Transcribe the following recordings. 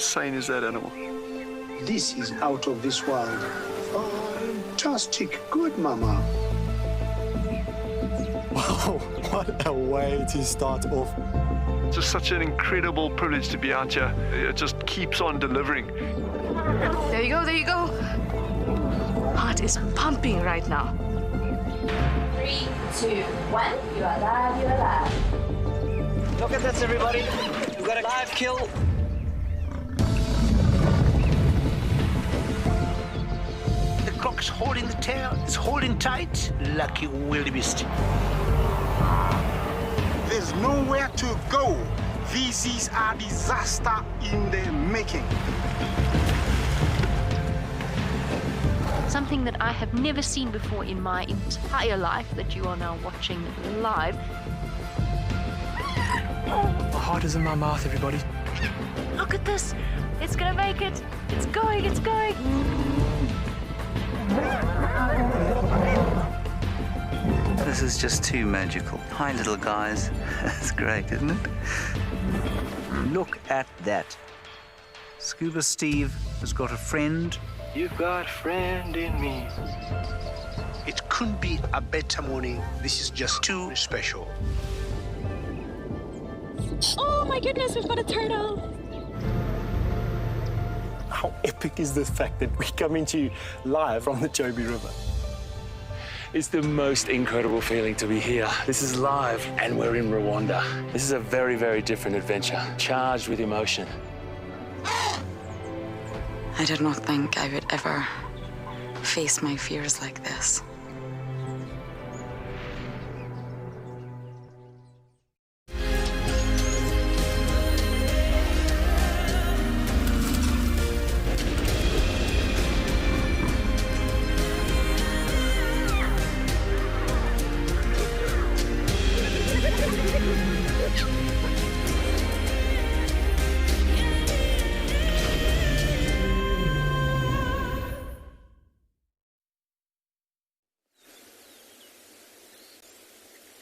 insane is that animal? This is out of this world. Fantastic. Good, Mama. Wow, what a way to start off. It's just such an incredible privilege to be out here. It just keeps on delivering. There you go, there you go. Heart is pumping right now. 3, 2, 1. You are live, you are live. Look at this, everybody. We've got a live kill. The cock's holding the tail. It's holding tight. Lucky wildebeest. There's nowhere to go. This is a disaster in the making. Something that I have never seen before in my entire life that you are now watching live. My heart is in my mouth, everybody. Look at this. It's gonna make it. It's going, it's going. This is just too magical. Hi, little guys. That's great, isn't it? Look at that. Scuba Steve has got a friend. You've got a friend in me. It couldn't be a better morning. This is just too special. Oh my goodness, we've got a turtle. How epic is the fact that we're coming to you live from the Chobe River? It's the most incredible feeling to be here. This is live, and we're in Rwanda. This is a very, very different adventure, charged with emotion. I did not think I would ever face my fears like this.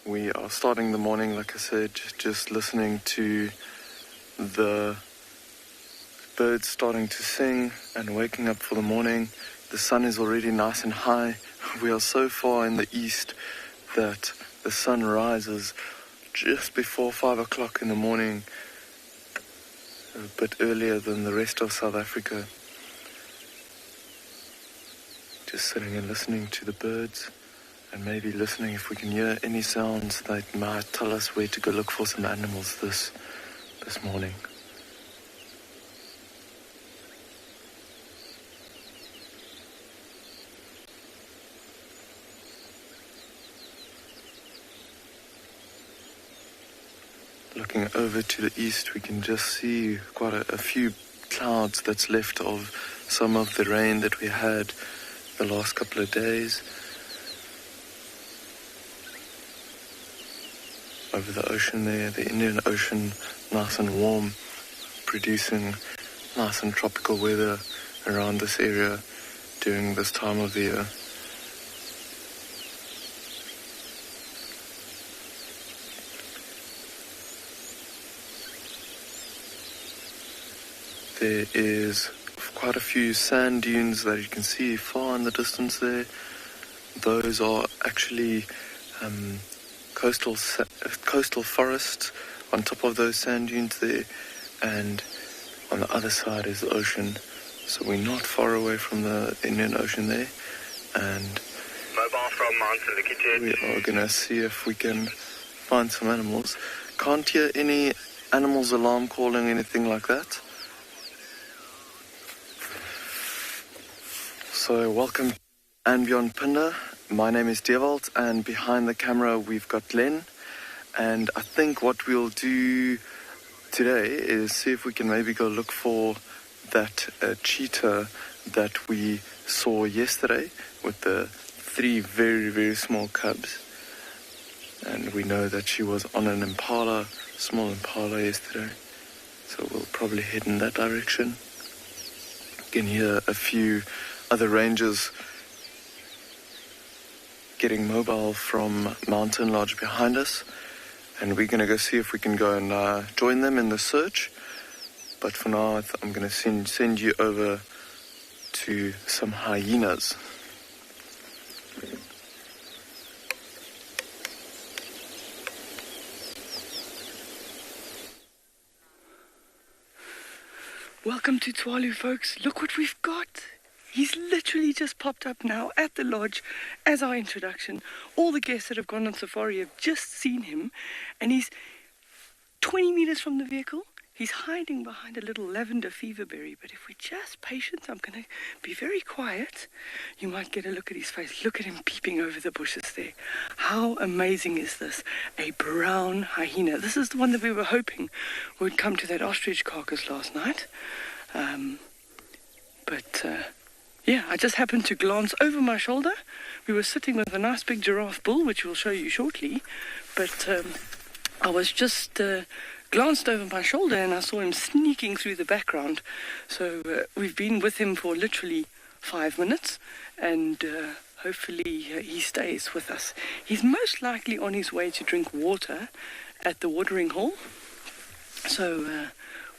We are starting the morning, like I said, just listening to the birds starting to sing and waking up for the morning. The sun is already nice and high. We are so far in the east that the sun rises just before 5 o'clock in the morning, a bit earlier than the rest of South Africa. Just sitting and listening to the birds. And maybe listening if we can hear any sounds that might tell us where to go look for some animals this morning. Looking over to the east, we can just see quite a few clouds that's left of some of the rain that we had the last couple of days. Over the ocean there, the Indian Ocean, nice and warm, producing nice and tropical weather around this area during this time of the year. There is quite a few sand dunes that you can see far in the distance there. Those are actually coastal forests on top of those sand dunes there, and on the other side is the ocean. So we're not far away from the Indian Ocean there, and Mobile from Mountain located. we are gonna see if we can find some animals. Can't hear any animals alarm calling, anything like that. So welcome and beyond Pinder. My name is Dewald, and behind the camera we've got Len. And I think what we'll do today is see if we can maybe go look for that cheetah that we saw yesterday with the 3 very, very small cubs. And we know that she was on an impala, small impala yesterday. So we'll probably head in that direction. You can hear a few other rangers getting mobile from Mountain Lodge behind us, and we're going to go see if we can go and join them in the search. But for now, I'm going to send you over to some hyenas. Welcome to Tswalu, folks. Look what we've got. He's literally just popped up now at the lodge as our introduction. All the guests that have gone on safari have just seen him, and he's 20 meters from the vehicle. He's hiding behind a little lavender feverberry, but if we're just patient, I'm going to be very quiet. You might get a look at his face. Look at him peeping over the bushes there. How amazing is this? A brown hyena. This is the one that we were hoping would come to that ostrich carcass last night. Yeah, I just happened to glance over my shoulder. We were sitting with a nice big giraffe bull, which we'll show you shortly, but I was just glanced over my shoulder and I saw him sneaking through the background. So we've been with him for literally 5 minutes, and hopefully he stays with us. He's most likely on his way to drink water at the watering hole. So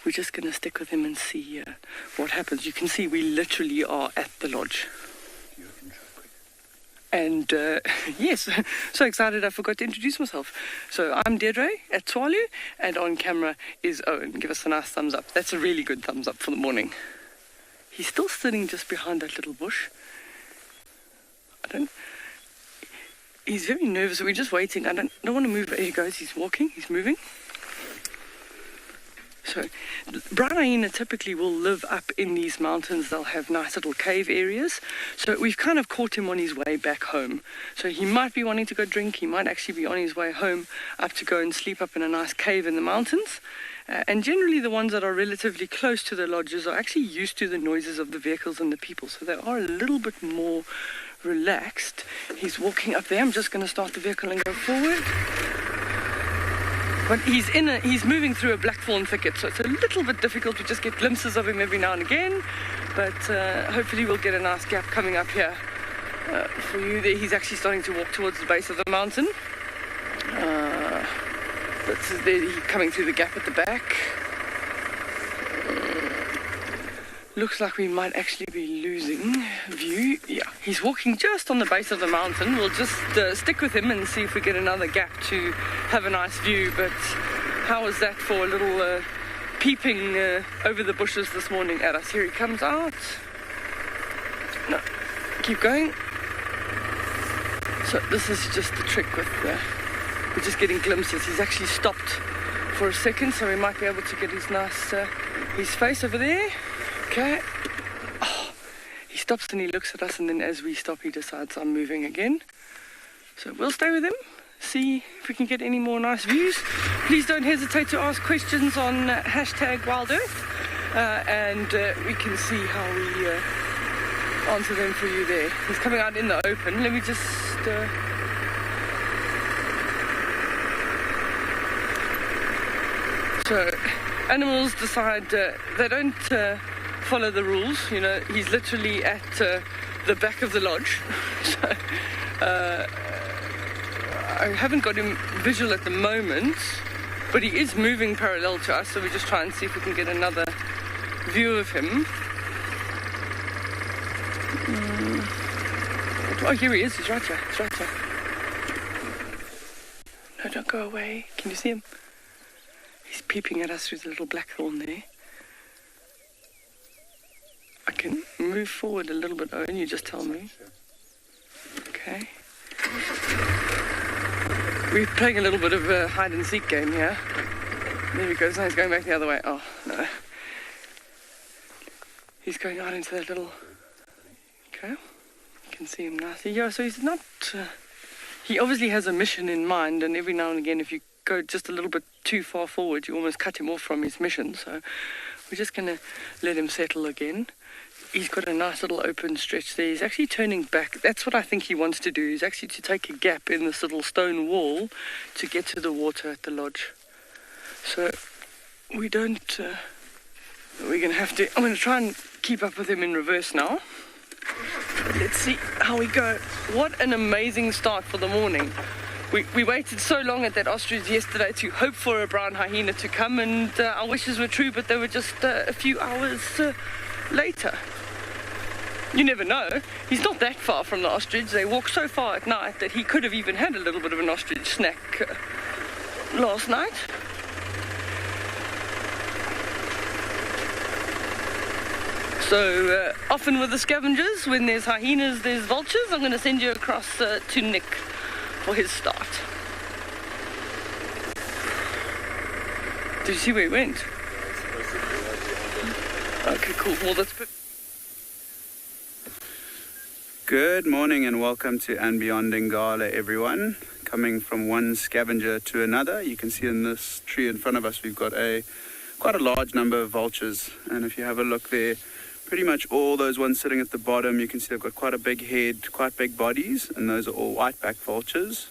we're just going to stick with him and see what happens. You can see we literally are at the lodge. And yes, so excited I forgot to introduce myself. So I'm Deirdre at Tswalu, and on camera is Owen. Give us a nice thumbs up. That's a really good thumbs up for the morning. He's still sitting just behind that little bush. He's very nervous. We're just waiting. I don't want to move. There he goes. He's walking. He's moving. So, brown hyena typically will live up in these mountains. They'll have nice little cave areas. So we've kind of caught him on his way back home. So he might be wanting to go drink. He might actually be on his way home up to go and sleep up in a nice cave in the mountains. And generally the ones that are relatively close to the lodges are actually used to the noises of the vehicles and the people. So they are a little bit more relaxed. He's walking up there. I'm just going to start the vehicle and go forward. But he's moving through a blackthorn thicket, so it's a little bit difficult to just get glimpses of him every now and again. But hopefully we'll get a nice gap coming up here for you. There, he's actually starting to walk towards the base of the mountain. But there, he's coming through the gap at the back. Looks like we might actually be losing view. Yeah, he's walking just on the base of the mountain. We'll just stick with him and see if we get another gap to have a nice view. But how is that for a little peeping over the bushes this morning at us? Here he comes out. No, keep going. So this is just the trick with we're just getting glimpses. He's actually stopped for a second, so we might be able to get his nice his face over there. Okay. Oh, he stops and he looks at us, and then as we stop, he decides I'm moving again. So we'll stay with him, see if we can get any more nice views. Please don't hesitate to ask questions on #WildEarth, and we can see how we answer them for you there. He's coming out in the open. Let me just... So animals decide they don't... follow the rules. You know, he's literally at the back of the lodge. So I haven't got him visual at the moment, but he is moving parallel to us, so we just try and see if we can get another view of him. Oh, here he is. He's right here. He's right here. No, don't go away. Can you see him? He's peeping at us through the little blackthorn there. I can move forward a little bit, Owen, you just tell me. Okay. We're playing a little bit of a hide-and-seek game here. There he goes. Now he's going back the other way. Oh, no. He's going out into that little... Okay. You can see him nicely. Yeah, so he's not... He obviously has a mission in mind, and every now and again, if you go just a little bit too far forward, you almost cut him off from his mission. So we're just going to let him settle again. He's got a nice little open stretch there. He's actually turning back. That's what I think he wants to do. Is actually to take a gap in this little stone wall to get to the water at the lodge. So we don't... we're going to have to... I'm going to try and keep up with him in reverse now. Let's see how we go. What an amazing start for the morning. We waited so long at that ostrich yesterday to hope for a brown hyena to come, and our wishes were true, but they were just a few hours later. You never know. He's not that far from the ostrich. They walk so far at night that he could have even had a little bit of an ostrich snack last night. So often with the scavengers, when there's hyenas, there's vultures. I'm going to send you across to Nick for his start. Did you see where he went? Okay, cool. Well, that's good. Good morning and welcome to And Beyond Ngala, everyone. Coming from one scavenger to another, you can see in this tree in front of us we've got quite a large number of vultures, and if you have a look there, pretty much all those ones sitting at the bottom, you can see they've got quite a big head, quite big bodies, and those are all white-backed vultures.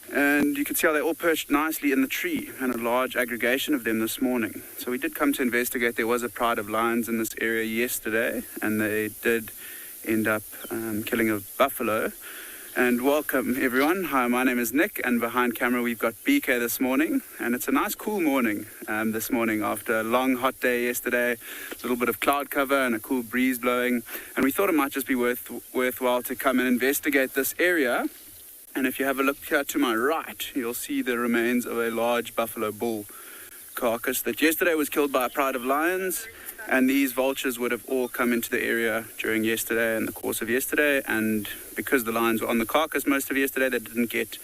And you can see how they're all perched nicely in the tree, and a large aggregation of them this morning. So we did come to investigate. There was a pride of lions in this area yesterday, and they did end up killing a buffalo. And welcome everyone. Hi, my name is Nick, and behind camera we've got BK this morning, and it's a nice cool morning this morning after a long hot day yesterday, a little bit of cloud cover and a cool breeze blowing, and we thought it might just be worthwhile to come and investigate this area. And if you have a look here to my right, you'll see the remains of a large buffalo bull carcass that yesterday was killed by a pride of lions. And these vultures would have all come into the area during yesterday and the course of yesterday. And because the lions were on the carcass most of yesterday, they didn't get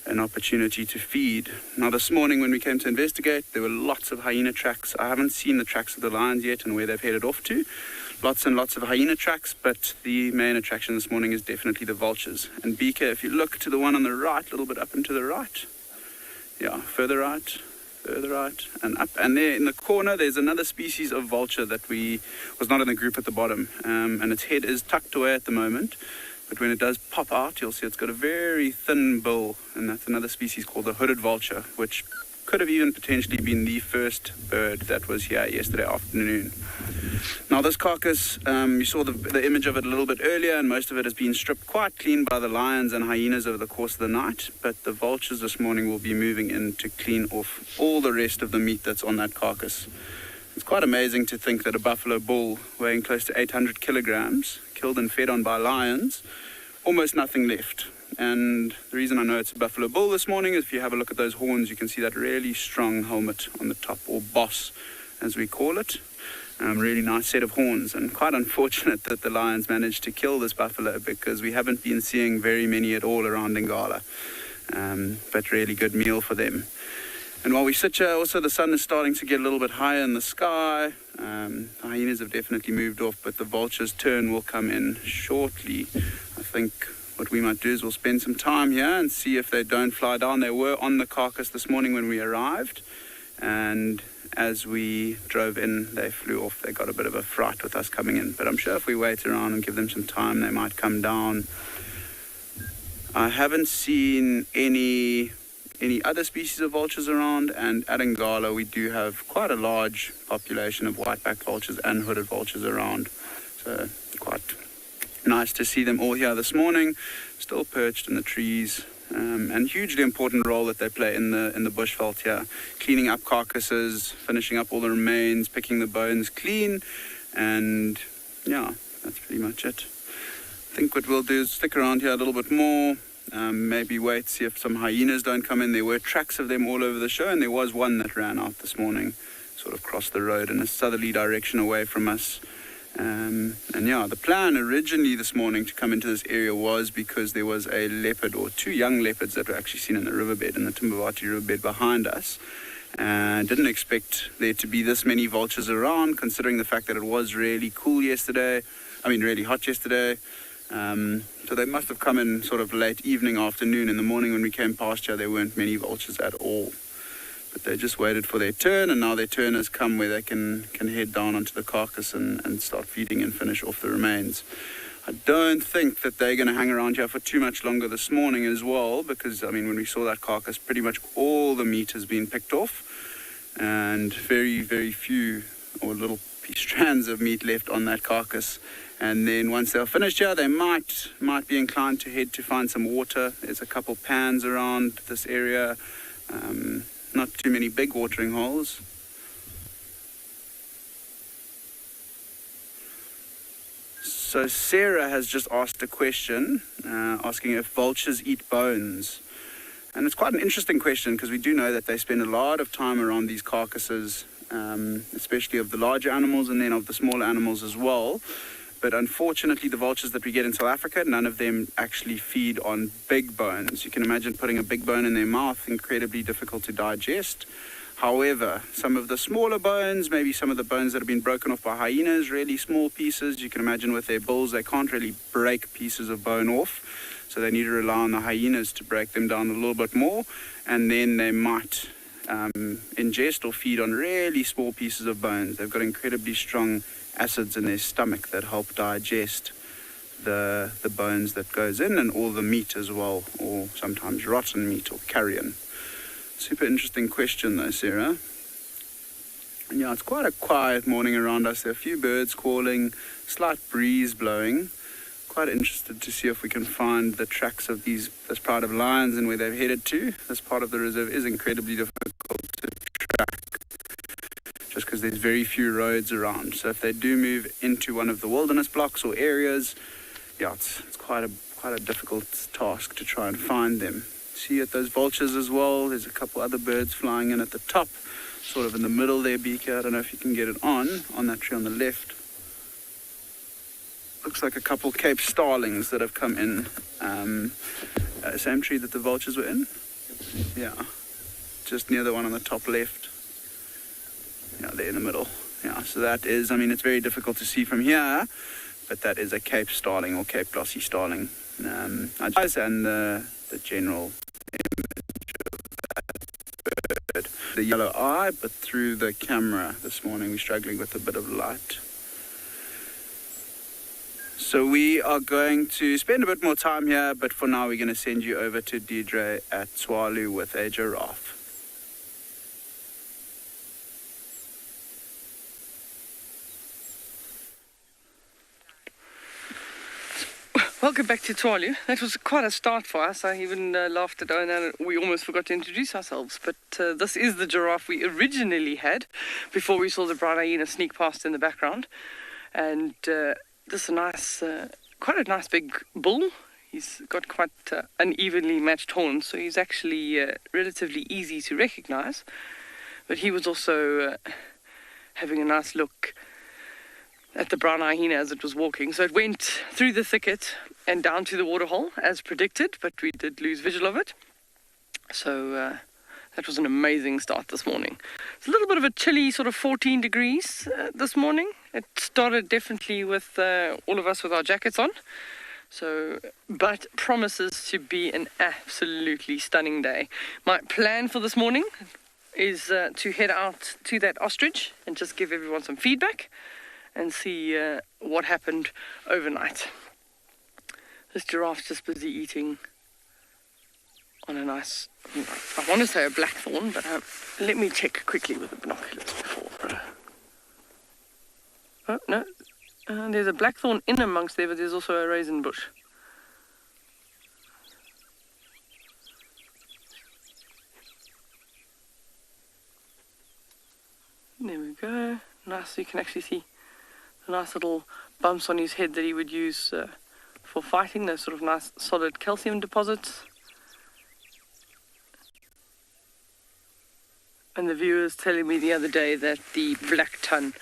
an opportunity to feed. Now this morning when we came to investigate, there were lots of hyena tracks. I haven't seen the tracks of the lions yet and where they've headed off to. Lots and lots of hyena tracks, but the main attraction this morning is definitely the vultures. And BK, if you look to the one on the right, a little bit up and to the right. Yeah, further right and up, and there in the corner there's another species of vulture that was not in the group at the bottom, and its head is tucked away at the moment, but when it does pop out you'll see it's got a very thin bill, and that's another species called the hooded vulture, which could have even potentially been the first bird that was here yesterday afternoon. Now this carcass, you saw the image of it a little bit earlier, and most of it has been stripped quite clean by the lions and hyenas over the course of the night, but the vultures this morning will be moving in to clean off all the rest of the meat that's on that carcass. It's quite amazing to think that a buffalo bull weighing close to 800 kilograms, killed and fed on by lions, almost nothing left. And the reason I know it's a buffalo bull this morning is if you have a look at those horns, you can see that really strong helmet on the top, or boss as we call it. Really nice set of horns, and quite unfortunate that the lions managed to kill this buffalo, because we haven't been seeing very many at all around Ngala, but really good meal for them. And while we sit here, also the sun is starting to get a little bit higher in the sky. The hyenas have definitely moved off, but the vulture's turn will come in shortly. I think what we might do is we'll spend some time here and see if they don't fly down. They were on the carcass this morning when we arrived, and as we drove in, they flew off. They got a bit of a fright with us coming in, but I'm sure if we wait around and give them some time, they might come down. I haven't seen any other species of vultures around, and at Ngala we do have quite a large population of white-backed vultures and hooded vultures around, so quite nice to see them all here this morning, still perched in the trees. And hugely important role that they play in the bushveld here, cleaning up carcasses, finishing up all the remains, picking the bones clean, and yeah, that's pretty much it. I think what we'll do is stick around here a little bit more, maybe wait, see if some hyenas don't come in. There were tracks of them all over the show, and there was one that ran out this morning, sort of crossed the road in a southerly direction away from us. And yeah, the plan originally this morning to come into this area was because there was a leopard, or two young leopards that were actually seen in the riverbed, in the Timbavati riverbed behind us. And didn't expect there to be this many vultures around, considering the fact that it was really cool yesterday. Really hot yesterday. So they must have come in sort of late evening, afternoon. In the morning when we came past here, there weren't many vultures at all. But they just waited for their turn, and now their turn has come where they can head down onto the carcass and start feeding and finish off the remains. I don't think that they're going to hang around here for too much longer this morning as well, because, when we saw that carcass, pretty much all the meat has been picked off, and very, very few or little be strands of meat left on that carcass. And then once they're finished here, they might be inclined to head to find some water. There's a couple pans around this area, not too many big watering holes. So Sarah has just asked a question, asking if vultures eat bones. And it's quite an interesting question because we do know that they spend a lot of time around these carcasses, especially of the larger animals and then of the smaller animals as well. But unfortunately, the vultures that we get in South Africa, none of them actually feed on big bones. You can imagine putting a big bone in their mouth, incredibly difficult to digest. However, some of the smaller bones, maybe some of the bones that have been broken off by hyenas, really small pieces, you can imagine with their bills, they can't really break pieces of bone off. So they need to rely on the hyenas to break them down a little bit more. And then they might ingest or feed on really small pieces of bones. They've got incredibly strong acids in their stomach that help digest the bones that goes in and all the meat as well, or sometimes rotten meat or carrion. Super interesting question though, Sarah. And yeah, it's quite a quiet morning around us. There are a few birds calling, slight breeze blowing. Quite interested to see if we can find the tracks of this pride of lions and where they've headed to. This part of the reserve is incredibly difficult to track, just because there's very few roads around. So if they do move into one of the wilderness blocks or areas, yeah, it's quite a difficult task to try and find them. See at those vultures as well, there's a couple other birds flying in at the top, sort of in the middle there, Beaker. I don't know if you can get it on that tree on the left. Looks like a couple Cape starlings that have come in. Same tree that the vultures were in. Yeah, just near the one on the top left. Yeah, there in the middle. Yeah, so that is, I mean, it's very difficult to see from here, but that is a Cape starling or Cape glossy starling. And the general image of that bird. The yellow eye, but through the camera this morning we're struggling with a bit of light. So we are going to spend a bit more time here, but for now we're going to send you over to Deidre at Tswalu with a giraffe. Welcome back to Tswalu. That was quite a start for us. I even laughed at Owen and we almost forgot to introduce ourselves. But this is the giraffe we originally had before we saw the brown hyena sneak past in the background. And this is quite a nice big bull. He's got quite unevenly matched horns, so he's actually relatively easy to recognize. But he was also having a nice look at the brown hyena as it was walking. So it went through the thicket and down to the waterhole as predicted, but we did lose visual of it. So that was an amazing start this morning. It's a little bit of a chilly sort of 14 degrees this morning. It started definitely with all of us with our jackets on. So, but promises to be an absolutely stunning day. My plan for this morning is to head out to that ostrich and just give everyone some feedback and see what happened overnight. This giraffe's just busy eating on a nice, I want to say a blackthorn, but let me check quickly with the binoculars before. Oh, no, there's a blackthorn in amongst there, but there's also a raisin bush. There we go. Nice, so you can actually see the nice little bumps on his head that he would use for fighting, those sort of nice solid calcium deposits. And the viewers telling me the other day that the black tongue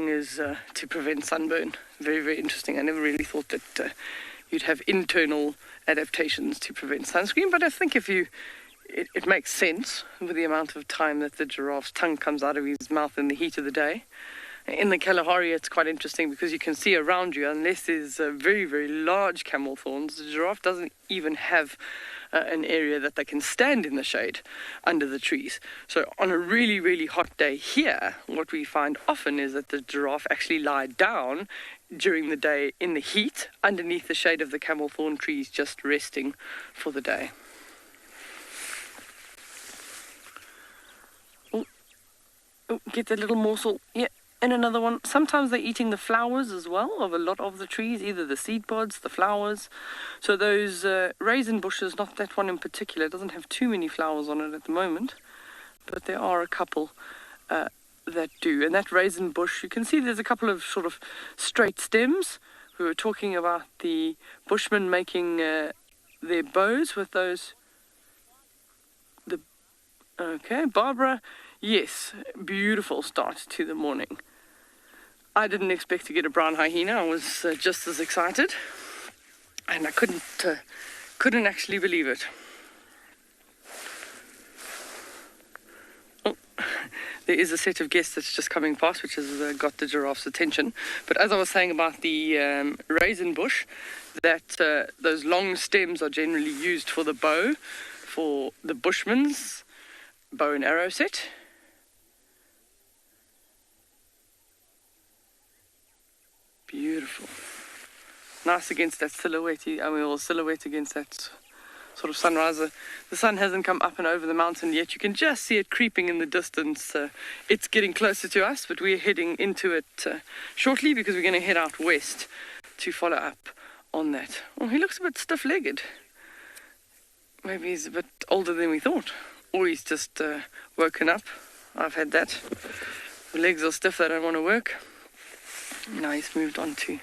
is to prevent sunburn. Very, very interesting. I never really thought that you'd have internal adaptations to prevent sunscreen, but I think it makes sense with the amount of time that the giraffe's tongue comes out of his mouth in the heat of the day. In the Kalahari, it's quite interesting because you can see around you, unless there's very, very large camel thorns, the giraffe doesn't even have an area that they can stand in the shade under the trees. So on a really, really hot day here, what we find often is that the giraffe actually lie down during the day in the heat underneath the shade of the camel thorn trees, just resting for the day. Oh, get that little morsel. Yeah. and another one. Sometimes they're eating the flowers as well of a lot of the trees, either the seed pods, the flowers. So those raisin bushes, not that one in particular, doesn't have too many flowers on it at the moment, but there are a couple that do. And that raisin bush, you can see there's a couple of sort of straight stems. We were talking about the bushmen making their bows with those. Okay, Barbara, yes, beautiful start to the morning. I didn't expect to get a brown hyena. I was just as excited, and I couldn't actually believe it. Oh, there is a set of guests that's just coming past, which has got the giraffe's attention. But as I was saying about the raisin bush, that those long stems are generally used for the bow, for the bushmen's bow and arrow set. Beautiful. Nice against that silhouette. Silhouette against that sort of sunrise. The sun hasn't come up and over the mountain yet. You can just see it creeping in the distance. It's getting closer to us, but we're heading into it shortly because we're going to head out west to follow up on that. Oh, he looks a bit stiff-legged. Maybe he's a bit older than we thought. Or he's just woken up. I've had that. The legs are stiff, they don't want to work. Now he's moved on to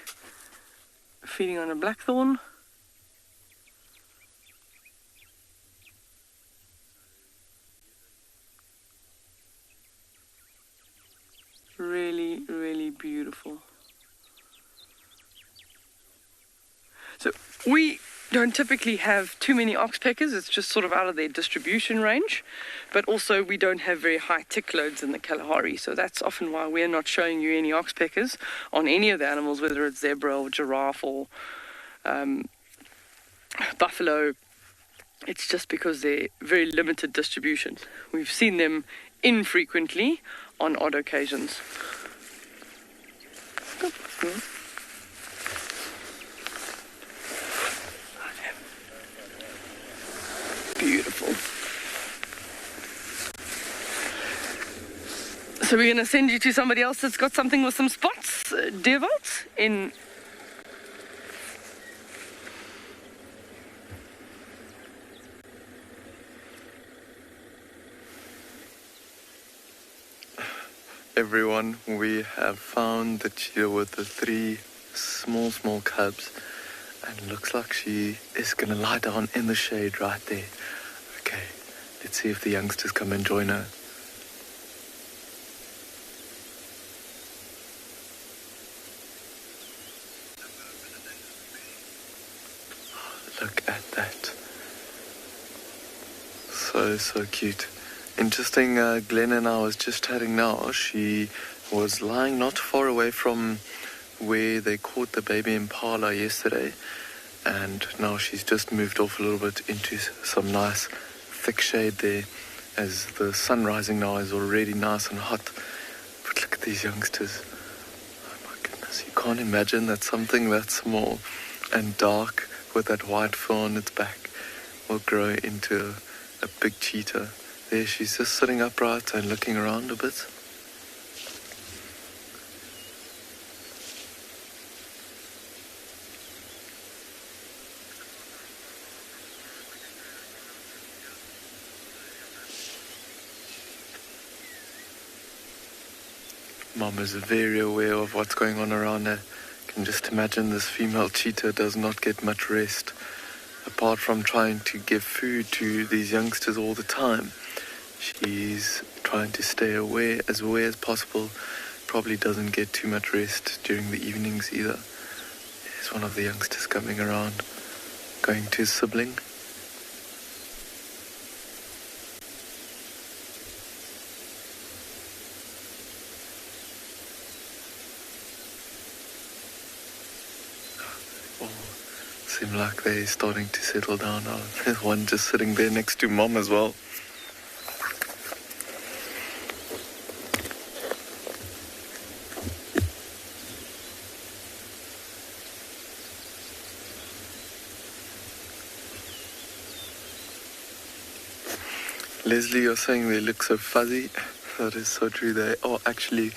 feeding on a blackthorn. Really, really beautiful. So we don't typically have too many oxpeckers. It's just sort of out of their distribution range, but also we don't have very high tick loads in the Kalahari, so that's often why we're not showing you any oxpeckers on any of the animals, whether it's zebra or giraffe or buffalo. It's just because they're very limited distribution. We've seen them infrequently on odd occasions. Beautiful. So we're going to send you to somebody else that's got something with some spots, Deerwald, in... Everyone, we have found the cheetah with the 3 small cubs, and looks like she is going to lie down in the shade right there. Okay, let's see if the youngsters come and join her. Look at that. So cute. Interesting, Glenn and I was just chatting now. She was lying not far away from where they caught the baby impala yesterday, and now she's just moved off a little bit into some nice thick shade there, as the sun rising now is already nice and hot. But look at these youngsters. Oh my goodness, you can't imagine that something that small and dark with that white fur on its back will grow into a big cheetah. There she's just sitting upright and looking around a bit. Mom is very aware of what's going on around her. Can just imagine this female cheetah does not get much rest. Apart from trying to give food to these youngsters all the time, she's trying to stay away as possible. Probably doesn't get too much rest during the evenings either. There's one of the youngsters coming around, going to his sibling. Seem like they're starting to settle down now. There's one just sitting there next to Mom as well. Leslie, you're saying they look so fuzzy. That is so true. They are actually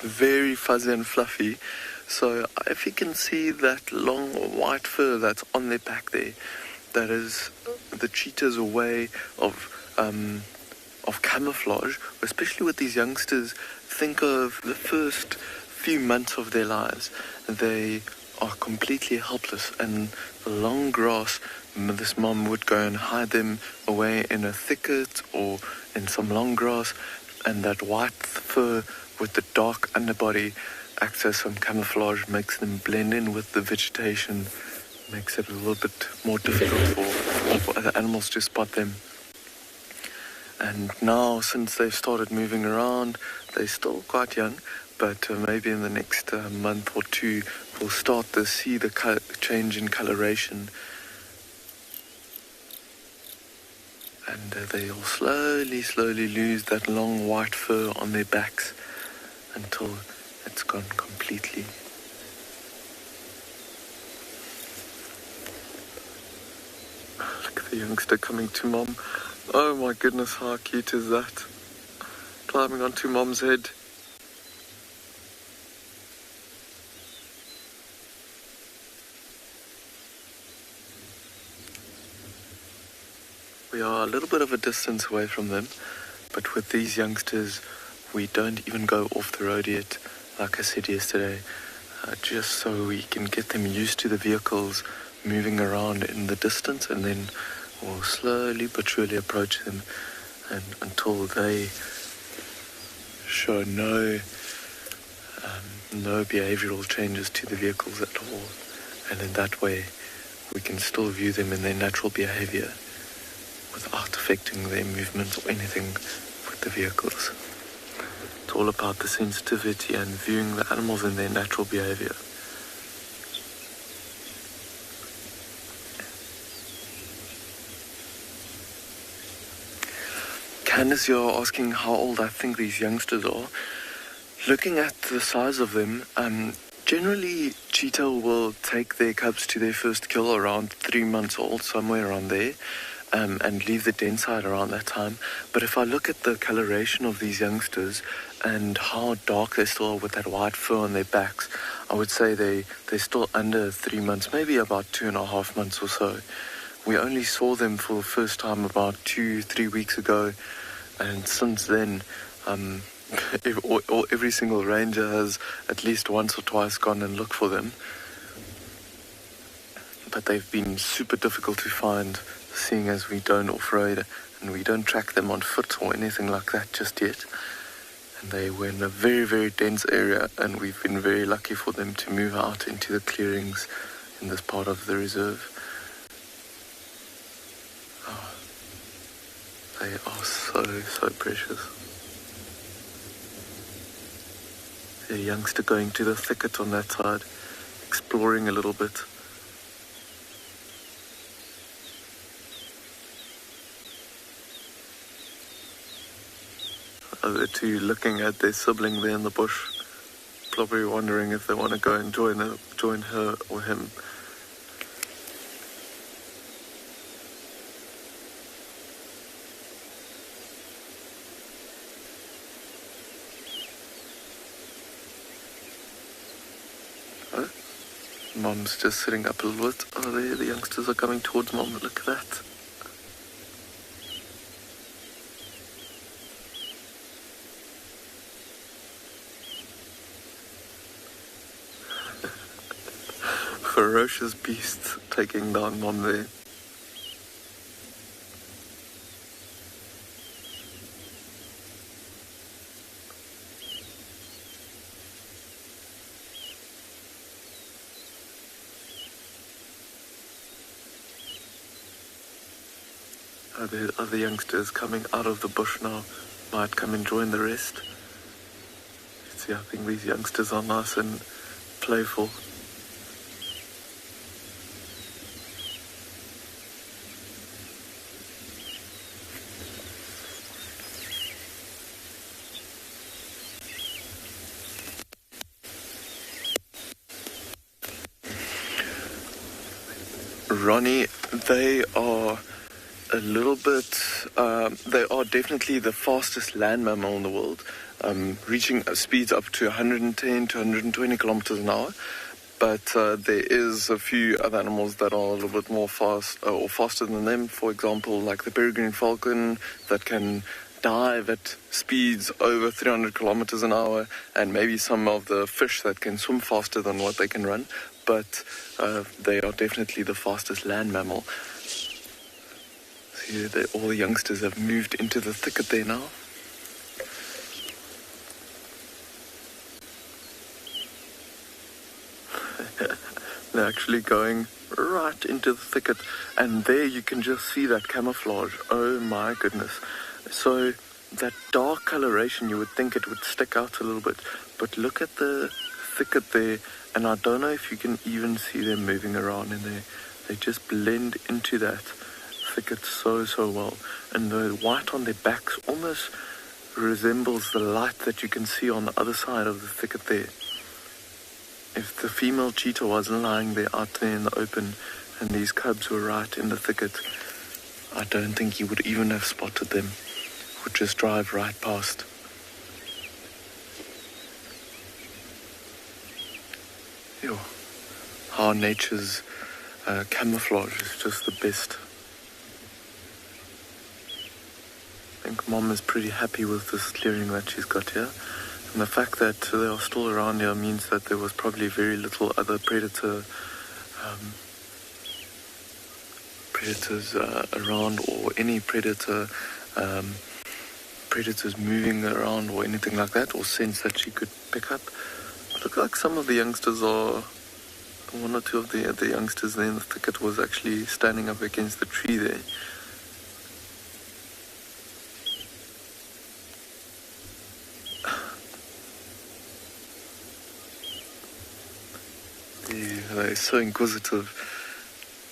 very fuzzy and fluffy. So if you can see that long white fur that's on their back there, that is the cheetah's way of camouflage, especially with these youngsters. Think of the first few months of their lives. They are completely helpless, and the long grass, this mom would go and hide them away in a thicket or in some long grass, and that white fur with the dark underbody acts as some camouflage, makes them blend in with the vegetation, makes it a little bit more difficult for other animals to spot them. And now, since they've started moving around, they're still quite young, but maybe in the next month or two, we'll start to see the change in coloration. And they'll slowly lose that long white fur on their backs until it's gone completely. Look at the youngster coming to mom. Oh my goodness, how cute is that? Climbing onto mom's head. We are a little bit of a distance away from them, but with these youngsters, we don't even go off the road yet, like I said yesterday, just so we can get them used to the vehicles moving around in the distance, and then we'll slowly but surely approach them, and until they show no behavioral changes to the vehicles at all, and in that way we can still view them in their natural behavior without affecting their movement or anything with the vehicles. It's all about the sensitivity and viewing the animals in their natural behavior. Candace, you're asking how old I think these youngsters are. Looking at the size of them, generally cheetah will take their cubs to their first kill around 3 months old, somewhere around there. And leave the den side around that time. But if I look at the coloration of these youngsters and how dark they still are with that white fur on their backs, I would say they're still under 3 months, maybe about 2.5 months or so. We only saw them for the first time about 2-3 weeks ago, and since then, every single ranger has at least once or twice gone and looked for them. But they've been super difficult to find, seeing as we don't off-road and we don't track them on foot or anything like that just yet. And they were in a very, very dense area, and we've been very lucky for them to move out into the clearings in this part of the reserve. Oh, they are so precious. A youngster going to the thicket on that side, exploring a little bit. Other two looking at their sibling there in the bush, probably wondering if they want to go and join her or him. Oh, Mom's just sitting up a little bit. Oh, there, the youngsters are coming towards Mom. Look at that. Ferocious beast taking down Mom there. Are there other youngsters coming out of the bush now? Might come and join the rest. See, I think these youngsters are nice and playful. Ronnie, they are a little bit, they are definitely the fastest land mammal in the world. reaching speeds up to 110 to 120 kilometers an hour. But there is a few other animals that are a little bit more fast or faster than them. For example, like the peregrine falcon that can dive at speeds over 300 kilometers an hour, and maybe some of the fish that can swim faster than what they can run. But they are definitely the fastest land mammal. See, all the youngsters have moved into the thicket there now. They're actually going right into the thicket, and there you can just see that camouflage. Oh my goodness. So that dark coloration, you would think it would stick out a little bit, but look at the thicket there, and I don't know if you can even see them moving around in there. They just blend into that thicket so well, and the white on their backs almost resembles the light that you can see on the other side of the thicket there. If the female cheetah wasn't lying there out there in the open and these cubs were right in the thicket, I don't think you would even have spotted them. Would just drive right past. Yo, how nature's camouflage is just the best. I think Mom is pretty happy with this clearing that she's got here. And the fact that they are still around here means that there was probably very little other predators around, or any predators moving around or anything like that, or scents that she could pick up. It looked like some of the youngsters one or two of the youngsters there in the thicket was actually standing up against the tree there. Yeah, they're so inquisitive,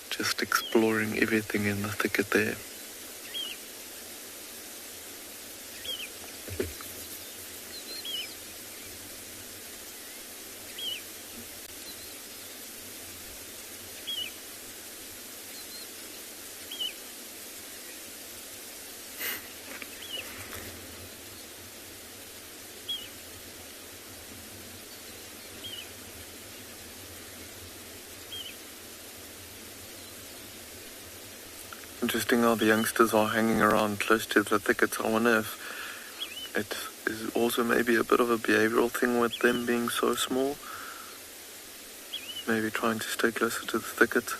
just exploring everything in the thicket there. Interesting how the youngsters are hanging around close to the thickets. I wonder if it is also maybe a bit of a behavioral thing with them being so small. Maybe trying to stay closer to the thicket.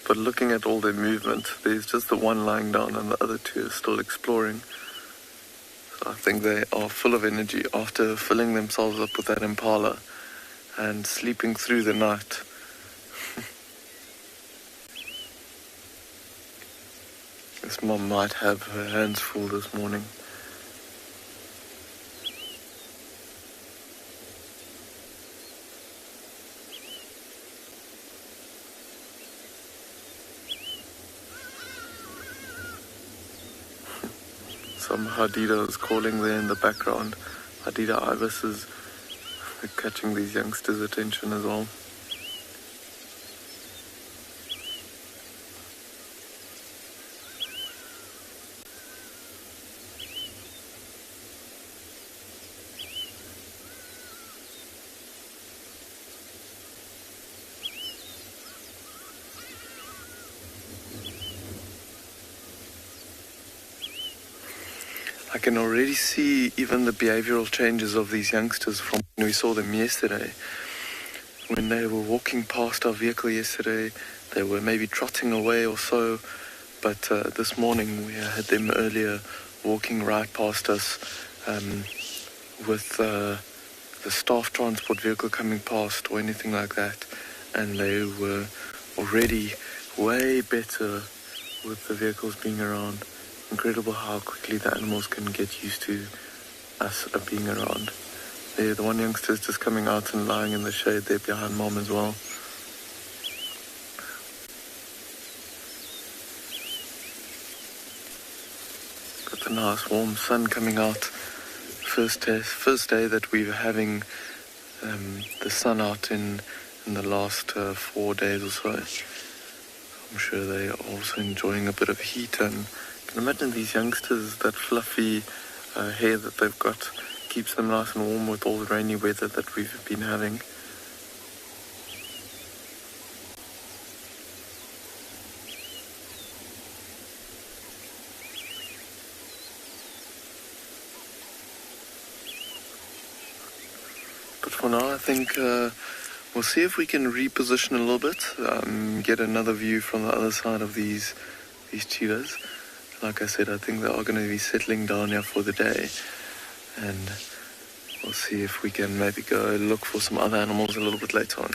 But looking at all their movement, there's just the one lying down and the other two are still exploring. So I think they are full of energy after filling themselves up with that impala and sleeping through the night. This Mom might have her hands full this morning. Some Hadida is calling there in the background. Hadida ibis is catching these youngsters' attention as well. I can already see even the behavioral changes of these youngsters from when we saw them yesterday. When they were walking past our vehicle yesterday, they were maybe trotting away or so, but this morning we had them earlier walking right past us with the staff transport vehicle coming past or anything like that, and they were already way better with the vehicles being around. Incredible how quickly the animals can get used to us being around. There, the one youngster is just coming out and lying in the shade there behind Mom as well. Got the nice warm sun coming out. First day that we were having the sun out in the last 4 days or so. I'm sure they are also enjoying a bit of heat, and you can imagine these youngsters, that fluffy hair that they've got, keeps them nice and warm with all the rainy weather that we've been having. But for now, I think we'll see if we can reposition a little bit, get another view from the other side of these cheetahs. Like I said, I think they are going to be settling down here for the day, and we'll see if we can maybe go look for some other animals a little bit later on.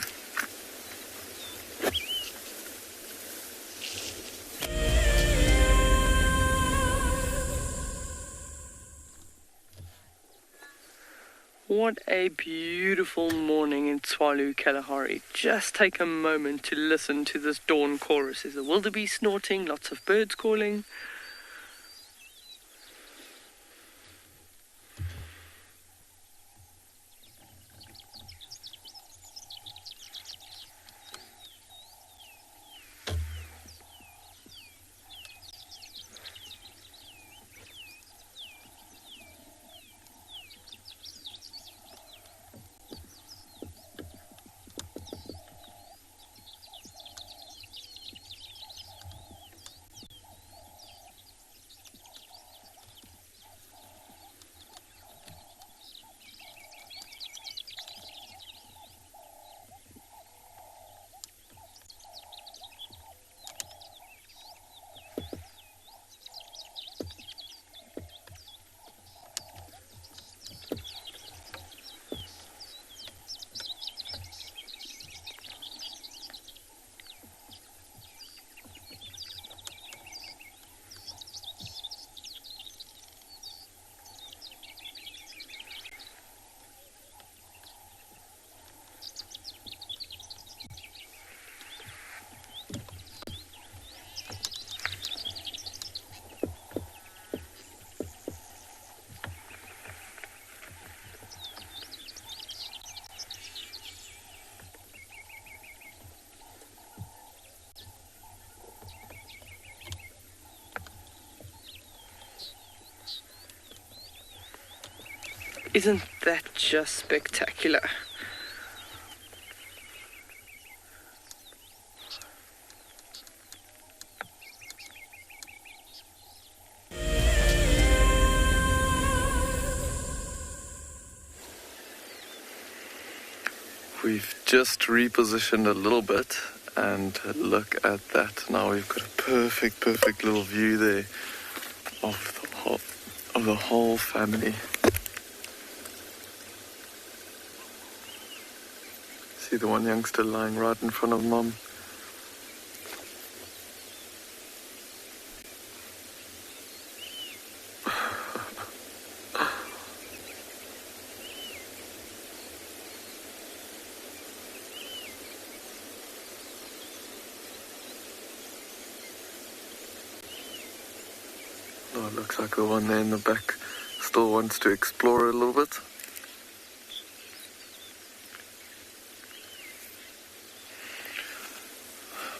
What a beautiful morning in Tswalu Kalahari. Just take a moment to listen to this dawn chorus. There's a wildebeest snorting, lots of birds calling. Isn't that just spectacular? We've just repositioned a little bit, and look at that. Now we've got a perfect little view there of the whole family. See the one youngster lying right in front of Mum. Oh, it looks like the one there in the back still wants to explore a little bit.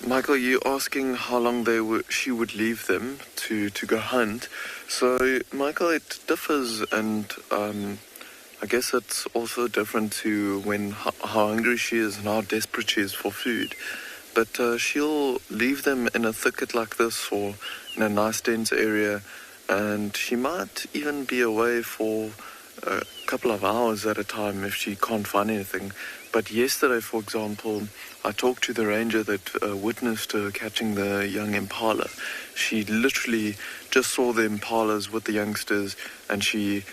Michael, you asking how long she would leave them to go hunt. So, Michael, it differs, and I guess it's also different to how hungry she is and how desperate she is for food. But she'll leave them in a thicket like this or in a nice dense area, and she might even be away for a couple of hours at a time if she can't find anything. But yesterday, for example, I talked to the ranger that witnessed her catching the young impala. She literally just saw the impalas with the youngsters, and she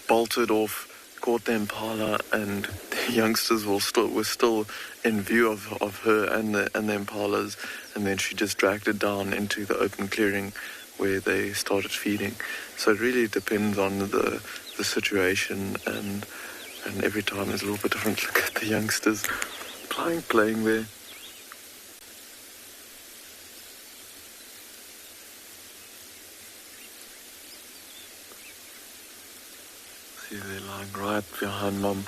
bolted off, caught the impala, and the youngsters were still in view of her and the impalas, and then she just dragged it down into the open clearing where they started feeding. So it really depends on the situation, and every time is a little bit different. Look at the youngsters playing there. See, they're lying right behind Mum.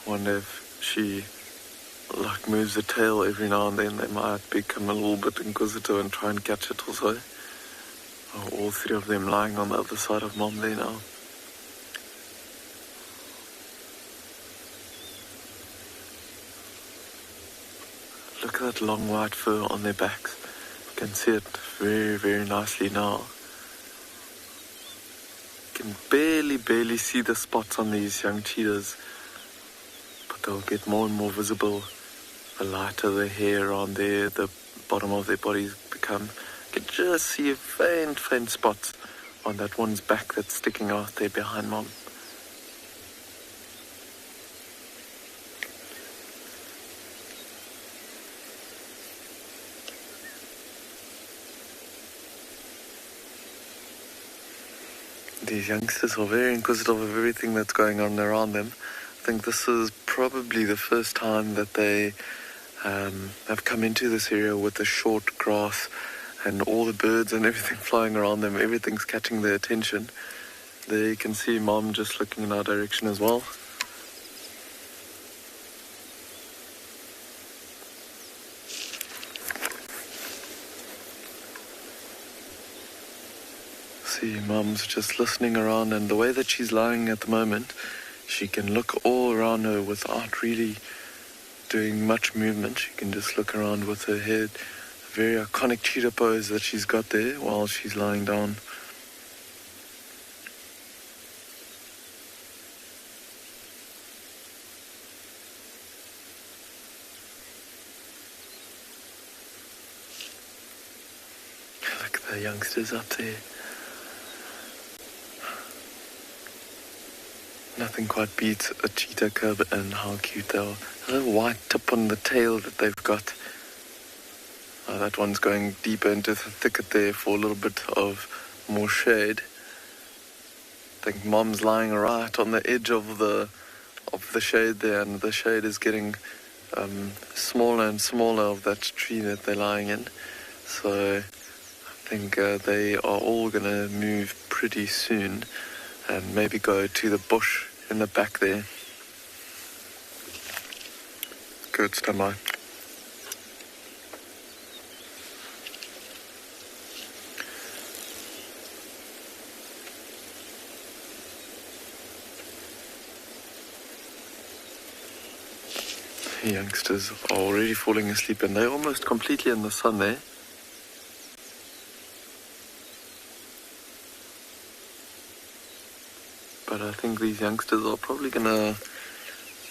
I wonder if she moves the tail every now and then. They might become a little bit inquisitive and try and catch it also. Oh, all three of them lying on the other side of Mum there now. that long white fur on their backs. You can see it very, very nicely now. You can barely see the spots on these young cheetahs, but they'll get more and more visible the lighter the hair on there, the bottom of their bodies become. You can just see faint spots on that one's back that's sticking out there behind Mom. These youngsters are very inquisitive of everything that's going on around them. I think this is probably the first time that they have come into this area with the short grass and all the birds and everything flying around them. Everything's catching their attention. There you can see Mom just looking in our direction as well. See, Mom's just listening around, and the way that she's lying at the moment, she can look all around her without really doing much movement. She can just look around with her head. A very iconic cheetah pose that she's got there while she's lying down. Look at the youngsters up there. Nothing quite beats a cheetah cub and how cute they are. A little white tip on the tail that they've got. That one's going deeper into the thicket there for a little bit of more shade. I think Mom's lying right on the edge of the shade there, and the shade is getting smaller and smaller of that tree that they're lying in. So I think they are all going to move pretty soon and maybe go to the bush in the back there. Good, stand by. The youngsters are already falling asleep, and they're almost completely in the sun there. But I think these youngsters are probably going to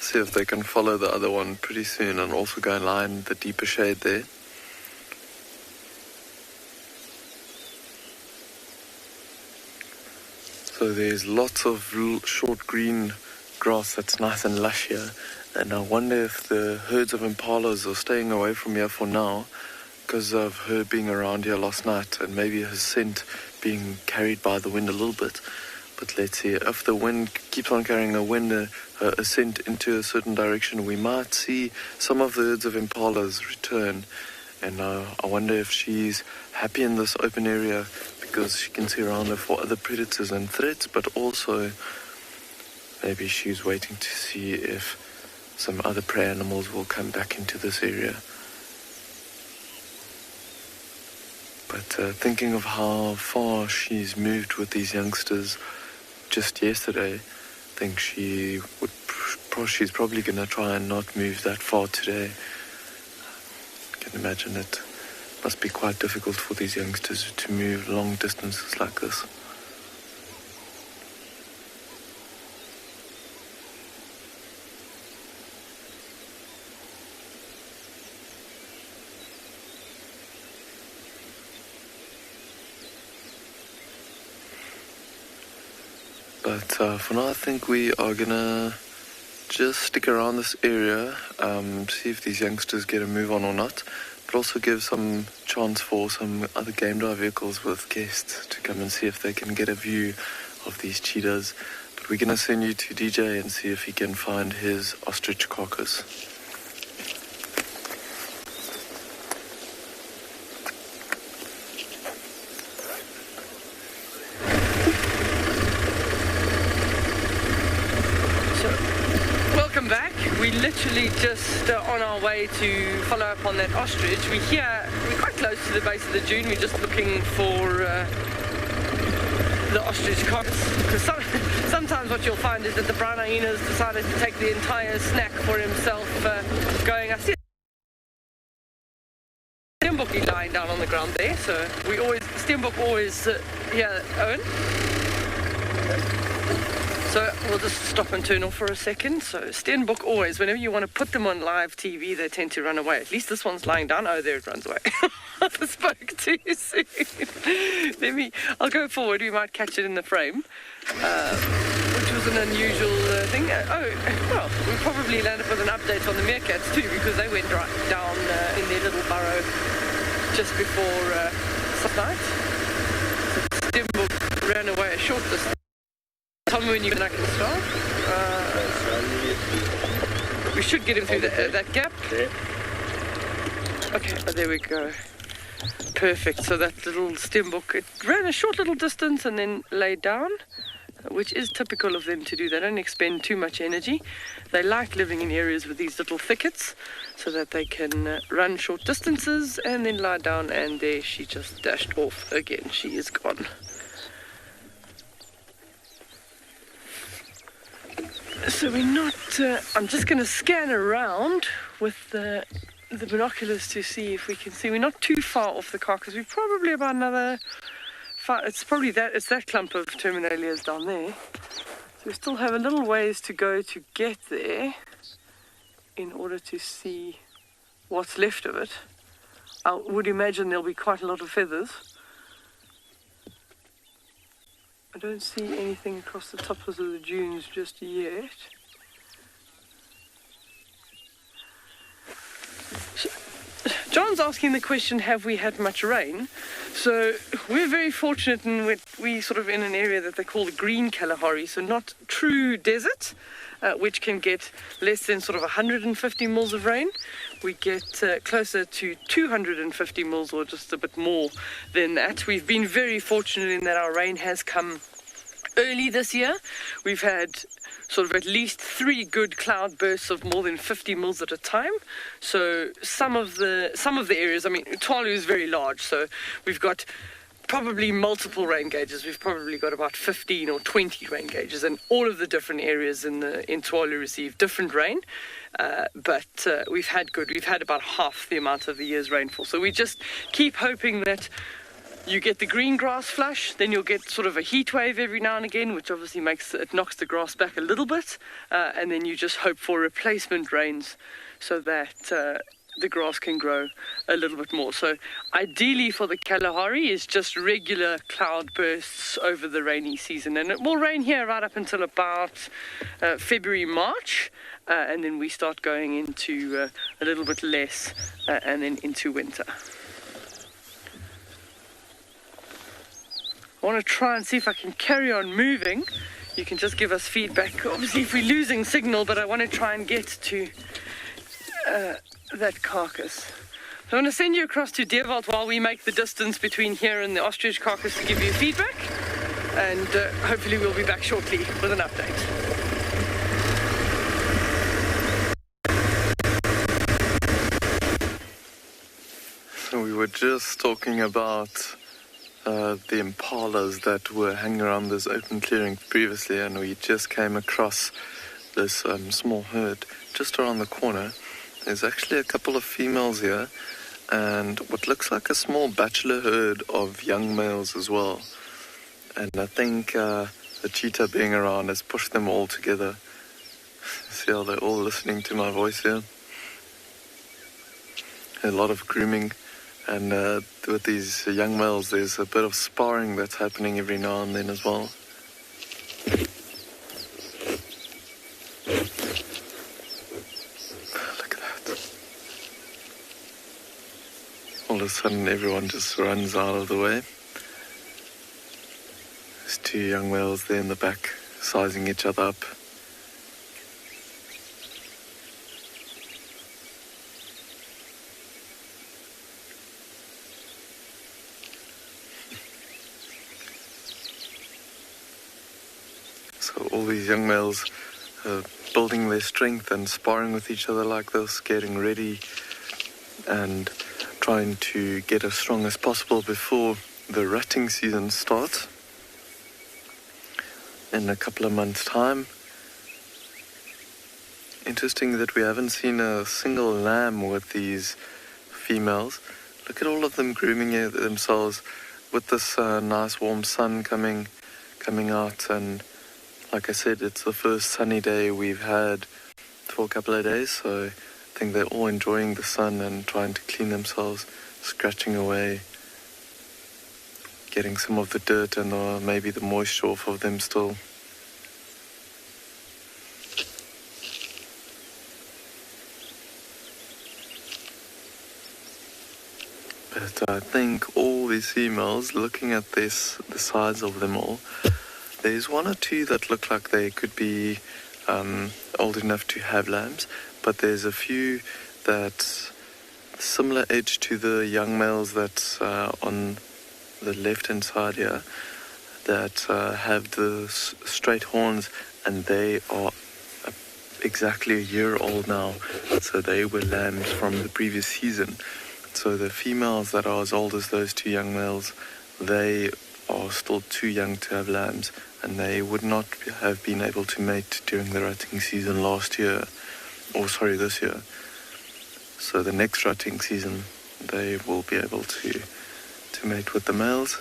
see if they can follow the other one pretty soon and also go and lie in the deeper shade there. So there's lots of short green grass that's nice and lush here. And I wonder if the herds of impalas are staying away from here for now because of her being around here last night and maybe her scent being carried by the wind a little bit. But let's see, if the wind keeps on carrying a scent into a certain direction, we might see some of the herds of impalas return. And I wonder if she's happy in this open area because she can see around her for other predators and threats, but also maybe she's waiting to see if some other prey animals will come back into this area. But thinking of how far she's moved with these youngsters just yesterday, I think she's probably going to try and not move that far today. I can imagine it must be quite difficult for these youngsters to move long distances like this. But for now, I think we are going to just stick around this area, see if these youngsters get a move on or not, but also give some chance for some other game drive vehicles with guests to come and see if they can get a view of these cheetahs. But we're going to send you to DJ and see if he can find his ostrich carcass. We literally just on our way to follow up on that ostrich. We're quite close to the base of the dune. We're just looking for the ostrich carcass. Because sometimes what you'll find is that the brown hyena's decided to take the entire snack for himself, going, I see down on the ground there. So we always, Steenbok always, yeah, Owen. So we'll just stop and turn off for a second. So Steenbok always, whenever you want to put them on live TV, they tend to run away. At least this one's lying down. Oh, there it runs away. I spoke too soon. I'll go forward. We might catch it in the frame, which was an unusual thing. Well, we probably landed with an update on the meerkats too, because they went right down in their little burrow just before night. So Steenbok ran away a short distance. Tell me when you can start. We should get him through that gap. Okay, there we go. Perfect. So that little Steenbok, it ran a short little distance and then laid down, which is typical of them to do. They don't expend too much energy. They like living in areas with these little thickets so that they can run short distances and then lie down, and there she just dashed off again. She is gone. So we're not, I'm just going to scan around with the binoculars to see if we can see. We're not too far off the carcass. We're probably about another, it's that clump of terminalias down there. So we still have a little ways to go to get there in order to see what's left of it. I would imagine there'll be quite a lot of feathers. I don't see anything across the tops of the dunes just yet. So, John's asking the question, have we had much rain? So we're very fortunate in we sort of in an area that they call the Green Kalahari, so not true desert, which can get less than sort of 150 mils of rain. We get closer to 250 mils or just a bit more than that. We've been very fortunate in that our rain has come early this year. We've had sort of at least 3 good cloud bursts of more than 50 mils at a time. So some of the areas, I mean, Tswalu is very large, so we've got probably multiple rain gauges. We've probably got about 15 or 20 rain gauges, and all of the different areas in Tswalu receive different rain. But we've had about half the amount of the year's rainfall. So we just keep hoping that you get the green grass flush, then you'll get sort of a heat wave every now and again, which obviously knocks the grass back a little bit, and then you just hope for replacement rains so that the grass can grow a little bit more. So ideally for the Kalahari is just regular cloud bursts over the rainy season, and it will rain here right up until about February, March, and then we start going into a little bit less, and then into winter. I want to try and see if I can carry on moving. You can just give us feedback, obviously, if we're losing signal, but I want to try and get to that carcass. So I want to send you across to Deerwald while we make the distance between here and the ostrich carcass to give you feedback, and hopefully we'll be back shortly with an update. So we were just talking about the impalas that were hanging around this open clearing previously, and we just came across this small herd just around the corner. There's actually a couple of females here and what looks like a small bachelor herd of young males as well. And I think the cheetah being around has pushed them all together. See how they're all listening to my voice here? A lot of grooming. And with these young males, there's a bit of sparring that's happening every now and then as well. Look at that. All of a sudden, everyone just runs out of the way. There's 2 young males there in the back, sizing each other up. So all these young males building their strength and sparring with each other like this, getting ready and trying to get as strong as possible before the rutting season starts in a couple of months' time. Interesting that we haven't seen a single lamb with these females. Look at all of them grooming themselves with this nice warm sun coming out, and like I said, it's the first sunny day we've had for a couple of days, so I think they're all enjoying the sun and trying to clean themselves, scratching away, getting some of the dirt and maybe the moisture off of them still. But I think all these females, looking at this, the size of them all, there's one or two that look like they could be old enough to have lambs, but there's a few that similar age to the young males that's on the left hand side here, that have the straight horns, and they are exactly a year old now, so they were lambs from the previous season. So the females that are as old as those two young males, they are still too young to have lambs, and they would not have been able to mate during the rutting season this year. So the next rutting season, they will be able to mate with the males,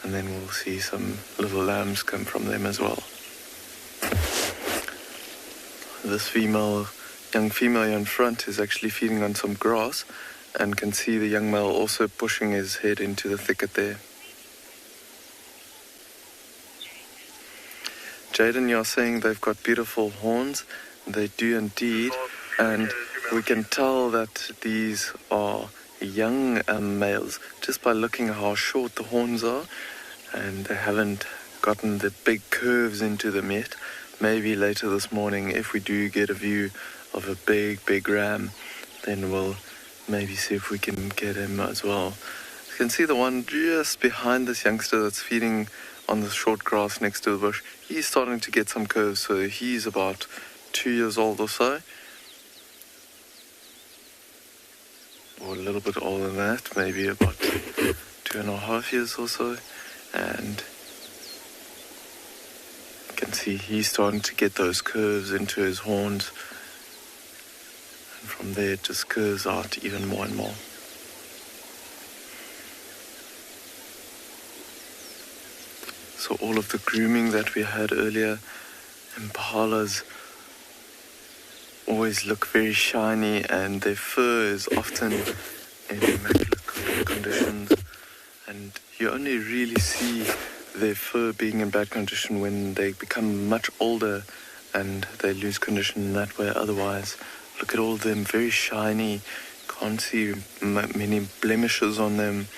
and then we'll see some little lambs come from them as well. This young female in front is actually feeding on some grass, and can see the young male also pushing his head into the thicket there. Jaden, you're saying they've got beautiful horns. They do indeed, and we can tell that these are young males just by looking how short the horns are, and they haven't gotten the big curves into them yet. Maybe later this morning, if we do get a view of a big ram, then we'll maybe see if we can get him as well. You can see the one just behind this youngster that's feeding on the short grass next to the bush. He's starting to get some curves, so he's about 2 years old or so. Or a little bit older than that, maybe about 2.5 years or so. And you can see he's starting to get those curves into his horns. And from there it just curves out even more and more. So all of the grooming that we had earlier, impalas always look very shiny, and their fur is often in immaculate conditions, and you only really see their fur being in bad condition when they become much older and they lose condition in that way. Otherwise, look at all of them, very shiny, can't see many blemishes on them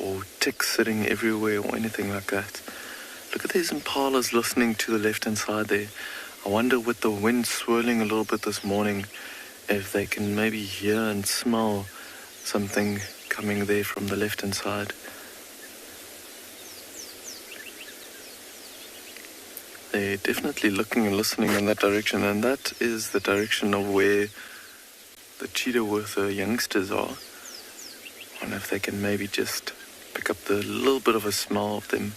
or ticks sitting everywhere or anything like that. Look at these impalas listening to the left hand side there. I wonder, with the wind swirling a little bit this morning, if they can maybe hear and smell something coming there from the left hand side. They're definitely looking and listening in that direction, and that is the direction of where the cheetah with the youngsters are. I wonder if they can maybe just pick up the little bit of a smell of them.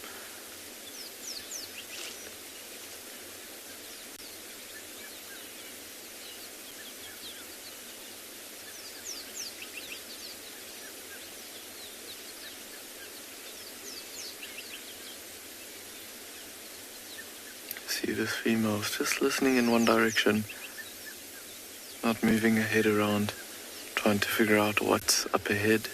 See, this female's just listening in one direction, not moving her head around, trying to figure out what's up ahead.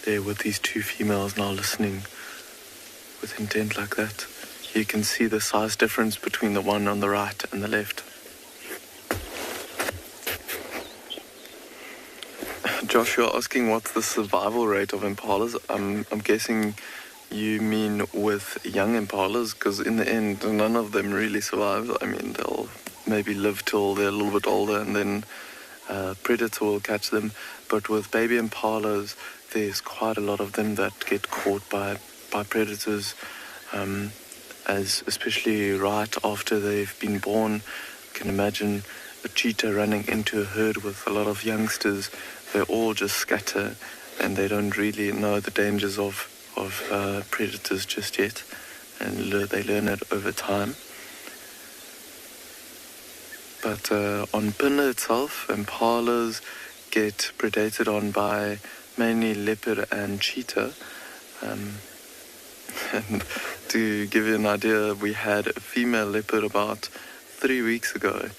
There with these two females now listening with intent like that. You can see the size difference between the one on the right and the left. Josh, you're asking what's the survival rate of impalas. I'm guessing you mean with young impalas, because in the end, none of them really survive. I mean, they'll maybe live till they're a little bit older, and then predator will catch them. But with baby impalas, there's quite a lot of them that get caught by predators, as especially right after they've been born. You can imagine a cheetah running into a herd with a lot of youngsters. They all just scatter, and they don't really know the dangers of of predators just yet, and they learn it over time. But on Pinder itself, impalas get predated on by mainly leopard and cheetah. And to give you an idea, we had a female leopard about 3 weeks ago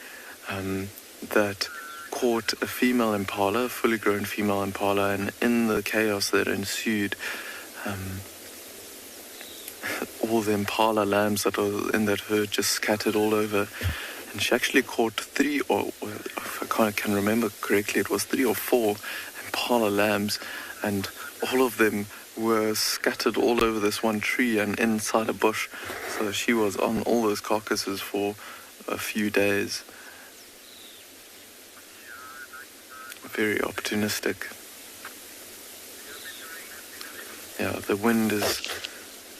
that caught a female impala, a fully grown female impala, and in the chaos that ensued, all the impala lambs that were in that herd just scattered all over. And she actually caught 3, or if I can remember correctly, it was 3 or 4 impala lambs, and all of them were scattered all over this one tree and inside a bush. So she was on all those carcasses for a few days. Very opportunistic. Yeah, the wind is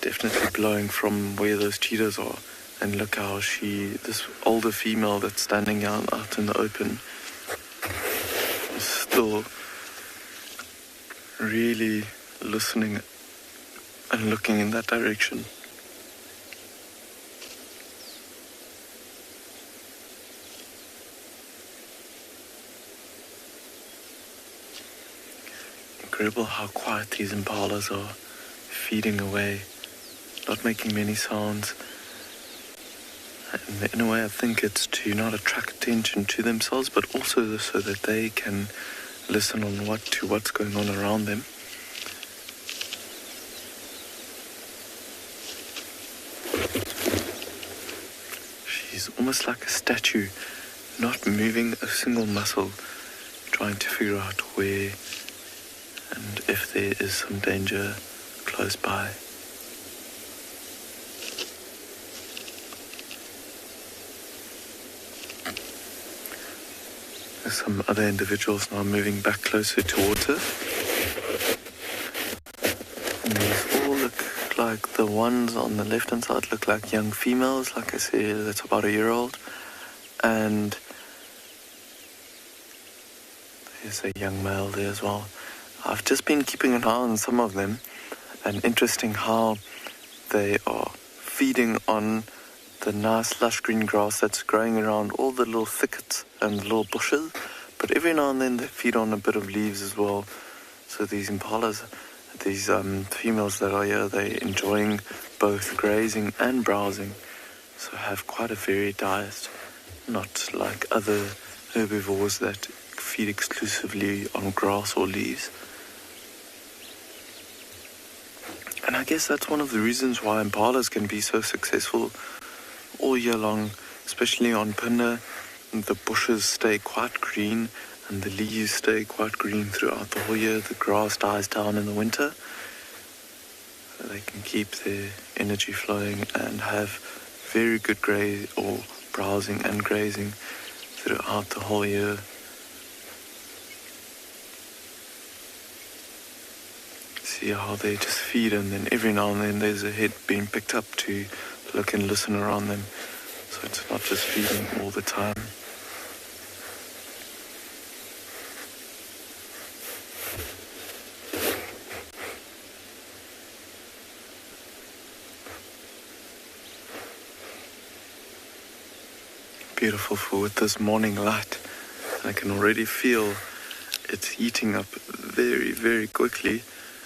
definitely blowing from where those cheetahs are. And look how this older female that's standing out in the open, is still really listening and looking in that direction. Incredible how quiet these impalas are, feeding away, not making many sounds. And in a way, I think it's to not attract attention to themselves, but also so that they can listen on what's going on around them. She's almost like a statue, not moving a single muscle, trying to figure out where and if there is some danger close by. There's some other individuals now moving back closer towards her. And these all look like, the ones on the left hand side look like young females, like I said, that's about a year old. And there's a young male there as well. I've just been keeping an eye on some of them, and interesting how they are feeding on the nice lush green grass that's growing around all the little thickets and the little bushes, but every now and then they feed on a bit of leaves as well. So these impalas, these females that are here, they're enjoying both grazing and browsing, so have quite a varied diet, not like other herbivores that feed exclusively on grass or leaves. And I guess that's one of the reasons why impalas can be so successful all year long, especially on Pinder. The bushes stay quite green and the leaves stay quite green throughout the whole year. The grass dies down in the winter. They can keep their energy flowing and have very good browsing and grazing throughout the whole year. See how they just feed, and then every now and then there's a head being picked up to look and listen around them. So it's not just feeding all the time. Beautiful with this morning light. I can already feel it's heating up very, very quickly.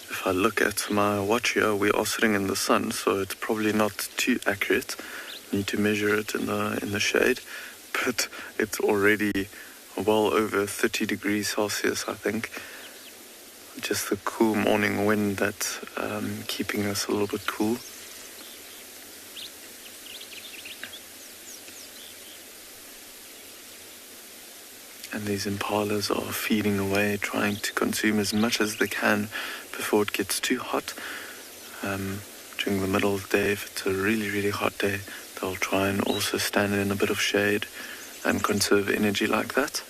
If I look at my watch here, we are sitting in the sun, so it's probably not too accurate. Need to measure it in the shade, but it's already well over 30 degrees Celsius, I think. Just the cool morning wind that's keeping us a little bit cool. And these impalas are feeding away, trying to consume as much as they can before it gets too hot. During the middle of the day, if it's a really, really hot day, they'll try and also stand in a bit of shade and conserve energy like that.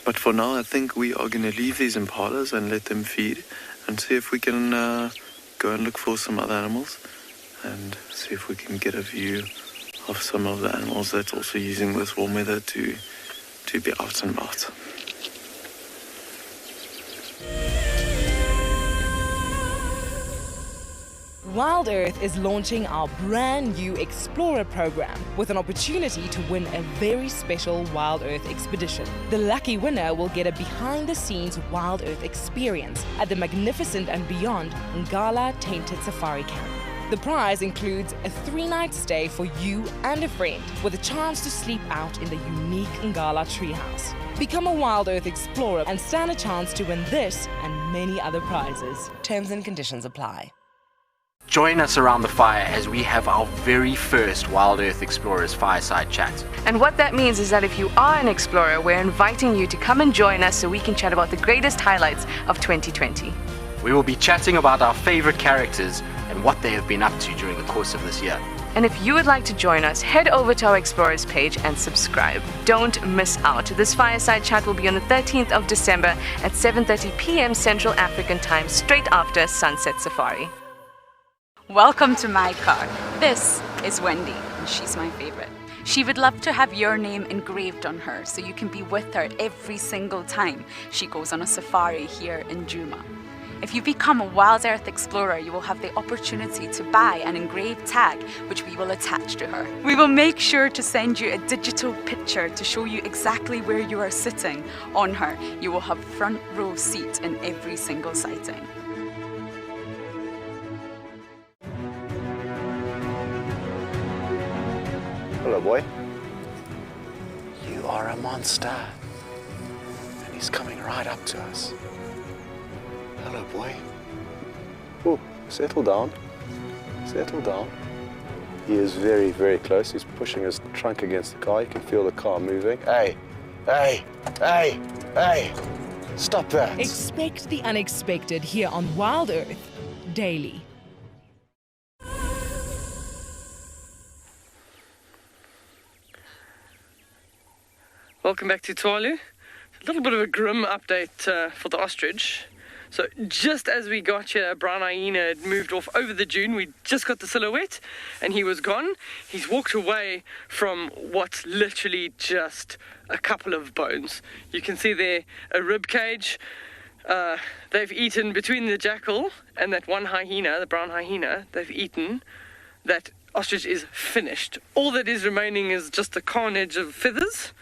But for now, I think we are going to leave these impalas and let them feed and see if we can go and look for some other animals and see if we can get a view of some of the animals that's also using this warm weather to be out and about. Wild Earth is launching our brand new Explorer program with an opportunity to win a very special Wild Earth expedition. The lucky winner will get a behind-the-scenes Wild Earth experience at the magnificent and beyond Ngala Tainted Safari Camp. The prize includes a 3-night stay for you and a friend with a chance to sleep out in the unique Ngala treehouse. Become a Wild Earth Explorer and stand a chance to win this and many other prizes. Terms and conditions apply. Join us around the fire as we have our very first Wild Earth Explorers Fireside Chat. And what that means is that if you are an explorer, we're inviting you to come and join us so we can chat about the greatest highlights of 2020. We will be chatting about our favorite characters and what they have been up to during the course of this year. And if you would like to join us, head over to our Explorers page and subscribe. Don't miss out. This Fireside Chat will be on the 13th of December at 7:30 p.m. Central African Time, straight after Sunset Safari. Welcome to my car. This is Wendy, and she's my favorite. She would love to have your name engraved on her so you can be with her every single time she goes on a safari here in Djuma. If you become a Wild Earth Explorer, you will have the opportunity to buy an engraved tag which we will attach to her. We will make sure to send you a digital picture to show you exactly where you are sitting on her. You will have front row seat in every single sighting. Hello, boy. You are a monster. And he's coming right up to us. Hello, boy. Oh, settle down. Settle down. He is very, very close. He's pushing his trunk against the car. You can feel the car moving. Hey, hey, hey, hey. Stop that. Expect the unexpected here on Wild Earth daily. Welcome back to Tswalu. A little bit of a grim update for the ostrich. So just as we got here, a brown hyena had moved off over the dune. We just got the silhouette and he was gone. He's walked away from what's literally just a couple of bones. You can see there a rib cage. They've eaten between the jackal and that one hyena, the brown hyena, they've eaten. That ostrich is finished. All that is remaining is just the carnage of feathers.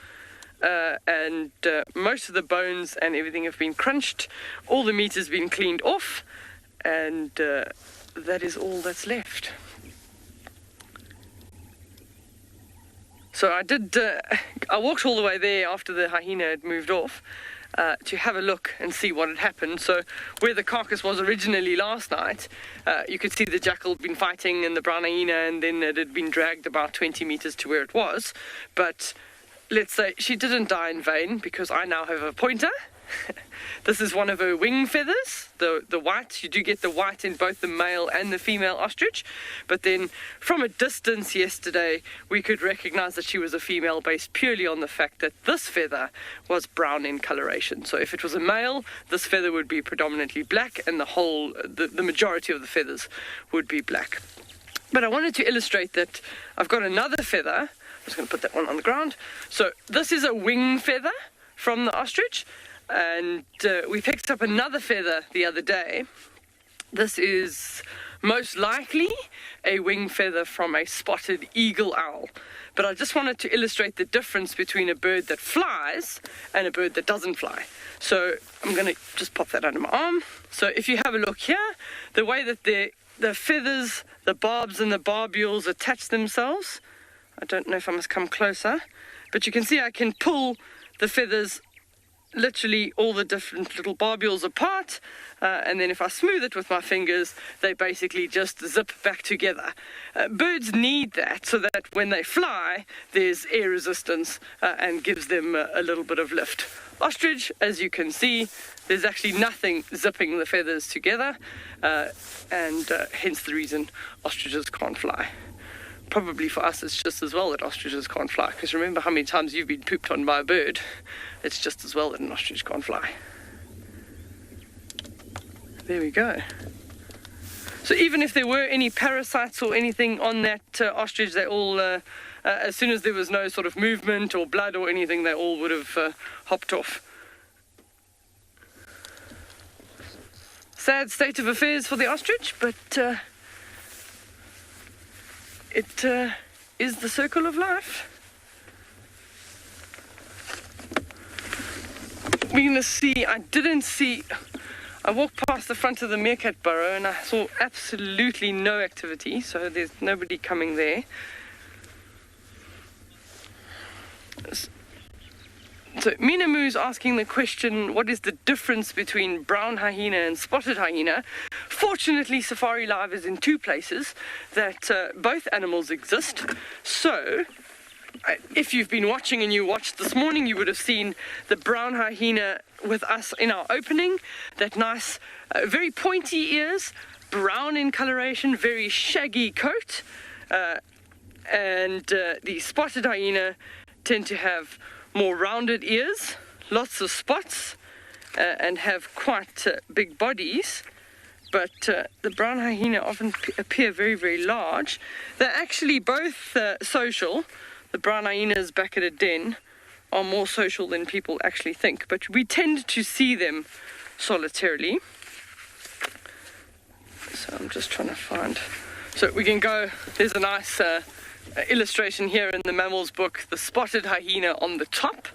And most of the bones and everything have been crunched. All the meat has been cleaned off, and that is all that's left. So I walked all the way there after the hyena had moved off to have a look and see what had happened. So where the carcass was originally last night, you could see the jackal had been fighting and the brown hyena, and then it had been dragged about 20 meters to where it was. But let's say she didn't die in vain, because I now have a pointer. This is one of her wing feathers, the white. You do get the white in both the male and the female ostrich. But then from a distance yesterday, we could recognize that she was a female based purely on the fact that this feather was brown in coloration. So if it was a male, this feather would be predominantly black, and the majority of the feathers would be black. But I wanted to illustrate that I've got another feather. I'm just going to put that one on the ground. So this is a wing feather from the ostrich, and we picked up another feather the other day. This is most likely a wing feather from a spotted eagle owl. But I just wanted to illustrate the difference between a bird that flies and a bird that doesn't fly. So I'm going to just pop that under my arm. So if you have a look here, the way that the feathers, the barbs and the barbules attach themselves, I don't know if I must come closer, but you can see I can pull the feathers, literally all the different little barbules apart, and then if I smooth it with my fingers, they basically just zip back together. Birds need that so that when they fly, there's air resistance and gives them a little bit of lift. Ostrich, as you can see, there's actually nothing zipping the feathers together, and hence the reason ostriches can't fly. Probably for us it's just as well that ostriches can't fly, because remember how many times you've been pooped on by a bird. It's just as well that an ostrich can't fly. There we go. So even if there were any parasites or anything on that ostrich, they all, as soon as there was no sort of movement or blood or anything, they all would have hopped off. Sad state of affairs for the ostrich, but it is the circle of life. We're going to see, I walked past the front of the meerkat burrow and I saw absolutely no activity, so there's nobody coming there. So Minamu's asking the question, what is the difference between brown hyena and spotted hyena? Fortunately, Safari Live is in two places that both animals exist. So, if you've been watching and you watched this morning, you would have seen the brown hyena with us in our opening. That nice, very pointy ears, brown in coloration, very shaggy coat. And the spotted hyena tend to have more rounded ears, lots of spots, and have quite big bodies. But the brown hyena often appear very, very large. They're actually both social. The brown hyenas back at a den are more social than people actually think, but we tend to see them solitarily. So I'm just trying to find. So we can go, there's a nice illustration here in the mammals book, the spotted hyena on the top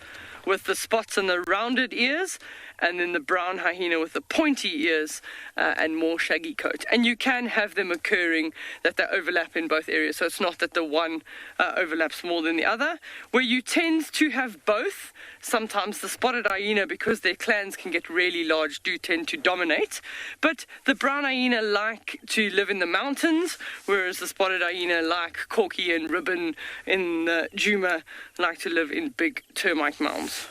with the spots and the rounded ears, and then the brown hyena with the pointy ears and more shaggy coat. And you can have them occurring that they overlap in both areas, so it's not that the one overlaps more than the other. Where you tend to have both, sometimes the spotted hyena, because their clans can get really large, do tend to dominate. But the brown hyena like to live in the mountains, whereas the spotted hyena, like Corky and Ribbon in Djuma, like to live in big termite mounds.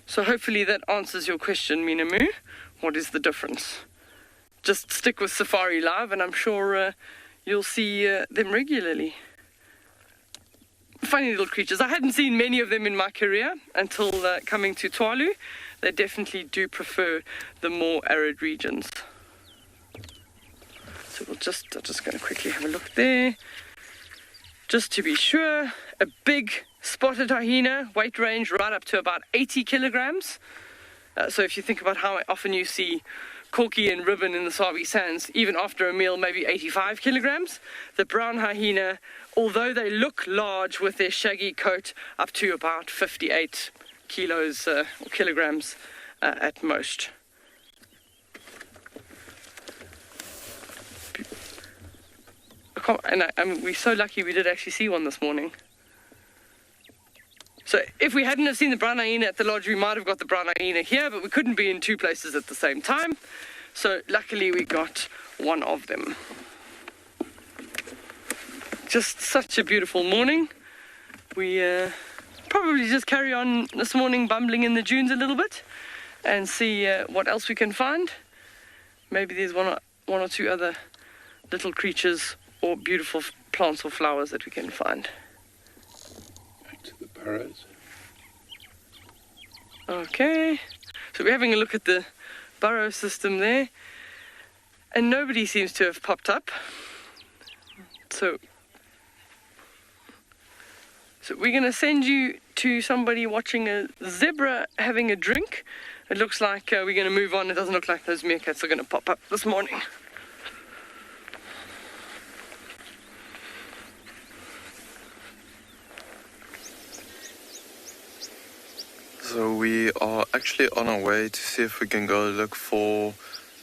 So hopefully that answers your question, Minamu. What is the difference? Just stick with Safari Live and I'm sure you'll see them regularly. Funny little creatures. I hadn't seen many of them in my career until coming to Tswalu. They definitely do prefer the more arid regions. So I'm just going to quickly have a look there. Just to be sure, a big spotted hyena, weight range right up to about 80 kilograms. So if you think about how often you see Corky and Ribbon in the Sabi Sands, even after a meal, maybe 85 kilograms. The brown hyena, although they look large with their shaggy coat, up to about 58 kilos or kilograms at most. And we're so lucky we did actually see one this morning. So if we hadn't have seen the brown hyena at the lodge, we might have got the brown hyena here, but we couldn't be in two places at the same time. So luckily we got one of them. Just such a beautiful morning. We probably just carry on this morning bumbling in the dunes a little bit and see what else we can find. Maybe there's one or two other little creatures or beautiful plants or flowers that we can find. Back to the burrows. Okay, so we're having a look at the burrow system there, and nobody seems to have popped up. So we're going to send you to somebody watching a zebra having a drink. It looks like we're going to move on. It doesn't look like those meerkats are going to pop up this morning. So we are actually on our way to see if we can go look for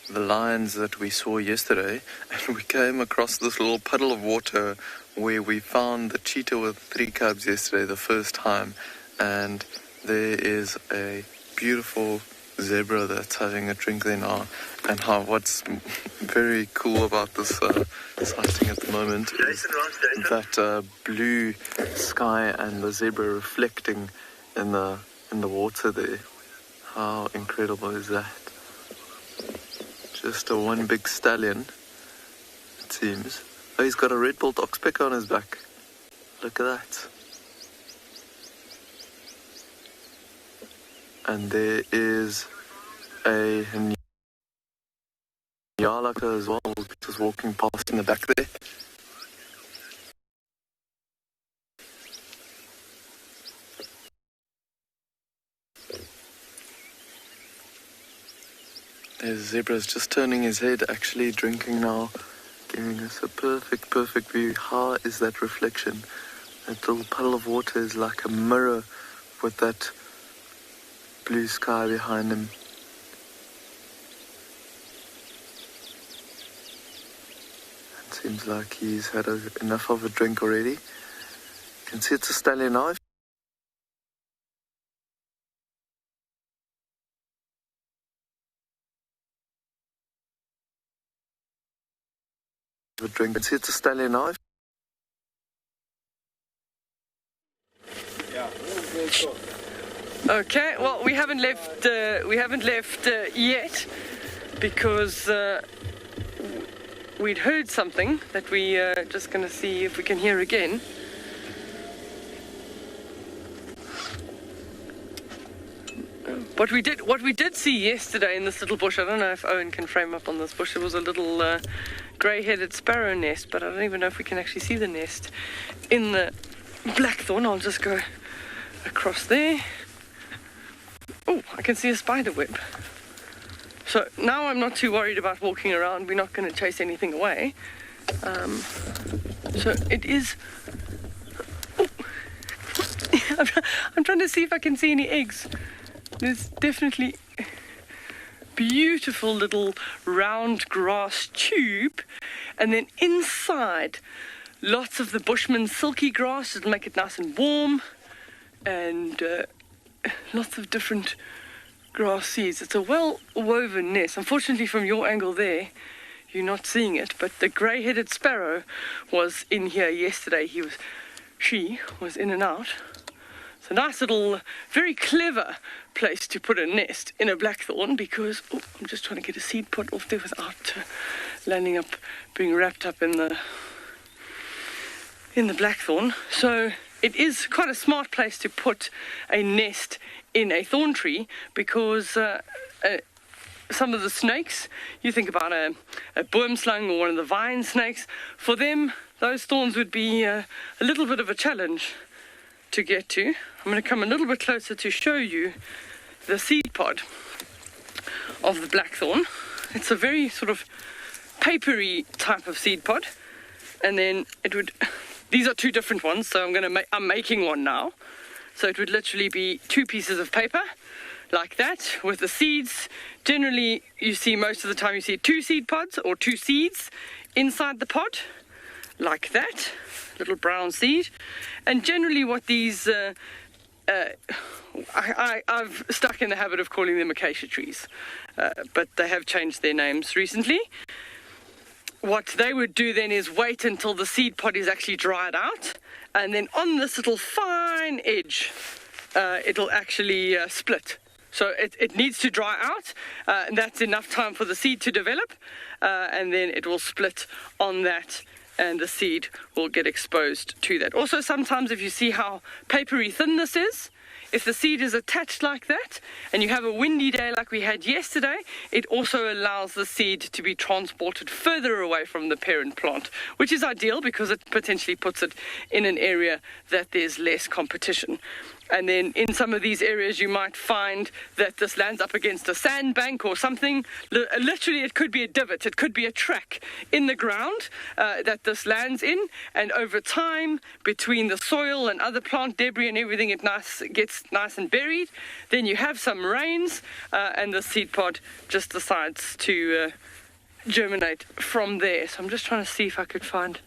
the lions that we saw yesterday, and we came across this little puddle of water where we found the cheetah with 3 cubs yesterday the first time, and there is a beautiful zebra that's having a drink there now. And what's very cool about this sighting at the moment is that blue sky and the zebra reflecting in the water there. How incredible is that? Just a one big stallion, it seems. Oh, he's got a red-billed oxpecker on his back. Look at that. And there is a nyalaka as well, just walking past in the back there. There's zebra's just turning his head, actually drinking now Giving us a perfect view. How is that reflection? That little puddle of water is like a mirror with that blue sky behind him. It seems like he's had enough of a drink already. You can see it's a Stanley knife. A drink. You can see it's a Stanley knife. Okay, well, we haven't left yet because we'd heard something that we just going to see if we can hear again. What we did see yesterday in this little bush, I don't know if Owen can frame up on this bush, it was a little grey-headed sparrow nest, but I don't even know if we can actually see the nest in the blackthorn. I'll just go across there. Oh, I can see a spider web. So now I'm not too worried about walking around. We're not going to chase anything away. So it is... Oh. I'm trying to see if I can see any eggs. There's definitely beautiful little round grass tube, and then inside lots of the Bushman's silky grass to make it nice and warm, and lots of different grass seeds. It's a well-woven nest. Unfortunately, from your angle there, you're not seeing it, but the grey-headed sparrow was in here yesterday. She was in and out. It's a nice little, very clever place to put a nest in a blackthorn because, oh, I'm just trying to get a seed pod off there without landing up, being wrapped up in the blackthorn. So it is quite a smart place to put a nest in a thorn tree because some of the snakes, you think about a boomslang or one of the vine snakes, for them, those thorns would be a little bit of a challenge to get to. I'm going to come a little bit closer to show you the seed pod of the blackthorn. It's a very sort of papery type of seed pod, and then it would, these are two different ones, so I'm making one now. So it would literally be two pieces of paper like that with the seeds. Generally, you see most of the time you see two seed pods or two seeds inside the pod like that, little brown seed. And generally what these I've stuck in the habit of calling them acacia trees, but they have changed their names recently. What they would do then is wait until the seed pod is actually dried out, and then on this little fine edge, it'll actually split. So it needs to dry out, and that's enough time for the seed to develop, and then it will split on that, and the seed will get exposed to that. Also, sometimes if you see how papery thin this is, if the seed is attached like that, and you have a windy day like we had yesterday, it also allows the seed to be transported further away from the parent plant, which is ideal because it potentially puts it in an area that there's less competition. And then in some of these areas you might find that this lands up against a sandbank or something. Literally it could be a divot, it could be a track in the ground that this lands in, and over time between the soil and other plant debris and everything it gets nice and buried. Then you have some rains and the seed pod just decides to germinate from there. So I'm just trying to see if I could find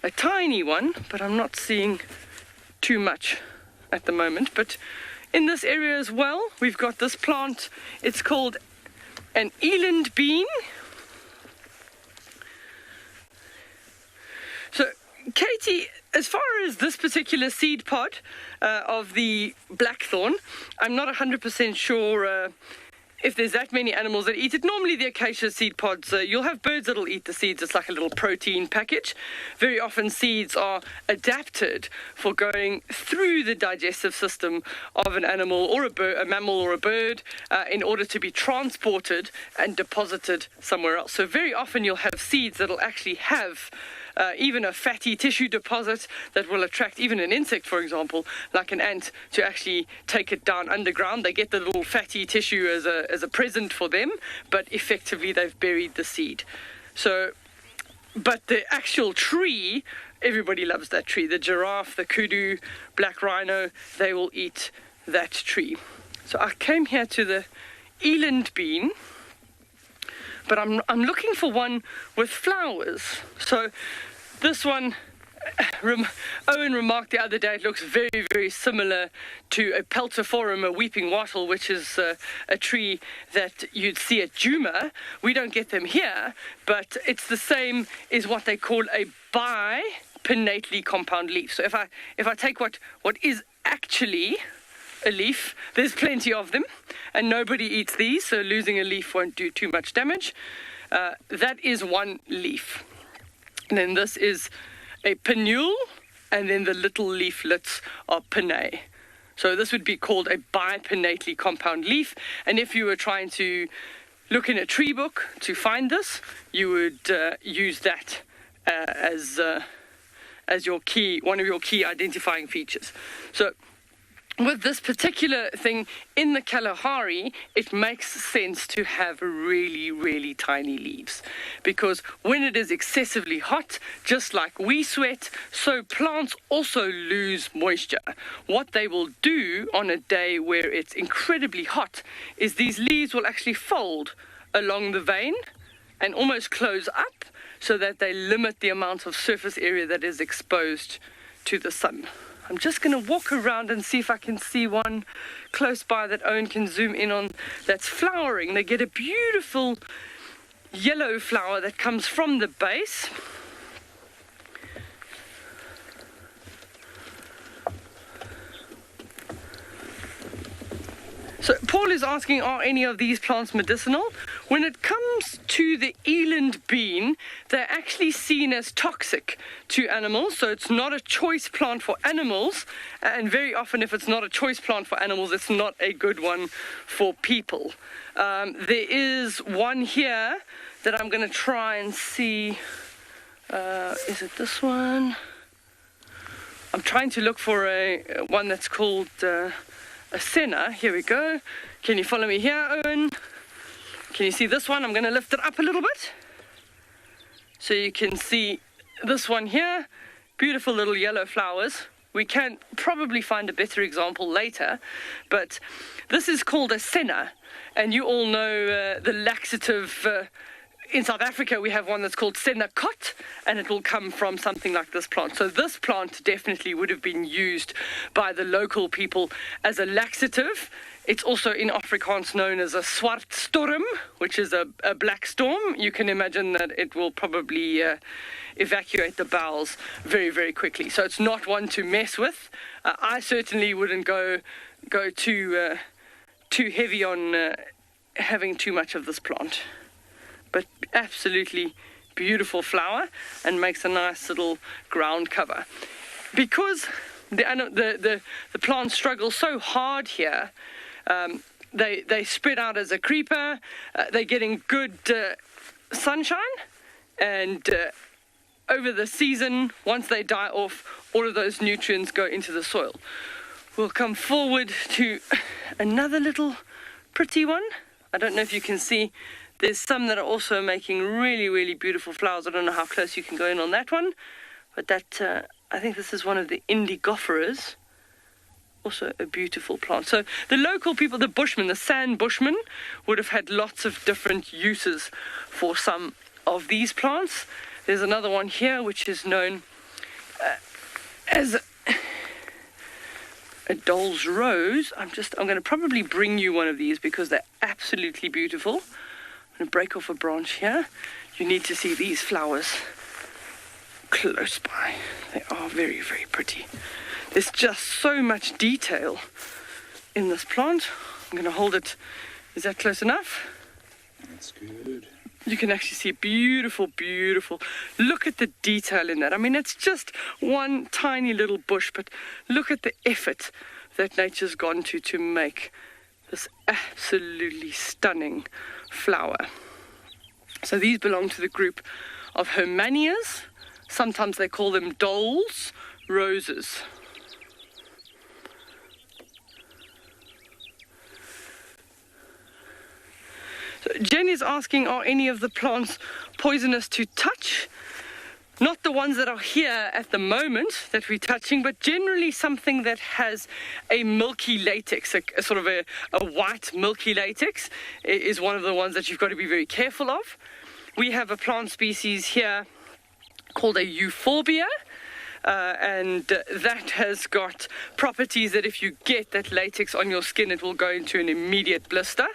a tiny one, but I'm not seeing too much at the moment. But in this area as well, we've got this plant. It's called an Eland Bean. So Katie, as far as this particular seed pod of the blackthorn, I'm not 100% sure if there's that many animals that eat it. Normally the acacia seed pods, you'll have birds that'll eat the seeds. It's like a little protein package. Very often seeds are adapted for going through the digestive system of an animal or a mammal or a bird in order to be transported and deposited somewhere else. So very often you'll have seeds that'll actually have even a fatty tissue deposit that will attract even an insect, for example, like an ant, to actually take it down underground. They get the little fatty tissue as a present for them, but effectively they've buried the seed. So But the actual tree, everybody loves that tree. The giraffe, the kudu, black rhino, they will eat that tree. So I came here to the Eland Bean, but I'm looking for one with flowers. So this one, Owen remarked the other day, it looks very, very similar to a peltiforum, a weeping wattle, which is a tree that you'd see at Juma. We don't get them here, but it's the same as what they call a bipinnately compound leaf. So if I take what is actually a leaf, there's plenty of them, and nobody eats these, so losing a leaf won't do too much damage. That is one leaf. And then this is a pinnule, and then the little leaflets are pinnae. So this would be called a bipinnately compound leaf, and if you were trying to look in a tree book to find this, you would use that as your key, one of your key identifying features. So with this particular thing in the Kalahari, it makes sense to have really, really tiny leaves, because when it is excessively hot, just like we sweat, so plants also lose moisture. What they will do on a day where it's incredibly hot is these leaves will actually fold along the vein and almost close up, so that they limit the amount of surface area that is exposed to the sun. I'm just going to walk around and see if I can see one close by that Owen can zoom in on that's flowering. They get a beautiful yellow flower that comes from the base. So Paul is asking, are any of these plants medicinal? When it comes to the Eland Bean, they're actually seen as toxic to animals, so it's not a choice plant for animals, and very often if it's not a choice plant for animals, it's not a good one for people. There is one here that I'm going to try and see. Is it this one? I'm trying to look for one that's called a senna. Here we go. Can you follow me here, Owen? Can you see this one? I'm going to lift it up a little bit so you can see this one here. Beautiful little yellow flowers. We can probably find a better example later, but this is called a senna, and you all know the laxative. In South Africa, we have one that's called senna kot, and it will come from something like this plant. So this plant definitely would have been used by the local people as a laxative. It's also in Afrikaans known as a swart storm, which is a black storm. You can imagine that it will probably evacuate the bowels very, very quickly. So it's not one to mess with. I certainly wouldn't go too heavy on having too much of this plant. But absolutely beautiful flower and makes a nice little ground cover. Because the plants struggle so hard here, they spread out as a creeper, they're getting good sunshine, and over the season, once they die off, all of those nutrients go into the soil. We'll come forward to another little pretty one. I don't know if you can see. There's some that are also making really, really beautiful flowers. I don't know how close you can go in on that one, but that I think this is one of the indigophoras. Also a beautiful plant. So the local people, the bushmen, the sand bushmen, would have had lots of different uses for some of these plants. There's another one here which is known as a doll's rose. I'm going to probably bring you one of these because they're absolutely beautiful. I'm going to break off a branch here. You need to see these flowers close by. They are very, very pretty. There's just so much detail in this plant. I'm going to hold it. Is that close enough? That's good. You can actually see beautiful, beautiful. Look at the detail in that. I mean, it's just one tiny little bush, but look at the effort that nature's gone to make this absolutely stunning flower. So these belong to the group of Hermanias. Sometimes they call them doll's roses. So Jen is asking, are any of the plants poisonous to touch? Not the ones that are here at the moment that we're touching, but generally something that has a milky latex, a sort of a white milky latex is one of the ones that you've got to be very careful of. We have a plant species here called a euphorbia, and that has got properties that if you get that latex on your skin, it will go into an immediate blister.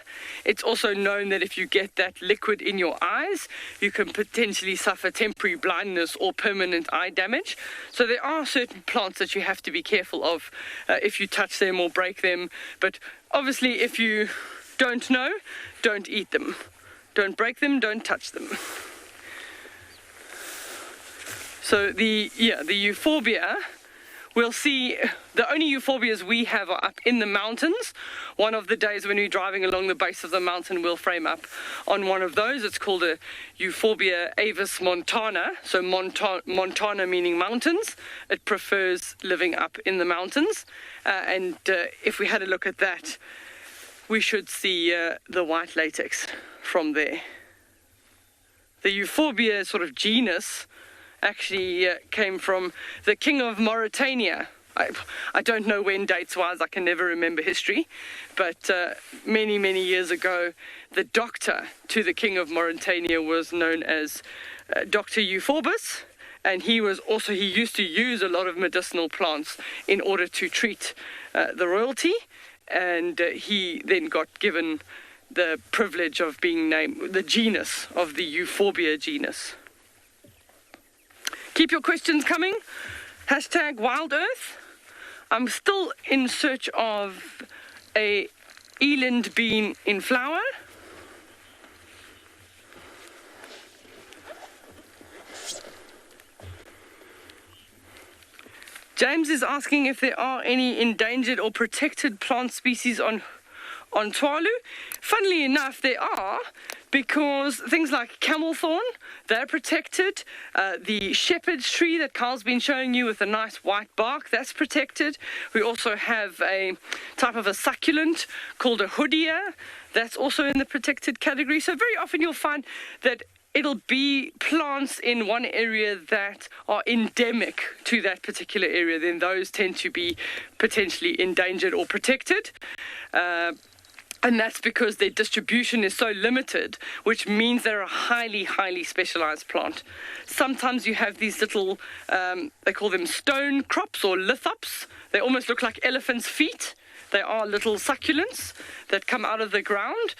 It's also known that if you get that liquid in your eyes, you can potentially suffer temporary blindness or permanent eye damage. So there are certain plants that you have to be careful of if you touch them or break them. But obviously, if you don't know, don't eat them. Don't break them, don't touch them. So the euphorbia, we'll see the only euphorbias we have are up in the mountains. One of the days when we're driving along the base of the mountain, we'll frame up on one of those. It's called a Euphorbia avis montana. So montana meaning mountains. It prefers living up in the mountains. And if we had a look at that, we should see the white latex from there. The euphorbia sort of genus actually came from the king of Mauritania. I don't know when dates-wise, I can never remember history, but many, many years ago, the doctor to the king of Mauritania was known as Dr. Euphorbus, and he used to use a lot of medicinal plants in order to treat the royalty, and he then got given the privilege of being named the genus of the Euphorbia genus. Keep your questions coming. Hashtag Wild Earth. I'm still in search of a Eland Bean in flower. James is asking if there are any endangered or protected plant species on Tswalu. Funnily enough, there are, because things like camel thorn, they're protected. The shepherd's tree that Carl's been showing you with a nice white bark, that's protected. We also have a type of a succulent called a hoodia. That's also in the protected category. So very often you'll find that it'll be plants in one area that are endemic to that particular area. Then those tend to be potentially endangered or protected. And that's because their distribution is so limited, which means they're a highly, highly specialized plant. Sometimes you have these little, they call them stone crops or lithops. They almost look like elephants' feet. They are little succulents that come out of the ground.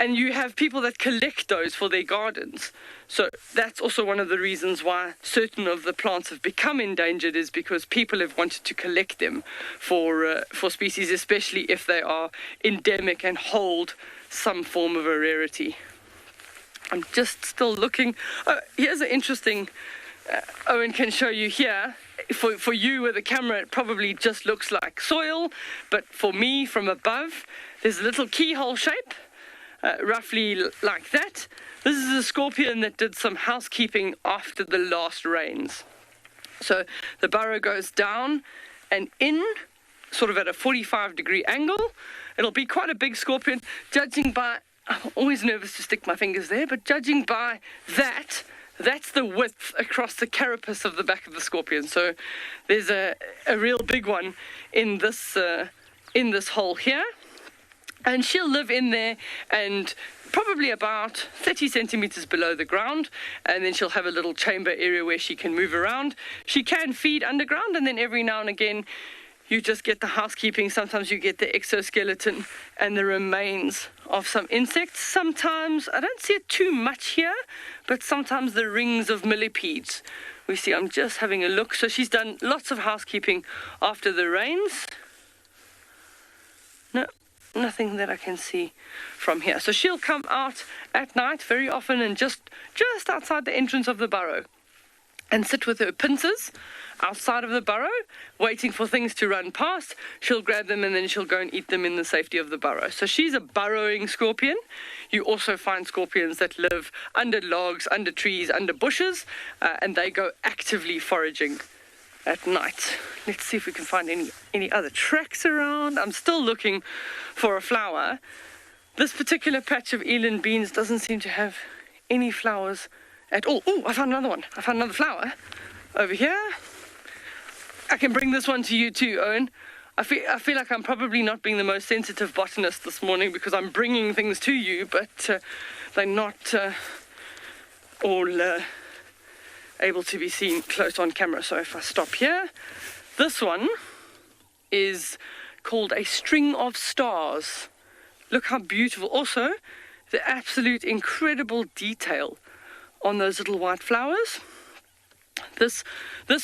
And you have people that collect those for their gardens. So that's also one of the reasons why certain of the plants have become endangered, is because people have wanted to collect them for species, especially if they are endemic and hold some form of a rarity. I'm just still looking. Here's an interesting, Owen can show you here. For you with a camera, it probably just looks like soil. But for me, from above, there's a little keyhole shape. Roughly like that. This is a scorpion that did some housekeeping after the last rains. So the burrow goes down and in, sort of at a 45-degree angle. It'll be quite a big scorpion, judging by, I'm always nervous to stick my fingers there, but judging by that, that's the width across the carapace of the back of the scorpion. So there's a real big one in this hole here. And she'll live in there and probably about 30 centimeters below the ground, and then she'll have a little chamber area where she can move around. She can feed underground, and then every now and again you just get the housekeeping. Sometimes you get the exoskeleton and the remains of some insects. Sometimes, I don't see it too much here, but sometimes the rings of millipedes. We see, I'm just having a look. So she's done lots of housekeeping after the rains. No. Nothing that I can see from here. So she'll come out at night very often and just outside the entrance of the burrow and sit with her pincers outside of the burrow, waiting for things to run past. She'll grab them and then she'll go and eat them in the safety of the burrow. So she's a burrowing scorpion. You also find scorpions that live under logs, under trees, under bushes, and they go actively foraging at night. Let's see if we can find any other tracks around. I'm still looking for a flower. This particular patch of Eland Beans doesn't seem to have any flowers at all. Oh, I found another one. I found another flower over here. I can bring this one to you too, Owen. I feel like I'm probably not being the most sensitive botanist this morning because I'm bringing things to you, but they're not all able to be seen close on camera. So if I stop here, this one is called a string of stars. Look how beautiful. Also, the absolute incredible detail on those little white flowers. This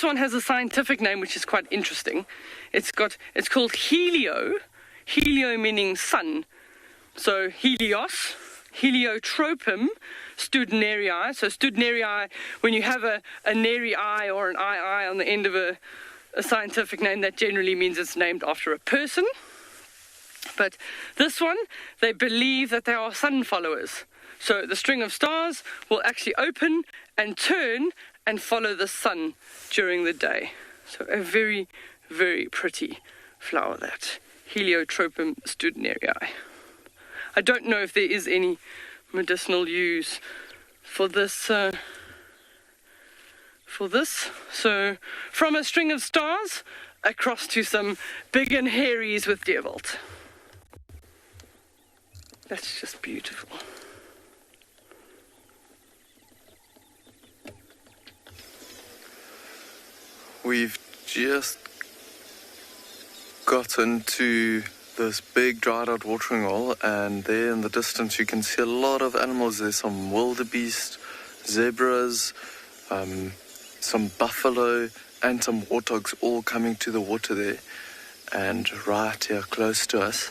one has a scientific name which is quite interesting. It's called helio meaning sun. So helios, Heliotropum studnerii. So studnerii, when you have a neri eye or an ii on the end of a scientific name, that generally means it's named after a person. But this one, they believe that they are sun followers. So the string of stars will actually open and turn and follow the sun during the day. So a very, very pretty flower, that Heliotropum studnerii. I don't know if there is any medicinal use for this. So from a string of stars across to some big and hairies with Deerwald. That's just beautiful. We've just gotten to this big dried out watering hole, and there in the distance you can see a lot of animals. There's some wildebeest, zebras, some buffalo and some warthogs all coming to the water there. And right here close to us,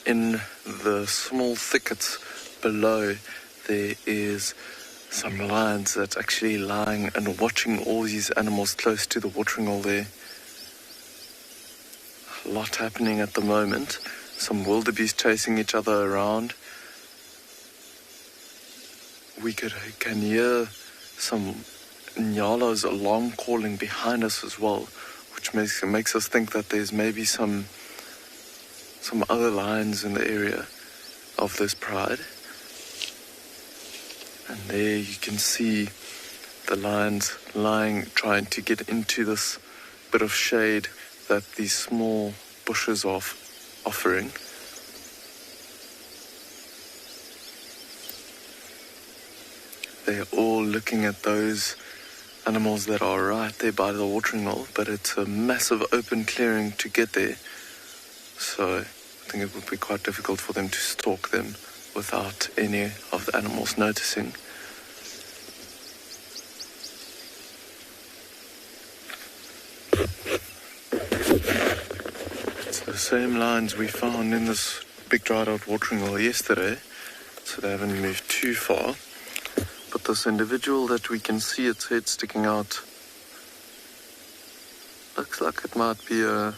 in the small thickets below, there is some lions that's actually lying and watching all these animals close to the watering hole there. A lot happening at the moment. Some wildebeest chasing each other around. We can hear some Nyala's alarm calling behind us as well, which makes us think that there's maybe some other lions in the area of this pride. And there you can see the lions lying, trying to get into this bit of shade that these small bushes are offering. They're all looking at those animals that are right there by the watering hole, but it's a massive open clearing to get there. So I think it would be quite difficult for them to stalk them without any of the animals noticing. It's the same lions we found in this big dried out watering hole yesterday, so they haven't moved too far. But this individual that we can see its head sticking out, looks like it might be an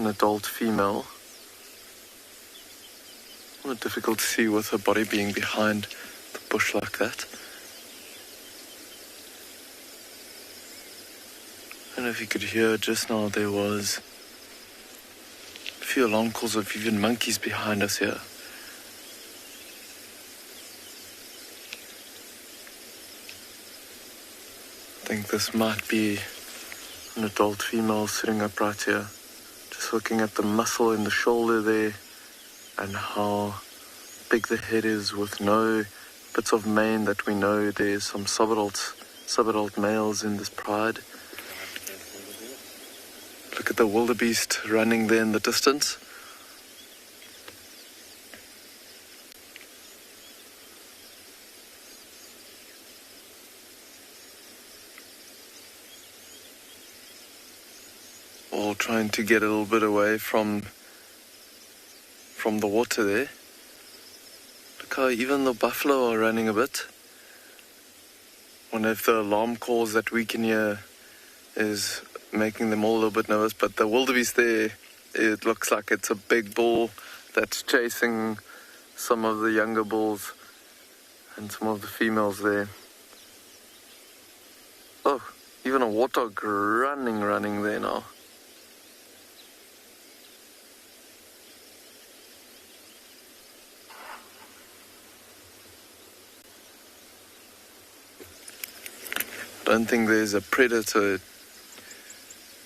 adult female. Difficult to see with her body being behind the bush like that. I don't know if you could hear just now, there was a few alarm calls of even monkeys behind us here. I think this might be an adult female sitting up right here. Just looking at the muscle in the shoulder there and how big the head is with no bits of mane that we know there's some subadult males in this pride. Look at the wildebeest running there in the distance. All trying to get a little bit away from the water there. Look how even the buffalo are running a bit. Wonder if the alarm calls that we can hear is making them all a little bit nervous. But the wildebeest there, it looks like it's a big bull that's chasing some of the younger bulls and some of the females there. Oh, even a warthog running there now. don't think there's a predator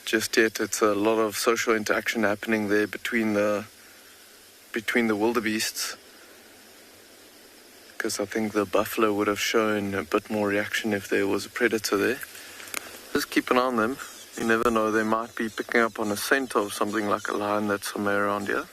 just yet. It's a lot of social interaction happening there between the wildebeests, because I think the buffalo would have shown a bit more reaction if there was a predator there. Just keep an eye on them. You never know, they might be picking up on a scent of something like a lion that's somewhere around here.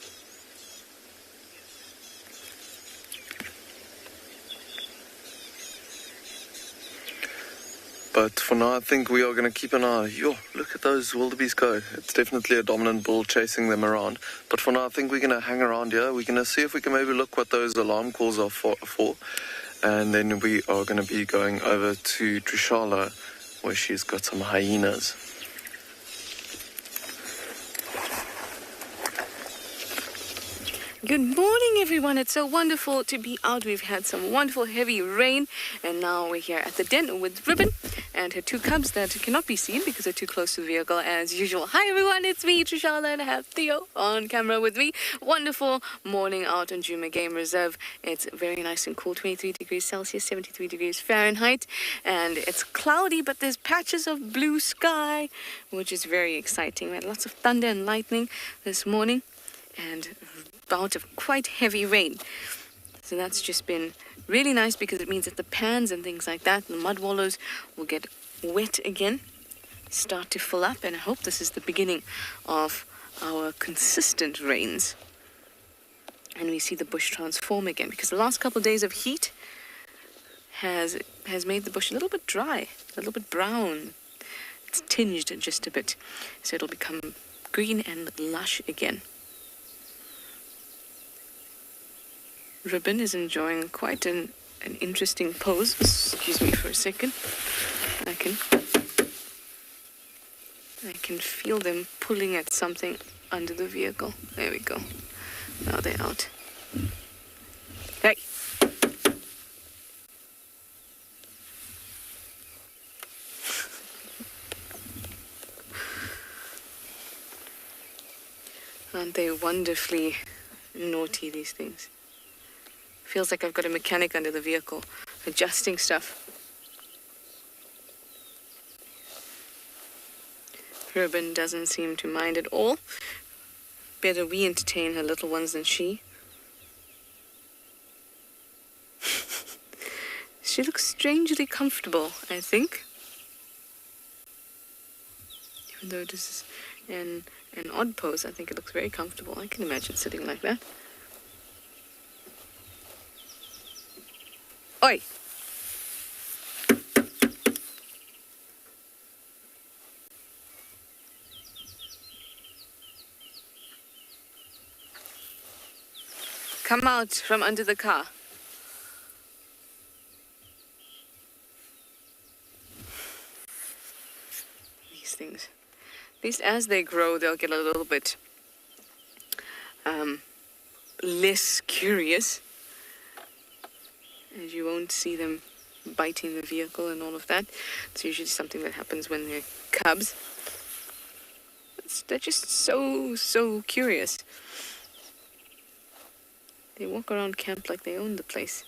But for now, I think we are going to keep an eye. Yo, look at those wildebeest go. It's definitely a dominant bull chasing them around. But for now, I think we're going to hang around here. We're going to see if we can maybe look what those alarm calls are for. And then we are going to be going over to Tswalu, where she's got some hyenas. Good morning, everyone. It's so wonderful to be out. We've had some wonderful heavy rain, and now we're here at the den with Ribbon and her two cubs that cannot be seen because they're too close to the vehicle as usual. Hi, everyone. It's me, Tswalu, and I have Theo on camera with me. Wonderful morning out on Djuma Game Reserve. It's very nice and cool, 23 degrees Celsius, 73 degrees Fahrenheit, and it's cloudy, but there's patches of blue sky, which is very exciting. We had lots of thunder and lightning this morning, and bout of quite heavy rain. So that's just been really nice because it means that the pans and things like that, the mud wallows, will get wet again, start to fill up, and I hope this is the beginning of our consistent rains. And we see the bush transform again, because the last couple of days of heat has made the bush a little bit dry, a little bit brown. It's tinged just a bit, so it'll become green and lush again. Ribbon is enjoying quite an interesting pose. Excuse me for a second. I can feel them pulling at something under the vehicle. There we go. Now they're out. Hey! Aren't they wonderfully naughty, these things? Feels like I've got a mechanic under the vehicle, adjusting stuff. Ribbon doesn't seem to mind at all. Better we entertain her little ones than she. She looks strangely comfortable, I think. Even though this is an odd pose, I think it looks very comfortable. I can imagine sitting like that. Oi! Come out from under the car. These things. At least as they grow, they'll get a little bit less curious. And you won't see them biting the vehicle and all of that. It's usually something that happens when they're cubs. They're just so curious. They walk around camp like they own the place.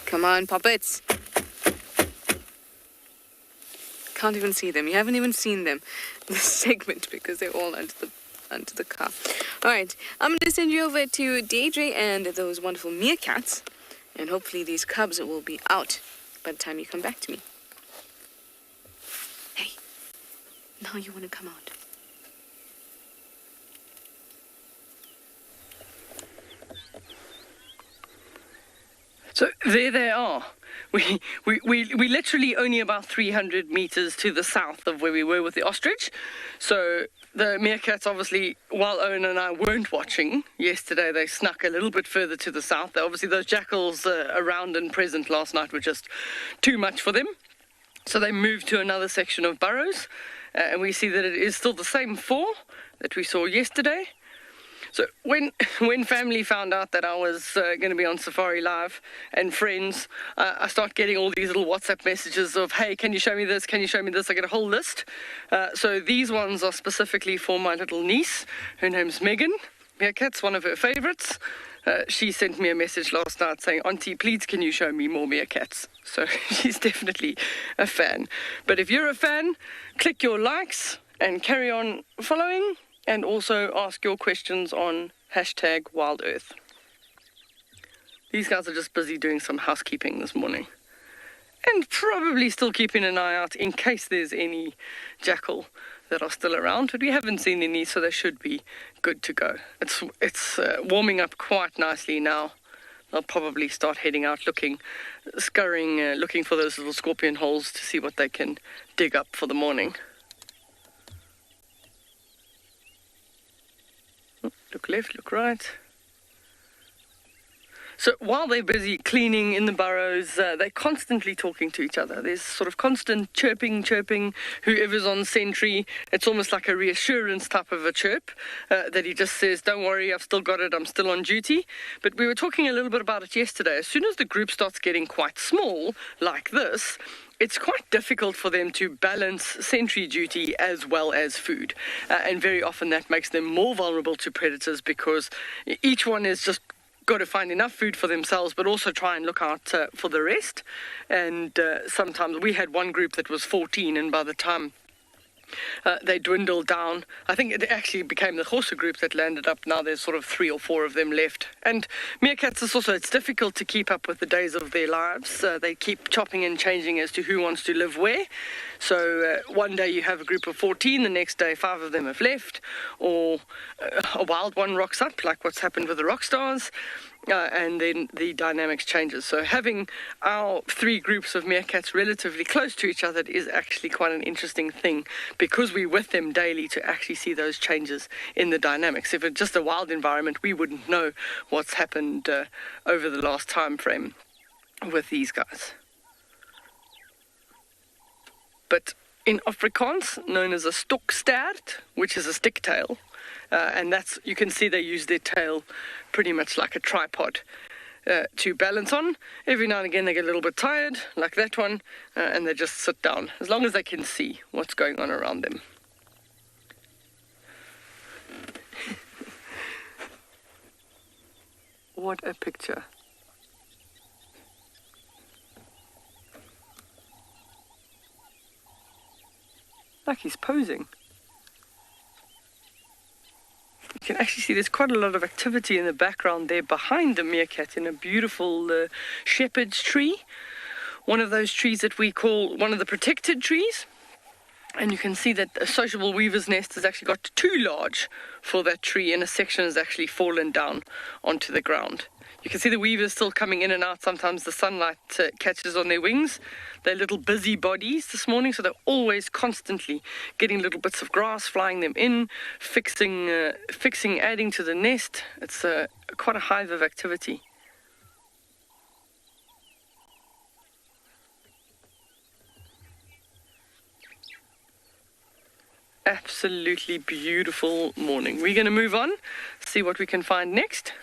Come on, puppets. Can't even see them. You haven't even seen them this segment because they're all under the car. All right, I'm going to send you over to Deirdre and those wonderful meerkats, and hopefully these cubs will be out by the time you come back to me. Hey, now you want to come out. So there they are. We literally only about 300 meters to the south of where we were with the ostrich. So the meerkats, obviously, while Owen and I weren't watching yesterday, they snuck a little bit further to the south. Obviously, those jackals around and present last night were just too much for them. So they moved to another section of burrows. And we see that it is still the same four that we saw yesterday. So when family found out that I was going to be on Safari Live and friends, I start getting all these little WhatsApp messages of, hey, can you show me this? Can you show me this? I get a whole list. So these ones are specifically for my little niece. Her name's Megan. Meerkat's one of her favorites. She sent me a message last night saying, Auntie, please can you show me more meerkats? So she's definitely a fan. But if you're a fan, click your likes and carry on following. And also ask your questions on #WildEarth. These guys are just busy doing some housekeeping this morning. And probably still keeping an eye out in case there's any jackal that are still around. But we haven't seen any, so they should be good to go. It's warming up quite nicely now. They'll probably start heading out scurrying, looking for those little scorpion holes to see what they can dig up for the morning. Look left, look right. So while they're busy cleaning in the burrows, they're constantly talking to each other. There's sort of constant chirping, whoever's on sentry. It's almost like a reassurance type of a chirp that he just says, don't worry, I've still got it, I'm still on duty. But we were talking a little bit about it yesterday. As soon as the group starts getting quite small, like this, it's quite difficult for them to balance sentry duty as well as food. And very often that makes them more vulnerable to predators because each one is just got to find enough food for themselves, but also try and look out for the rest. And sometimes we had one group that was 14, and by the time they dwindled down, I think it actually became the Horsa group that landed up. Now there's sort of 3 or 4 of them left. And meerkats is also, it's difficult to keep up with the days of their lives. They keep chopping and changing as to who wants to live where. So one day you have a group of 14, the next day 5 of them have left, or a wild one rocks up, like what's happened with the rock stars. And then the dynamics changes. So having our 3 groups of meerkats relatively close to each other is actually quite an interesting thing because we're with them daily to actually see those changes in the dynamics. If it's just a wild environment, we wouldn't know what's happened over the last time frame with these guys. But in Afrikaans, known as a stokstaart, which is a stick tail, and that's, you can see they use their tail pretty much like a tripod to balance on. Every now and again they get a little bit tired, like that one, and they just sit down, as long as they can see what's going on around them. What a picture. Like he's posing. You can actually see there's quite a lot of activity in the background there behind the meerkat in a beautiful shepherd's tree. One of those trees that we call one of the protected trees. And you can see that a sociable weaver's nest has actually got too large for that tree, and a section has actually fallen down onto the ground. You can see the weavers still coming in and out. Sometimes the sunlight catches on their wings. They're little busy bodies this morning, so they're always constantly getting little bits of grass, flying them in, fixing, adding to the nest. It's quite a hive of activity. Absolutely beautiful morning. We're going to move on, see what we can find next.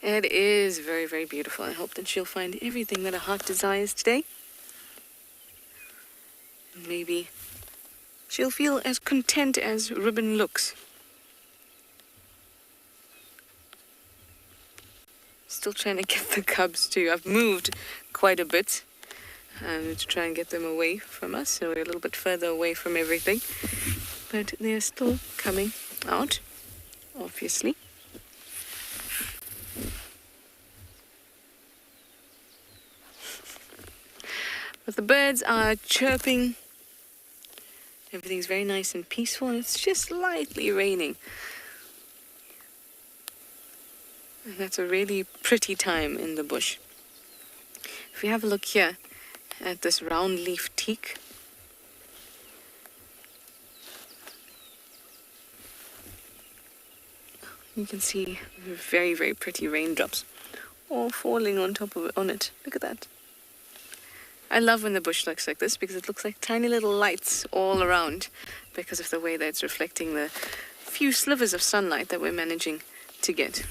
It is very, very beautiful. I hope that she'll find everything that her heart desires today. Maybe she'll feel as content as Ribbon looks. Still trying to get the cubs too. I've moved quite a bit to try and get them away from us, so we're a little bit further away from everything. But they're still coming out, obviously. But the birds are chirping. Everything's very nice and peaceful, and it's just slightly raining. And that's a really pretty time in the bush. If we have a look here at this round leaf teak, you can see very, very pretty raindrops or falling on top of it, on it. Look at that. I love when the bush looks like this because it looks like tiny little lights all around because of the way that it's reflecting the few slivers of sunlight that we're managing to get.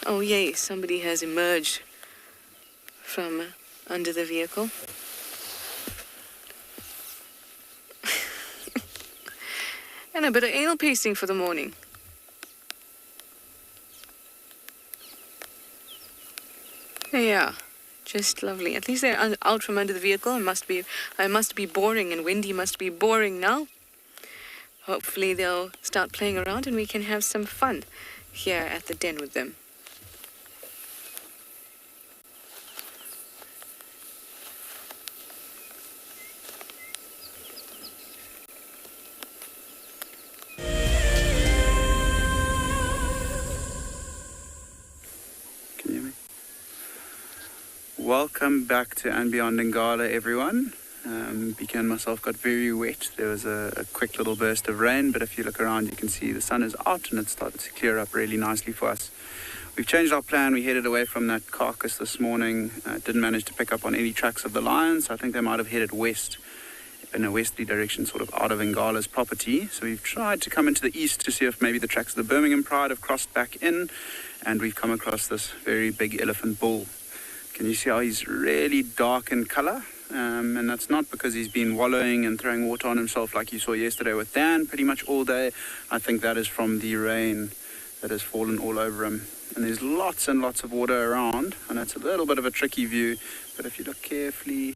Oh yay, somebody has emerged from under the vehicle. And a bit of anal pasting for the morning. Yeah, just lovely. At least they're out from under the vehicle. I must be boring, and Wendy must be boring now. Hopefully they'll start playing around and we can have some fun here at the den with them. Welcome back to And Beyond Ngala, everyone. Beacon and myself got very wet. There was a quick little burst of rain, but if you look around you can see the sun is out and it's started to clear up really nicely for us. We've changed our plan. We headed away from that carcass this morning. Didn't manage to pick up on any tracks of the lions. I think they might have headed west in a westerly direction, sort of out of Ngala's property. So we've tried to come into the east to see if maybe the tracks of the Birmingham Pride have crossed back in, and we've come across this very big elephant bull. Can you see how he's really dark in colour? And that's not because he's been wallowing and throwing water on himself like you saw yesterday with Dan pretty much all day. I think that is from the rain that has fallen all over him. And there's lots and lots of water around, and it's a little bit of a tricky view, but if you look carefully,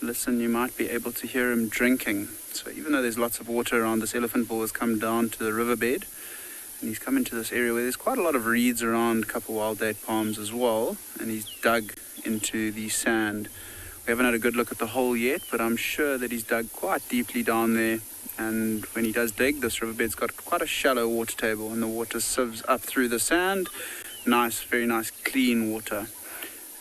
listen, you might be able to hear him drinking. So even though there's lots of water around, this elephant bull has come down to the riverbed, and he's come into this area where there's quite a lot of reeds around, a couple wild date palms as well, and he's dug into the sand. We haven't had a good look at the hole yet, but I'm sure that he's dug quite deeply down there, and when he does dig, this riverbed's got quite a shallow water table, and the water sieves up through the sand. Nice, very nice, clean water.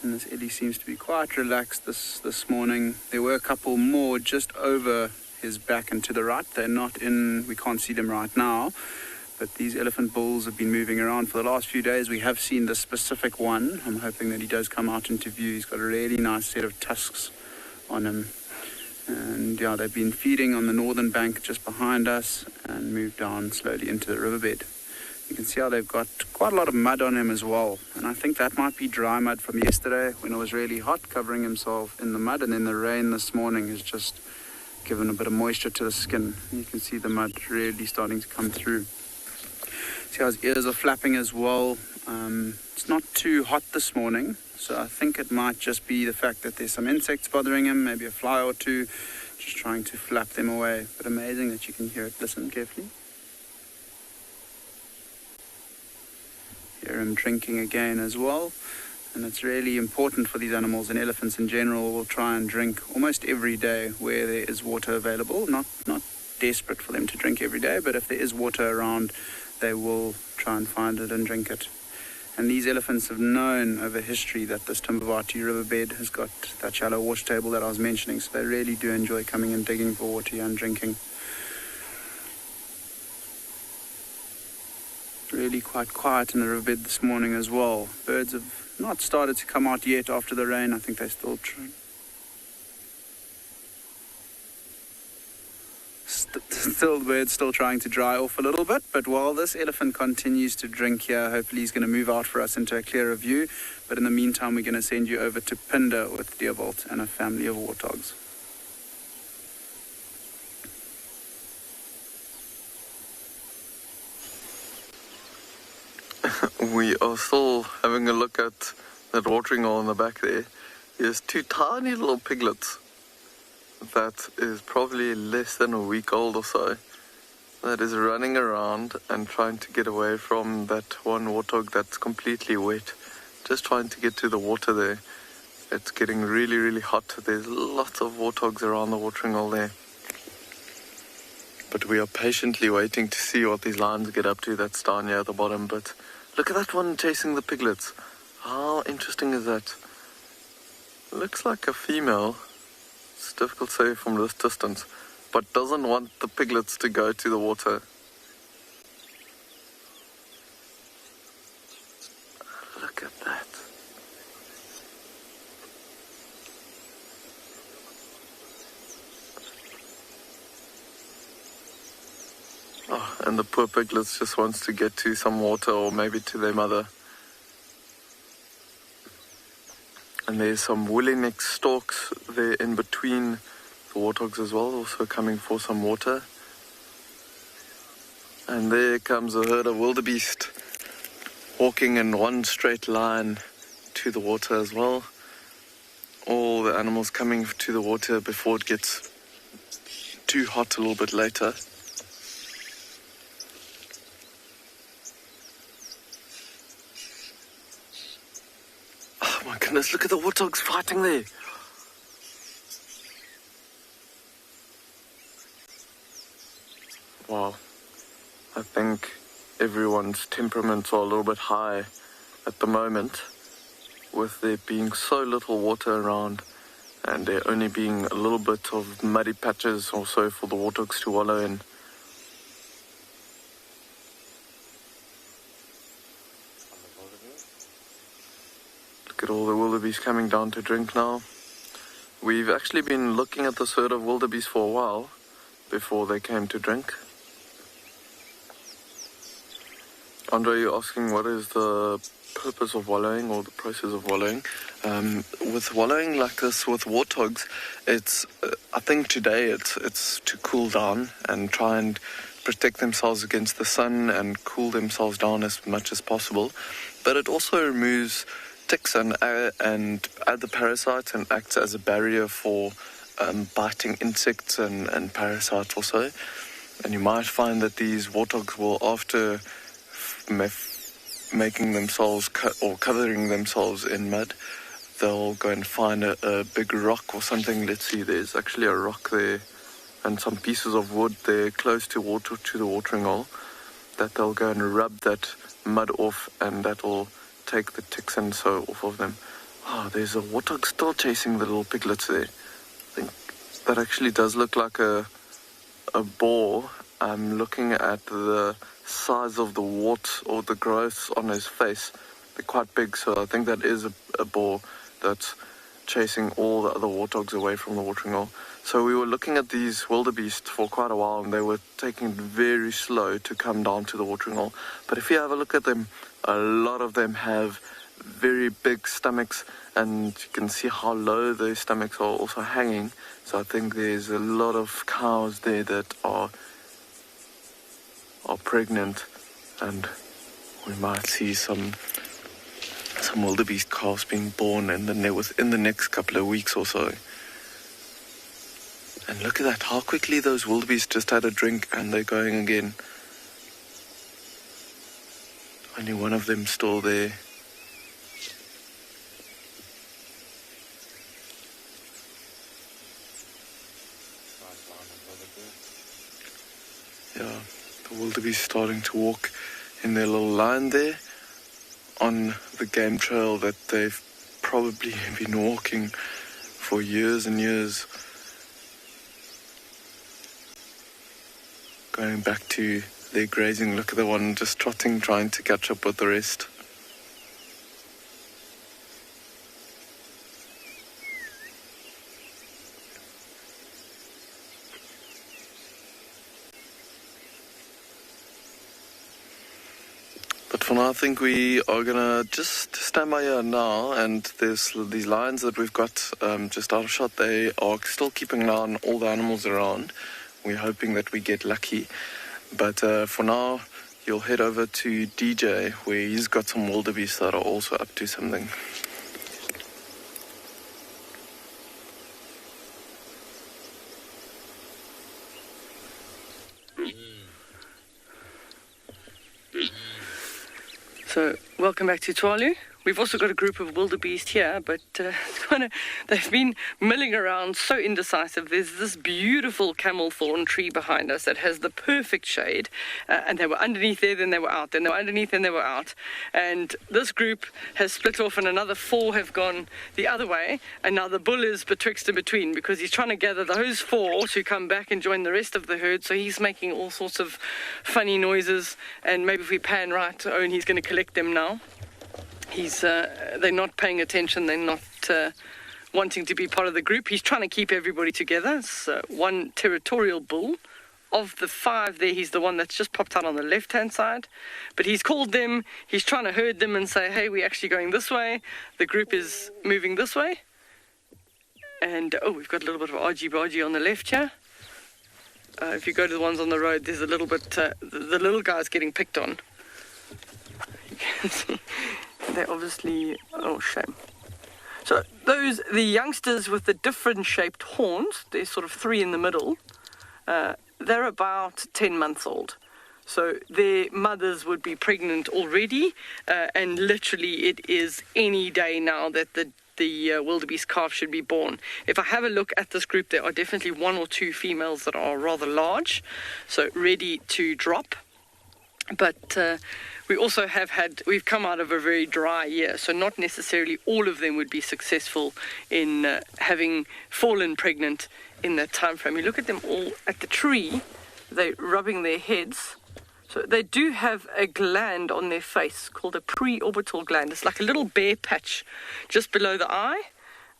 And this Eddie seems to be quite relaxed this morning. There were a couple more just over his back and to the right. They're not in, we can't see them right now. But these elephant bulls have been moving around for the last few days. We have seen this specific one. I'm hoping that he does come out into view. He's got a really nice set of tusks on him. And yeah, they've been feeding on the northern bank just behind us and moved down slowly into the riverbed. You can see how they've got quite a lot of mud on him as well. And I think that might be dry mud from yesterday when it was really hot, covering himself in the mud. And then the rain this morning has just given a bit of moisture to the skin. You can see the mud really starting to come through. See how his ears are flapping as well. It's not too hot this morning, so I think it might just be the fact that there's some insects bothering him, maybe a fly or two, just trying to flap them away. But amazing that you can hear it. Listen carefully. Hear him drinking again as well. And it's really important for these animals, and elephants in general will try and drink almost every day where there is water available. Not desperate for them to drink every day, but if there is water around, they will try and find it and drink it. And these elephants have known over history that this Timbavati riverbed has got that shallow water table that I was mentioning, so they really do enjoy coming and digging for water and drinking. Really quite quiet in the riverbed this morning as well. Birds have not started to come out yet after the rain. I think they're still trying. The bird's still trying to dry off a little bit, but while this elephant continues to drink here, hopefully he's going to move out for us into a clearer view. But in the meantime, we're going to send you over to Pinder with Deerbolt and a family of warthogs. We are still having a look at that watering hole in the back there. There's two tiny little piglets that is probably less than a week old or so, that is running around and trying to get away from that one warthog that's completely wet, just trying to get to the water there. It's getting really, really hot. There's lots of warthogs around the watering hole there, but we are patiently waiting to see what these lions get up to. That's down here at the bottom, but look at that one chasing the piglets. How interesting is that? Looks like a female. It's difficult to say from this distance, but doesn't want the piglets to go to the water. Oh, and the poor piglets just wants to get to some water or maybe to their mother. And there's some woolly neck stalks there in between the warthogs as well, also coming for some water. And there comes a herd of wildebeest walking in one straight line to the water as well. All the animals coming to the water before it gets too hot a little bit later. Oh my goodness, look at the warthogs fighting there. Wow. I think everyone's temperaments are a little bit high at the moment, with there being so little water around and there only being a little bit of muddy patches also for the warthogs to wallow in. Look at all the wildebeest coming down to drink now. We've actually been looking at this herd of wildebeest for a while before they came to drink. Andre, you're asking what is the purpose of wallowing or the process of wallowing? With wallowing like this with warthogs, it's I think today it's to cool down and try and protect themselves against the sun and cool themselves down as much as possible. But it also removes ticks and other parasites and acts as a barrier for biting insects and parasites also. And you might find that these warthogs will, after making themselves or covering themselves in mud, they'll go and find a big rock or something. Let's see, there's actually a rock there and some pieces of wood there close to the watering hole, that they'll go and rub that mud off, and that'll take the ticks and so off of them. Oh, there's a warthog still chasing the little piglets there. I think that actually does look like a boar. I'm looking at the size of the warts or the growths on his face. They're quite big, so I think that is a boar that's chasing all the other warthogs away from the watering hole. So we were looking at these wildebeest for quite a while, and they were taking it very slow to come down to the watering hole. But if you have a look at them, a lot of them have very big stomachs, and you can see how low their stomachs are also hanging. So I think there's a lot of cows there that are pregnant, and we might see some wildebeest calves being born within the next couple of weeks or so. And look at that, how quickly those wildebeest just had a drink and they're going again. Only one of them still there. Yeah, the wildebeest starting to walk in their little line there on the game trail that they've probably been walking for years and years, going back to their grazing. Look at the one just trotting, trying to catch up with the rest. But for now, I think we are gonna just stand by here now, and there's these lions that we've got just out of shot. They are still keeping an eye on all the animals around. We're hoping that we get lucky. But for now, you'll head over to DJ, where he's got some wildebeest that are also up to something. So, welcome back to Tswalu. We've also got a group of wildebeest here, but they've been milling around, so indecisive. There's this beautiful camel thorn tree behind us that has the perfect shade, and they were underneath there, then they were out, then they were underneath, then they were out. And this group has split off, and another 4 have gone the other way, and now the bull is betwixt and between, because he's trying to gather those 4 to come back and join the rest of the herd. So he's making all sorts of funny noises, and maybe if we pan right, Owen, he's going to collect them now. They're not paying attention, they're not wanting to be part of the group. He's trying to keep everybody together. It's one territorial bull of the 5 there, he's the one that's just popped out on the left-hand side. But he's called them, he's trying to herd them and say, hey, we're actually going this way. The group is moving this way. And, oh, we've got a little bit of argy-bargy on the left here. If you go to the ones on the road, there's a little bit, the little guy's getting picked on. You can see, they're obviously, oh, shame. So those, the youngsters with the different shaped horns, there's sort of 3 in the middle, they're about 10 months old. So their mothers would be pregnant already, and literally it is any day now that the wildebeest calf should be born. If I have a look at this group, there are definitely 1 or 2 females that are rather large, so ready to drop. But we also we've come out of a very dry year, so not necessarily all of them would be successful in having fallen pregnant in that time frame. You look at them all at the tree, they're rubbing their heads. So they do have a gland on their face called a preorbital gland. It's like a little bare patch just below the eye,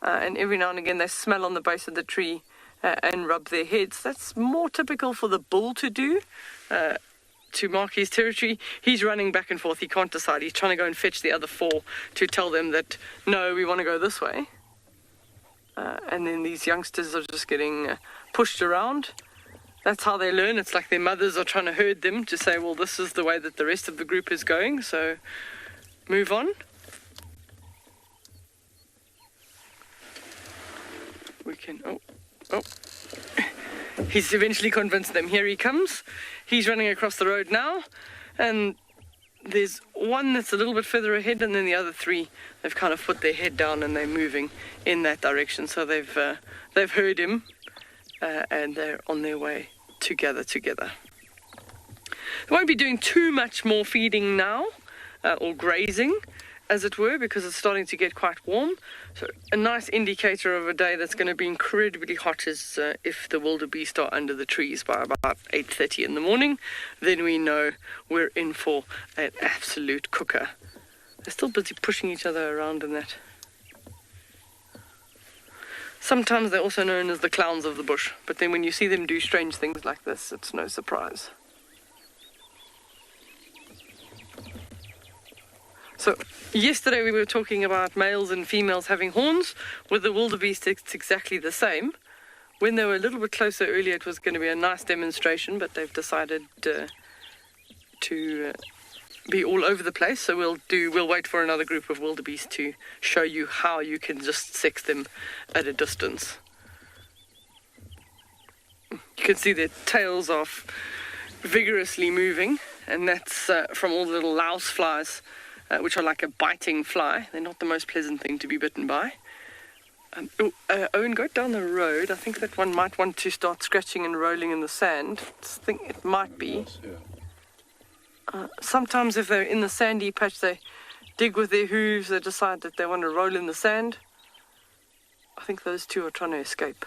and every now and again they smell on the base of the tree and rub their heads. That's more typical for the bull to do, to mark his territory. He's running back and forth. He can't decide. He's trying to go and fetch the other 4 to tell them that, no, we want to go this way. And then these youngsters are just getting pushed around. That's how they learn. It's like their mothers are trying to herd them to say, well, this is the way that the rest of the group is going, so move on. We can, oh. He's eventually convinced them. Here he comes. He's running across the road now, and there's one that's a little bit further ahead, and then the other 3, they've kind of put their head down and they're moving in that direction. So they've heard him, and they're on their way to gather together. They won't be doing too much more feeding now, or grazing, as it were, because it's starting to get quite warm. So a nice indicator of a day that's going to be incredibly hot is if the wildebeest are under the trees by about 8:30 in the morning. Then we know we're in for an absolute cooker. They're still busy pushing each other around in that. Sometimes they're also known as the clowns of the bush, but then when you see them do strange things like this, it's no surprise. So, yesterday we were talking about males and females having horns. With the wildebeest, it's exactly the same. When they were a little bit closer earlier, it was going to be a nice demonstration, but they've decided to be all over the place. So we'll wait for another group of wildebeest to show you how you can just sex them at a distance. You can see their tails are vigorously moving, and that's from all the little louse flies, which are like a biting fly. They're not the most pleasant thing to be bitten by. Owen, go down the road. I think that one might want to start scratching and rolling in the sand. I think it might be. Sometimes if they're in the sandy patch, they dig with their hooves. They decide that they want to roll in the sand. I think those 2 are trying to escape.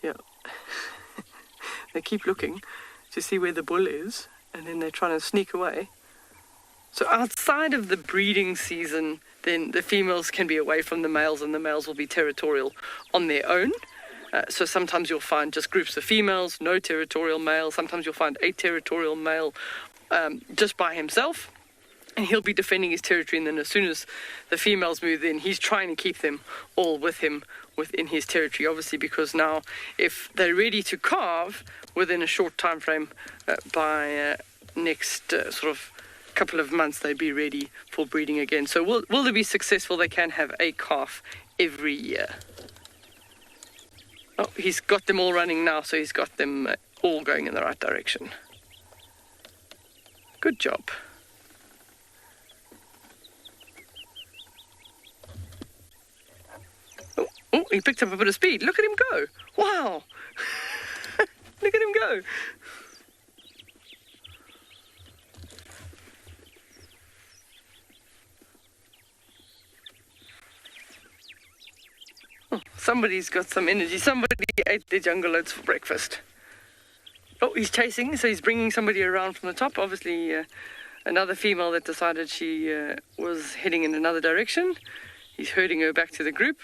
Yeah. They keep looking to see where the bull is, and then they're trying to sneak away. So outside of the breeding season, then the females can be away from the males, and the males will be territorial on their own. So sometimes you'll find just groups of females, no territorial male. Sometimes you'll find a territorial male just by himself, and he'll be defending his territory. And then as soon as the females move in, he's trying to keep them all with him within his territory, obviously, because now if they're ready to calve within a short time frame, by next sort of couple of months, they'd be ready for breeding again. So will they be successful? They can have a calf every year. Oh, he's got them all running now, so he's got them all going in the right direction. Good job. Oh, he picked up a bit of speed. Look at him go. Wow. Look at him go. Somebody's got some energy. Somebody ate their jungle oats for breakfast. Oh, he's chasing, so he's bringing somebody around from the top. Obviously, another female that decided she was heading in another direction. He's herding her back to the group.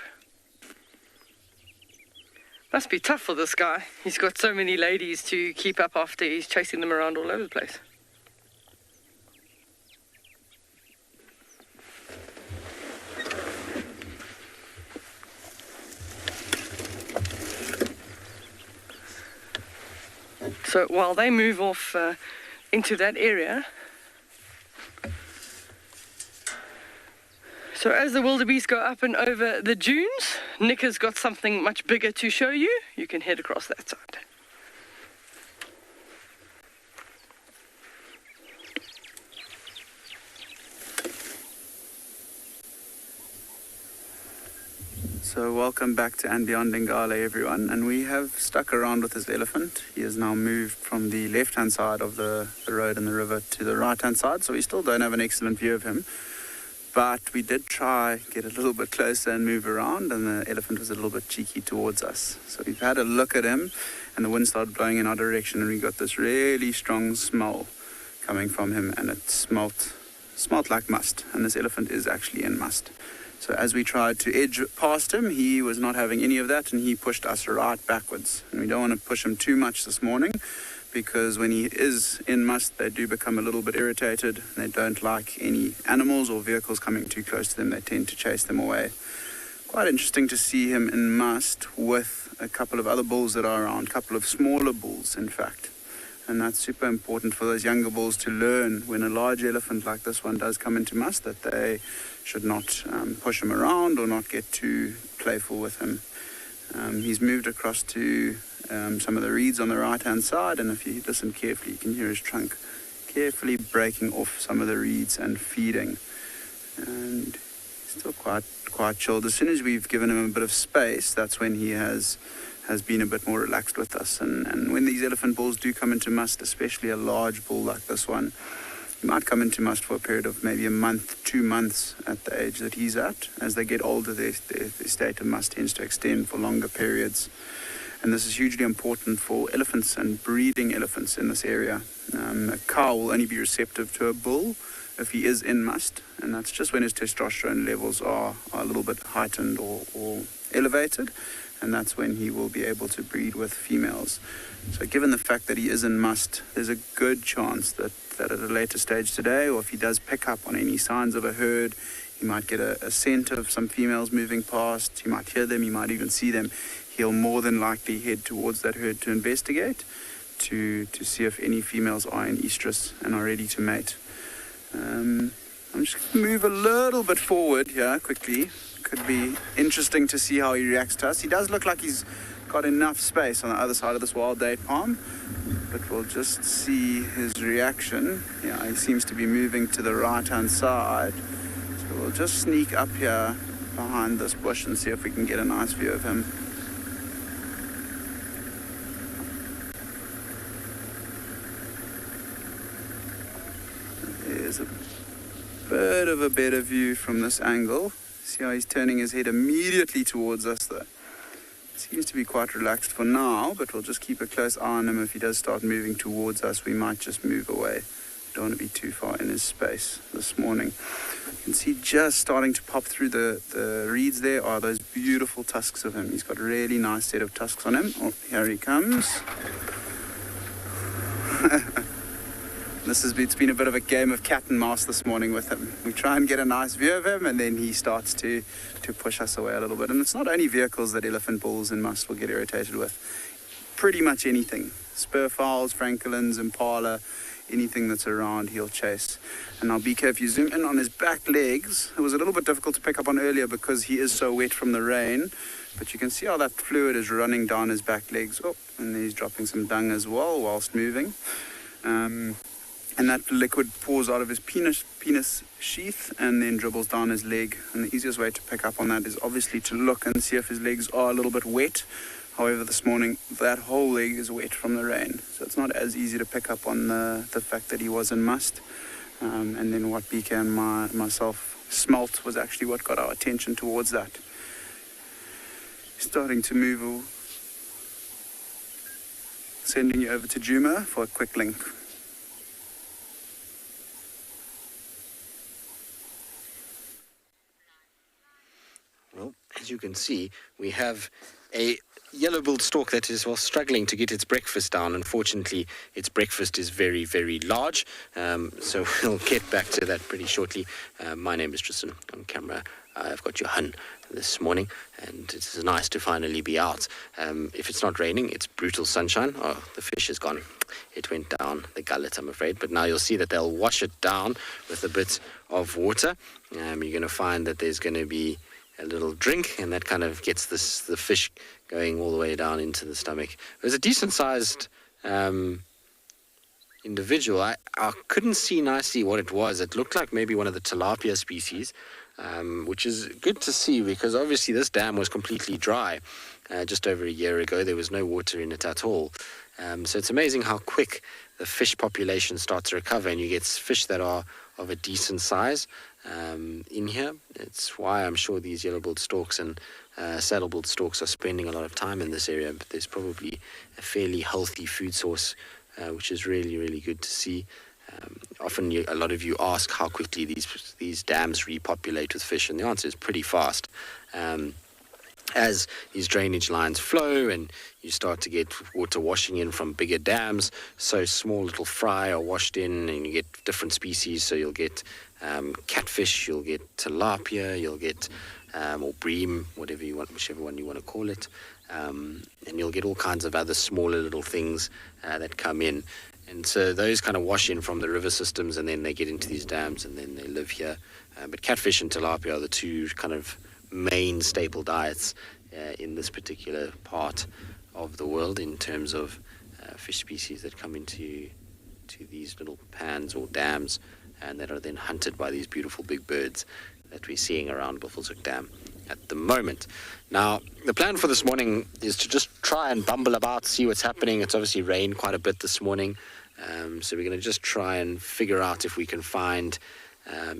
Must be tough for this guy. He's got so many ladies to keep up after he's chasing them around all over the place. So while they move off into that area, so as the wildebeest go up and over the dunes, Nick has got something much bigger to show you. You can head across that side. So welcome back to And Beyond Ngale, everyone, and we have stuck around with this elephant. He has now moved from the left-hand side of the road and the river to the right-hand side, so we still don't have an excellent view of him. But we did try get a little bit closer and move around, and the elephant was a little bit cheeky towards us. So we've had a look at him, and the wind started blowing in our direction, and we got this really strong smell coming from him, and it smelt like must, and this elephant is actually in must. So as we tried to edge past him, he was not having any of that, and he pushed us right backwards. And we don't want to push him too much this morning, because when he is in must, they do become a little bit irritated. They don't like any animals or vehicles coming too close to them. They tend to chase them away. Quite interesting to see him in must with a couple of other bulls that are around, a couple of smaller bulls, in fact. And that's super important for those younger bulls to learn when a large elephant like this one does come into must, that they should not push him around or not get too playful with him. He's moved across to some of the reeds on the right-hand side, and if you listen carefully, you can hear his trunk carefully breaking off some of the reeds and feeding. And he's still quite chilled. As soon as we've given him a bit of space, that's when he has been a bit more relaxed with us. And when these elephant bulls do come into must, especially a large bull like this one, he might come into must for a period of maybe a month, 2 months at the age that he's at. As they get older, their state of must tends to extend for longer periods. And this is hugely important for elephants and breeding elephants in this area. A cow will only be receptive to a bull if he is in must, and that's just when his testosterone levels are a little bit heightened or elevated, and that's when he will be able to breed with females. So given the fact that he is in must, there's a good chance that at a later stage today, or if he does pick up on any signs of a herd, he might get a scent of some females moving past, he might hear them, he might even see them. He'll more than likely head towards that herd to investigate, to see if any females are in estrus and are ready to mate. I'm just going to move a little bit forward here quickly. Could be interesting to see how he reacts to us. He does look like he's got enough space on the other side of this wild date palm, but we'll just see his reaction. Yeah, he seems to be moving to the right-hand side. So we'll just sneak up here behind this bush and see if we can get a nice view of him. There's a bit of a better view from this angle. See how he's turning his head immediately towards us though. Seems to be quite relaxed for now, but we'll just keep a close eye on him. If he does start moving towards us, we might just move away. Don't want to be too far in his space this morning. You can see just starting to pop through the reeds there are those beautiful tusks of him. He's got a really nice set of tusks on him. Oh, here he comes. It's been a bit of a game of cat and mouse this morning with him. We try and get a nice view of him, and then he starts to push us away a little bit. And it's not only vehicles that elephant bulls in must will get irritated with. Pretty much anything. Spur fowls, francolins, impala, anything that's around he'll chase. And now BK, if you zoom in on his back legs, it was a little bit difficult to pick up on earlier because he is so wet from the rain. But you can see how that fluid is running down his back legs. Oh, and then he's dropping some dung as well whilst moving. And that liquid pours out of his penis sheath and then dribbles down his leg. And the easiest way to pick up on that is obviously to look and see if his legs are a little bit wet. However, this morning, that whole leg is wet from the rain. So it's not as easy to pick up on the fact that he was in must. And then what BK and myself smelt was actually what got our attention towards that. Starting to move, sending you over to Juma for a quick link. Well, as you can see, we have a yellow-billed stork that is, well, struggling to get its breakfast down. Unfortunately, its breakfast is very, very large, so we'll get back to that pretty shortly. My name is Tristan. On camera, I've got Johan this morning, and it's nice to finally be out. If it's not raining, it's brutal sunshine. Oh, the fish is gone. It went down the gullet, I'm afraid, but now you'll see that they'll wash it down with a bit of water. You're going to find that there's going to be a little drink, and that kind of gets the fish going all the way down into the stomach. It was a decent-sized individual. I couldn't see nicely what it was. It looked like maybe one of the tilapia species, which is good to see because obviously this dam was completely dry just over a year ago. There was no water in it at all. So it's amazing how quick the fish population starts to recover, and you get fish that are of a decent size in here. It's why I'm sure these yellow-billed storks and saddle-billed storks are spending a lot of time in this area, but there's probably a fairly healthy food source, which is really, really good to see. Often a lot of you ask how quickly these dams repopulate with fish, and the answer is pretty fast. As these drainage lines flow and you start to get water washing in from bigger dams, so small little fry are washed in, and you get different species. So you'll get catfish, you'll get tilapia, you'll get or bream, whatever you want, whichever one you want to call it, and you'll get all kinds of other smaller little things that come in. And so those kind of wash in from the river systems, and then they get into these dams, and then they live here. But catfish and tilapia are the two kind of main staple diets in this particular part of the world in terms of fish species that come into these little pans or dams, and that are then hunted by these beautiful big birds that we're seeing around Buffelshoek Dam at the moment. Now, the plan for this morning is to just try and bumble about, see what's happening. It's obviously rained quite a bit this morning, so we're going to just try and figure out if we can find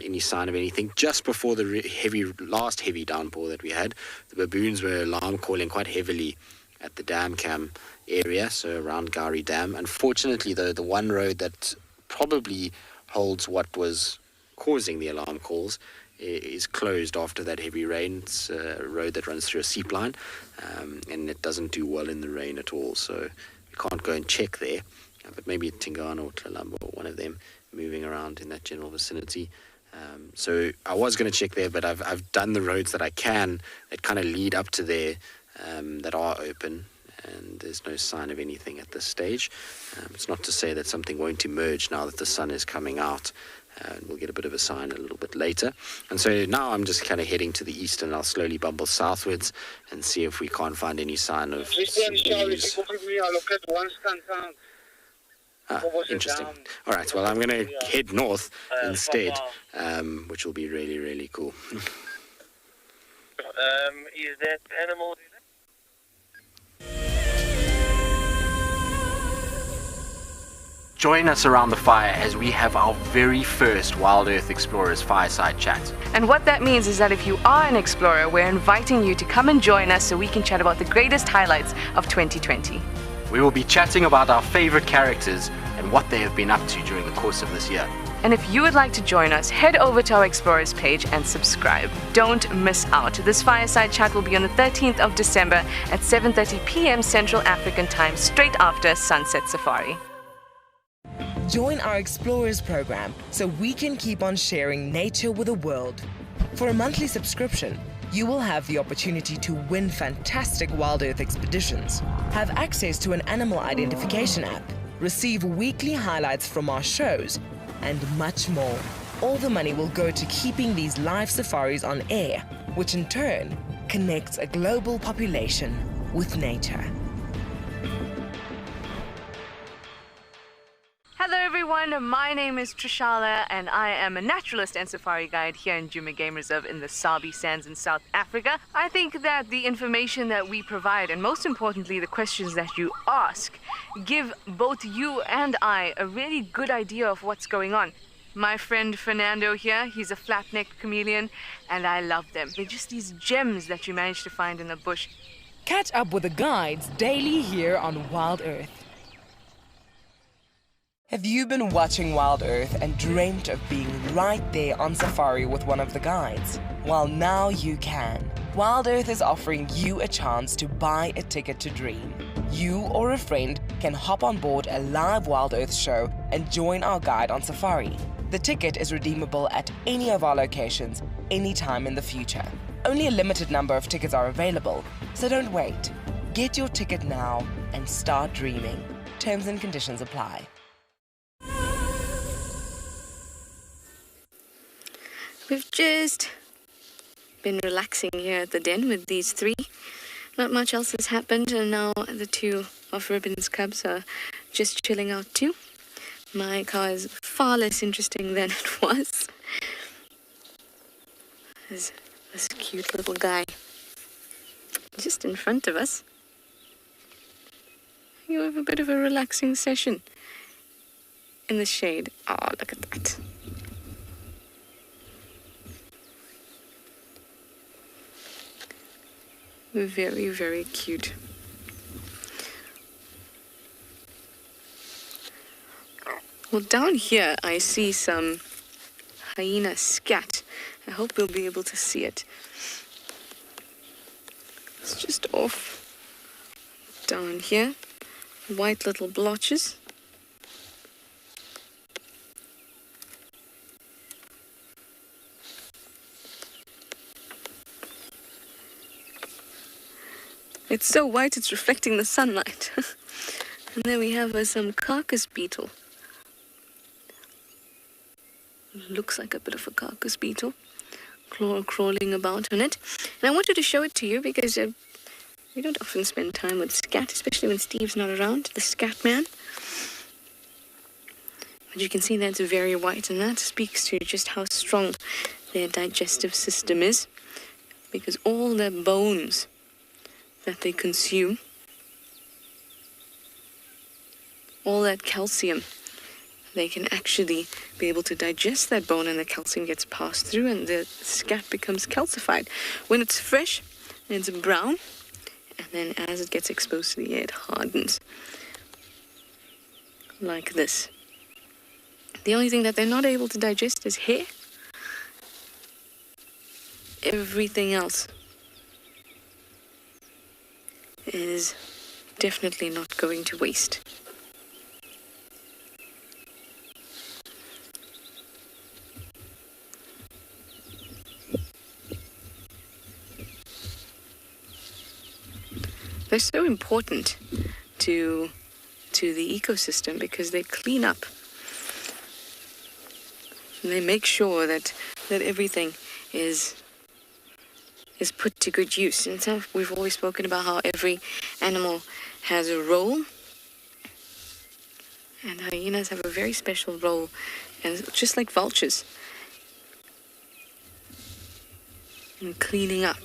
any sign of anything. Just before the last heavy downpour that we had, the baboons were alarm calling quite heavily at the dam cam area, so around Gowrie Dam. Unfortunately, though, the one road that probably holds what was causing the alarm calls is closed after that heavy rain. It's a road that runs through a seep line, and it doesn't do well in the rain at all, so we can't go and check there. But maybe Tingana or Tlalamba or one of them moving around in that general vicinity. So I was going to check there, but I've done the roads that I can that kind of lead up to there that are open, and there's no sign of anything at this stage. It's not to say that something won't emerge now that the sun is coming out, and we'll get a bit of a sign a little bit later. And so now I'm just kind of heading to the east, and I'll slowly bumble southwards and see if we can't find any sign of species. Interesting. All right, well, I'm going to head north instead, which will be really, really cool. Is that animal? Join us around the fire as we have our very first Wild Earth Explorers Fireside Chat. And what that means is that if you are an explorer, we're inviting you to come and join us so we can chat about the greatest highlights of 2020. We will be chatting about our favorite characters and what they have been up to during the course of this year. And if you would like to join us, head over to our Explorers page and subscribe. Don't miss out. This Fireside Chat will be on the 13th of December at 7:30 p.m. Central African Time, straight after Sunset Safari. Join our Explorers program so we can keep on sharing nature with the world. For a monthly subscription, you will have the opportunity to win fantastic Wild Earth expeditions, have access to an animal identification app, receive weekly highlights from our shows, and much more. All the money will go to keeping these live safaris on air, which in turn connects a global population with nature. Hello everyone, my name is Trishala and I am a naturalist and safari guide here in Djuma Game Reserve in the Sabi Sands in South Africa. I think that the information that we provide, and most importantly the questions that you ask, give both you and I a really good idea of what's going on. My friend Fernando here, he's a flat-necked chameleon and I love them. They're just these gems that you manage to find in the bush. Catch up with the guides daily here on Wild Earth. Have you been watching Wild Earth and dreamt of being right there on safari with one of the guides? Well, now you can. Wild Earth is offering you a chance to buy a ticket to dream. You or a friend can hop on board a live Wild Earth show and join our guide on safari. The ticket is redeemable at any of our locations, anytime in the future. Only a limited number of tickets are available, so don't wait. Get your ticket now and start dreaming. Terms and conditions apply. We've just been relaxing here at the den with these three. Not much else has happened, and now the two of Ribbon's cubs are just chilling out too. My car is far less interesting than it was. There's this cute little guy just in front of us. You have a bit of a relaxing session in the shade. Oh, look at that. Very, very cute. Well, down here I see some hyena scat. I hope we'll be able to see it. It's just off down here. White little blotches. It's so white it's reflecting the sunlight. And then we have some Carcass Beetle. Looks like a bit of a Carcass Beetle. Crawling about on it. And I wanted to show it to you because we don't often spend time with scat, especially when Steve's not around, the scat man. But you can see that's very white, and that speaks to just how strong their digestive system is, because all their bones that they consume, all that calcium, they can actually be able to digest that bone, and the calcium gets passed through and the scat becomes calcified. When it's fresh, it's brown, and then as it gets exposed to the air, it hardens. Like this. The only thing that they're not able to digest is hair. Everything else is definitely not going to waste. They're so important to the ecosystem because they clean up. And they make sure that everything is put to good use. And so we've always spoken about how every animal has a role. And hyenas have a very special role, and just like vultures, in cleaning up.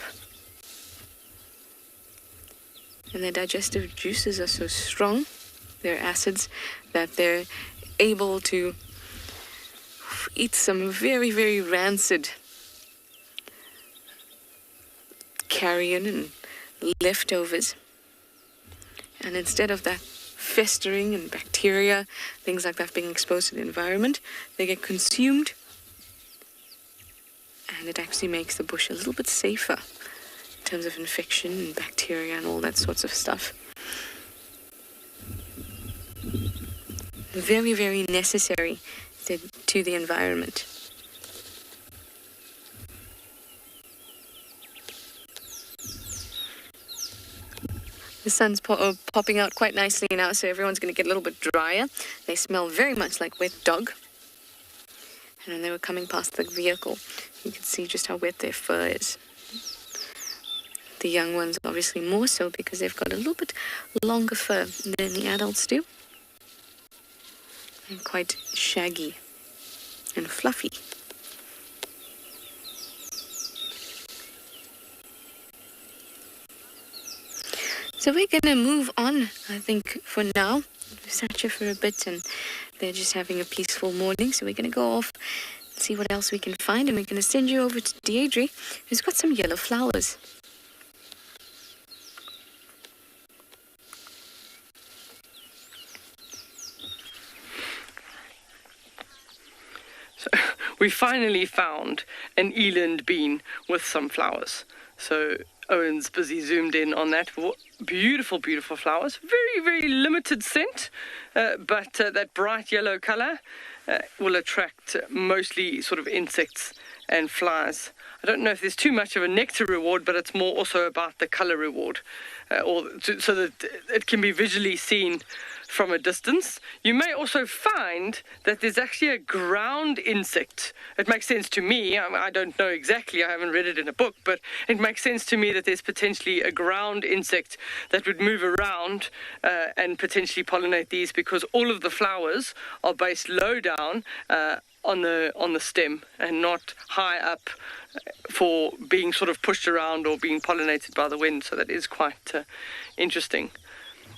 And their digestive juices are so strong, their acids, that they're able to eat some very, very rancid carrion and leftovers. And instead of that festering and bacteria, things like that being exposed to the environment, they get consumed. And it actually makes the bush a little bit safer in terms of infection and bacteria and all that sorts of stuff. Very, very necessary to the environment. The sun's popping out quite nicely now, so everyone's going to get a little bit drier. They smell very much like wet dog. And when they were coming past the vehicle, you could see just how wet their fur is. The young ones obviously more so because they've got a little bit longer fur than the adults do. And quite shaggy and fluffy. So we're going to move on, I think, for now. We've sat here for a bit and they're just having a peaceful morning. So we're going to go off and see what else we can find. And we're going to send you over to Deirdre, who's got some yellow flowers. So we finally found an Eland Bean with some flowers. So Owen's busy zoomed in on that. Beautiful, beautiful flowers. Very, very limited scent, but that bright yellow color will attract mostly sort of insects and flies. I don't know if there's too much of a nectar reward, but it's more also about the color reward, so that it can be visually seen from a distance. You may also find that there's actually a ground insect. It makes sense to me. I don't know exactly. I haven't read it in a book, but it makes sense to me that there's potentially a ground insect that would move around and potentially pollinate these, because all of the flowers are based low down on the stem and not high up for being sort of pushed around or being pollinated by the wind. So that is quite interesting.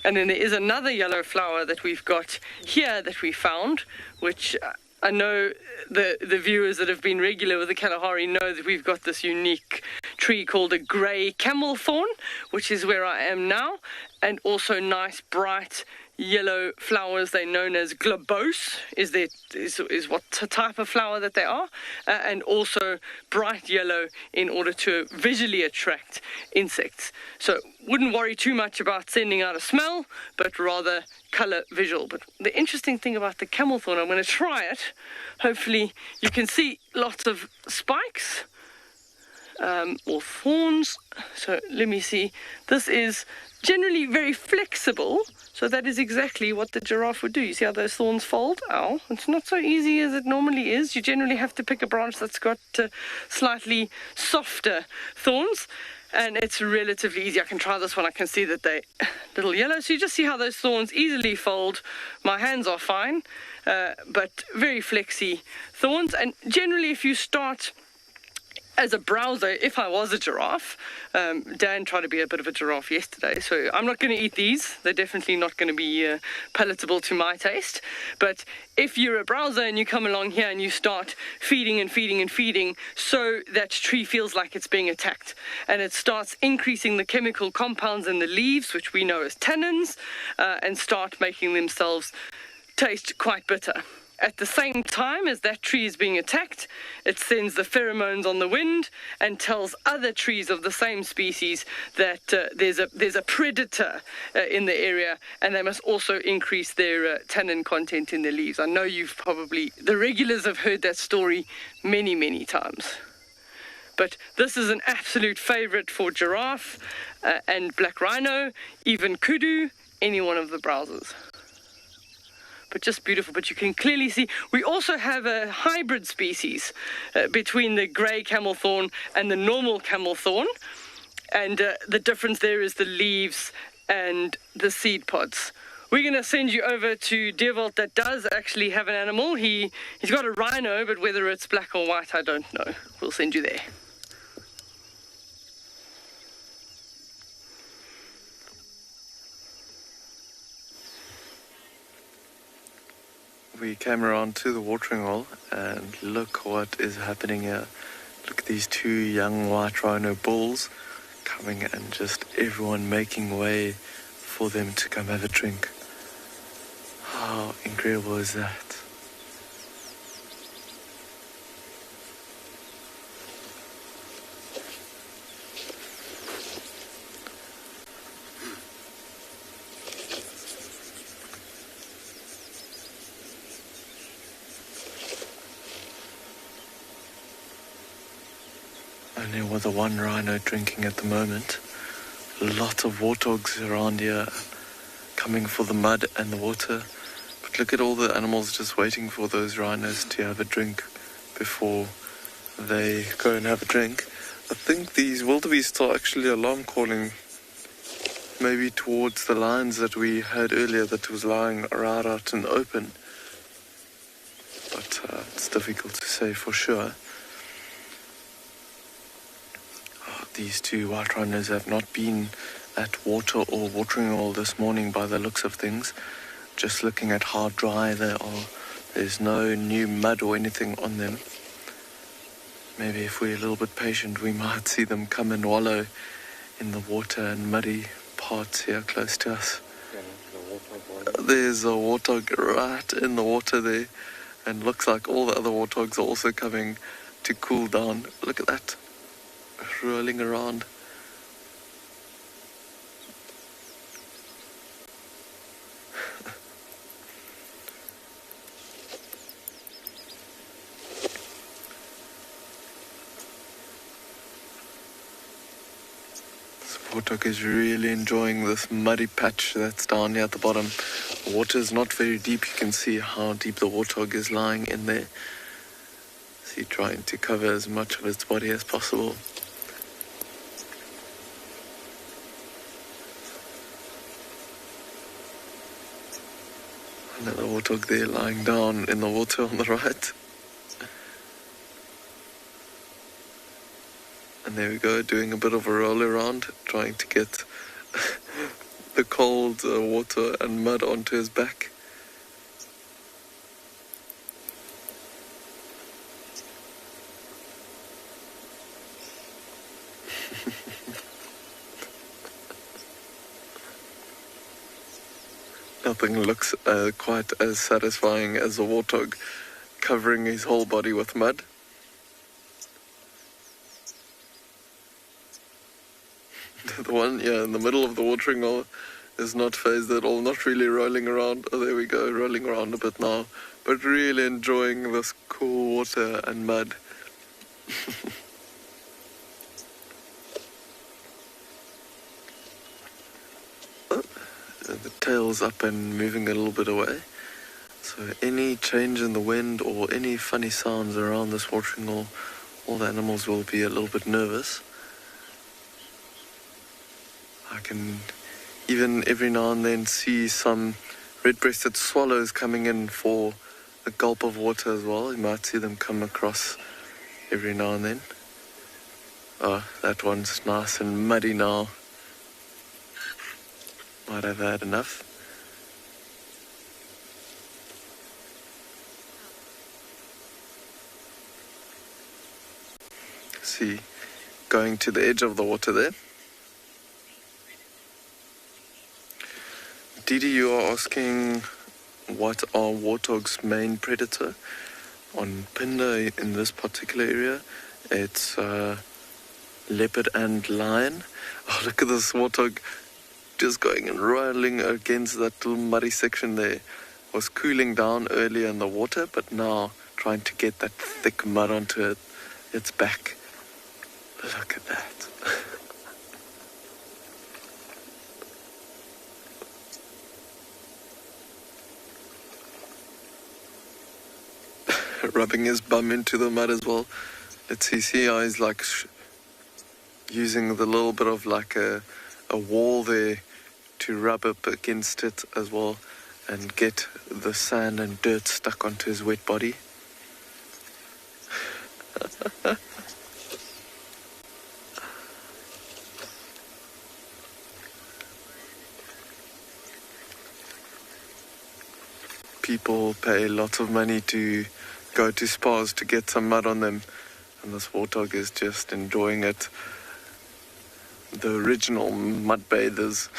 And then there is another yellow flower that we've got here that we found, which I know the viewers that have been regular with the Kalahari know that we've got this unique tree called a grey camel thorn, which is where I am now, and also nice bright yellow flowers. They're known as globose, is what type of flower that they are, and also bright yellow in order to visually attract insects. So wouldn't worry too much about sending out a smell, but rather color visual. But the interesting thing about the camel thorn, I'm going to try it. Hopefully you can see lots of spikes or thorns. So let me see. This is generally very flexible. So that is exactly what the giraffe would do. You see how those thorns fold? Ow, it's not so easy as it normally is. You generally have to pick a branch that's got slightly softer thorns, and it's relatively easy. I can try this one. I can see that they're little yellow. So you just see how those thorns easily fold. My hands are fine, but very flexy thorns. And generally, if you start as a browser, if I was a giraffe, Dan tried to be a bit of a giraffe yesterday, so I'm not going to eat these. They're definitely not going to be palatable to my taste. But if you're a browser and you come along here and you start feeding and feeding and feeding, so that tree feels like it's being attacked, and it starts increasing the chemical compounds in the leaves, which we know as tannins, and start making themselves taste quite bitter. At the same time as that tree is being attacked, it sends the pheromones on the wind and tells other trees of the same species that there's a predator in the area, and they must also increase their tannin content in their leaves. I know the regulars have heard that story many, many times. But this is an absolute favorite for giraffe and black rhino, even kudu, any one of the browsers. But just beautiful. But you can clearly see we also have a hybrid species between the grey camel thorn and the normal camel thorn, and the difference there is the leaves and the seed pods. We're going to send you over to Dierwald that does actually have an animal. He's got a rhino, but whether it's black or white, I don't know. We'll send you there. We came around to the watering hole, and look what is happening here. Look at these two young white rhino bulls coming, and just everyone making way for them to come have a drink. How incredible is that? Only with the one rhino drinking at the moment. Lots of warthogs around here coming for the mud and the water. But look at all the animals just waiting for those rhinos to have a drink before they go and have a drink. I think these wildebeests are actually alarm calling, maybe towards the lions that we heard earlier that was lying right out in the open. But it's difficult to say for sure. These two white rhinos have not been at water or watering hole this morning by the looks of things. Just looking at how dry they are, there's no new mud or anything on them. Maybe if we're a little bit patient, we might see them come and wallow in the water and muddy parts here close to us. There's a warthog right in the water there, and looks like all the other warthogs are also coming to cool down. Look at that. rolling around. Warthog is really enjoying this muddy patch that's down here at the bottom. The water is not very deep. You can see how deep the warthog is lying in there. See, trying to cover as much of its body as possible. Another warthog there lying down in the water on the right. And there we go, doing a bit of a roll around, trying to get the cold water and mud onto his back. Nothing looks quite as satisfying as a warthog covering his whole body with mud. The one, in the middle of the watering hole is not phased at all, not really rolling around. Oh, there we go, rolling around a bit now, but really enjoying this cool water and mud. The tail's up and moving a little bit away. So any change in the wind or any funny sounds around this watering hole, all the animals will be a little bit nervous. I can even every now and then see some red-breasted swallows coming in for a gulp of water as well. You might see them come across every now and then. Oh, that one's nice and muddy now. Might have had enough. See, going to the edge of the water there. Didi, you are asking what are warthog's main predator? On Pinder, in this particular area, it's leopard and lion. Oh, look at this warthog just going and rolling against that little muddy section there. Was cooling down earlier in the water, but now trying to get that thick mud onto its back. Look at that. Rubbing his bum into the mud as well. Let's see how he's like using the little bit of like a wall there to rub up against it as well and get the sand and dirt stuck onto his wet body. People pay lots of money to go to spas to get some mud on them, and this warthog is just enjoying it. The original mud bathers.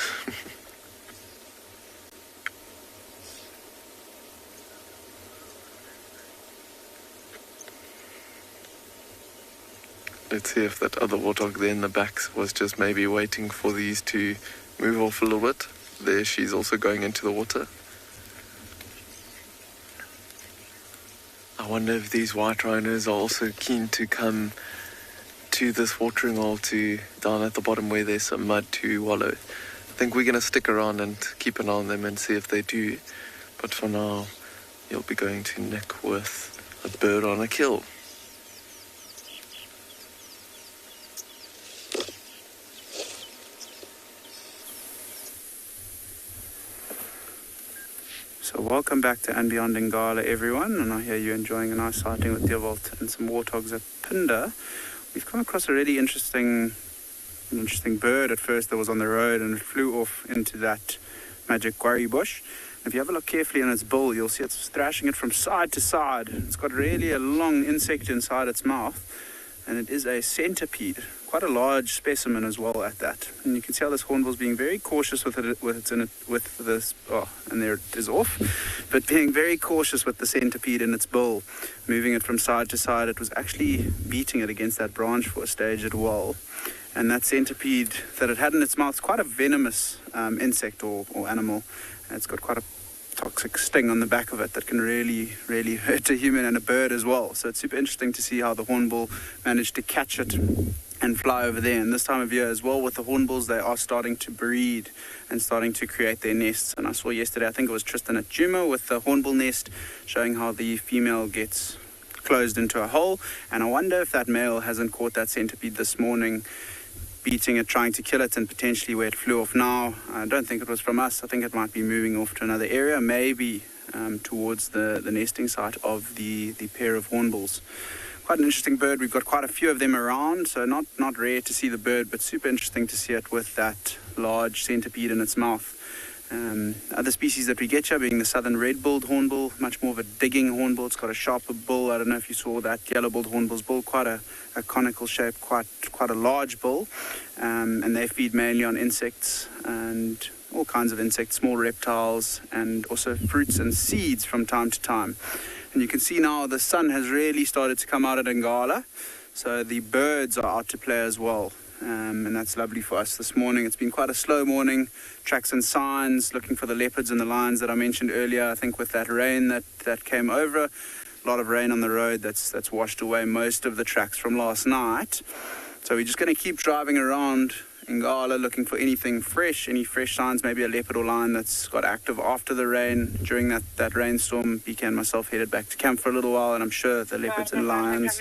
Let's see if that other warthog there in the back was just maybe waiting for these to move off a little bit. There, she's also going into the water. I wonder if these white rhinos are also keen to come to this watering hole down at the bottom where there's some mud to wallow. I think we're going to stick around and keep an eye on them and see if they do. But for now, you'll be going to neck with a bird on a kill. So welcome back to And Beyond Ngala, everyone, and I hear you enjoying a nice sighting with Dewalt and some warthogs at Pinder. We've come across a really interesting bird at first that was on the road, and it flew off into that magic quarry bush. If you have a look carefully on its bill, you'll see it's thrashing it from side to side. It's got really a long insect inside its mouth, and it is a centipede. quite a large specimen as well at that. And you can see how this hornbill's being very cautious and there it is off, but being very cautious with the centipede in its bill, moving it from side to side. It was actually beating it against that branch for a stage at Wall. And that centipede that it had in its mouth is quite a venomous insect or animal. And it's got quite a toxic sting on the back of it that can really, really hurt a human and a bird as well. So it's super interesting to see how the hornbill managed to catch it and fly over there. And this time of year as well, with the hornbills, they are starting to breed and starting to create their nests. And I saw yesterday, I think it was Tristan at Juma with the hornbill nest, showing how the female gets closed into a hole. And I wonder if that male hasn't caught that centipede this morning, beating it, trying to kill it, and potentially where it flew off now. I don't think it was from us. I think it might be moving off to another area, maybe towards the nesting site of the pair of hornbills. Quite an interesting bird. We've got quite a few of them around, so not rare to see the bird, but super interesting to see it with that large centipede in its mouth. Other species that we get here being the southern red-billed hornbill, much more of a digging hornbill. It's got a sharper bill. I don't know if you saw that yellow-billed hornbill's bill, quite a conical shape, quite a large bill, and they feed mainly on insects and all kinds of insects, small reptiles, and also fruits and seeds from time to time. And you can see now the sun has really started to come out at Ngala, so the birds are out to play as well. And that's lovely for us this morning. It's been quite a slow morning. Tracks and signs, looking for the leopards and the lions that I mentioned earlier. I think with that rain that came over, a lot of rain on the road that's washed away most of the tracks from last night. So we're just going to keep driving around Ngala looking for anything fresh, any fresh signs, maybe a leopard or lion that's got active after the rain. During that rainstorm, BK and myself headed back to camp for a little while, and I'm sure the leopards and lions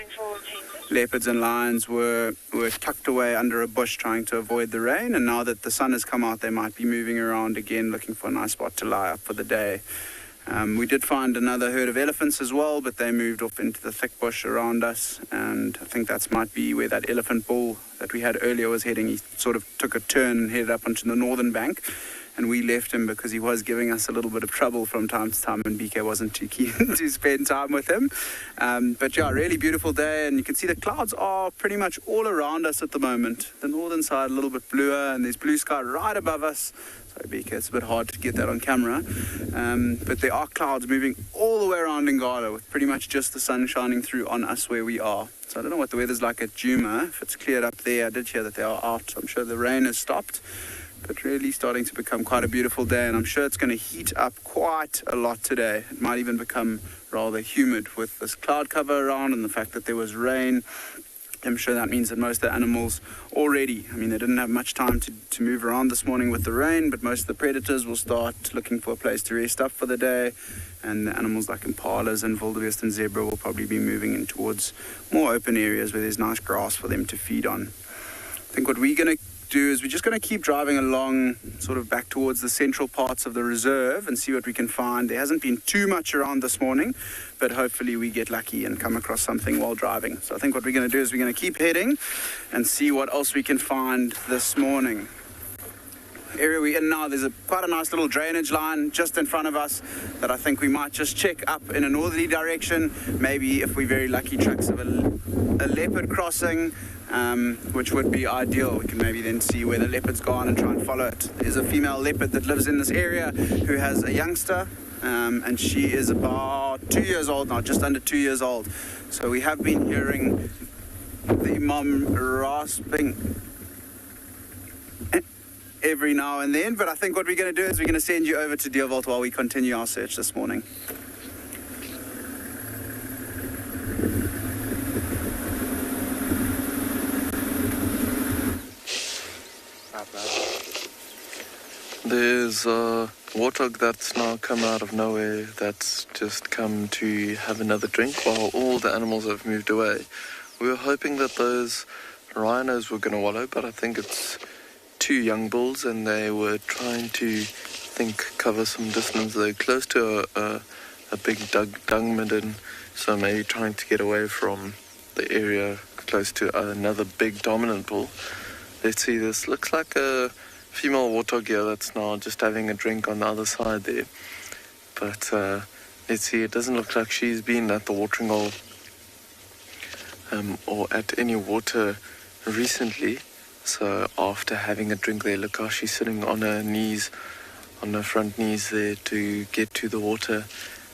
were tucked away under a bush trying to avoid the rain, and now that the sun has come out, they might be moving around again looking for a nice spot to lie up for the day. We did find another herd of elephants as well, but they moved off into the thick bush around us, and I think that might be where that elephant bull that we had earlier was heading. He sort of took a turn and headed up onto the northern bank, and we left him because he was giving us a little bit of trouble from time to time, and BK wasn't too keen to spend time with him. But yeah, really beautiful day, and you can see the clouds are pretty much all around us at the moment. The northern side a little bit bluer, and there's blue sky right above us. Sorry, BK, it's a bit hard to get that on camera. But there are clouds moving all the way around Ngala, with pretty much just the sun shining through on us where we are. So I don't know what the weather's like at Juma. If it's cleared up there, I did hear that they are out. I'm sure the rain has stopped, but really starting to become quite a beautiful day, and I'm sure it's going to heat up quite a lot today. It might even become rather humid with this cloud cover around and the fact that there was rain. I'm sure that means that most of the animals already, they didn't have much time to move around this morning with the rain, but most of the predators will start looking for a place to rest up for the day, and the animals like impalas and wildebeest and zebra will probably be moving in towards more open areas where there's nice grass for them to feed on. I think what we're going to do is we're just going to keep driving along sort of back towards the central parts of the reserve and see what we can find. There hasn't been too much around this morning, but hopefully we get lucky and come across something while driving. So I think what we're going to do is we're going to keep heading and see what else we can find this morning. The area we're in now, there's quite a nice little drainage line just in front of us that I think we might just check up in a northerly direction. Maybe if we're very lucky, tracks of a leopard crossing, which would be ideal. We can maybe then see where the leopard's gone and try and follow it. There's a female leopard that lives in this area who has a youngster, and she is about 2 years old now, just under 2 years old. So we have been hearing the mom rasping every now and then, but I think what we're going to do is we're going to send you over to Deerwold while we continue our search this morning. There's a warthog that's now come out of nowhere that's just come to have another drink while all the animals have moved away. We were hoping that those rhinos were going to wallow, but I think it's two young bulls and they were trying to cover some distance. They're close to a big dung midden, so maybe trying to get away from the area close to another big dominant bull. Let's see, this looks like a female warthog here that's now just having a drink on the other side there. But let's see, it doesn't look like she's been at the watering hole or at any water recently. So after having a drink there, look how she's sitting on her knees, on her front knees there to get to the water.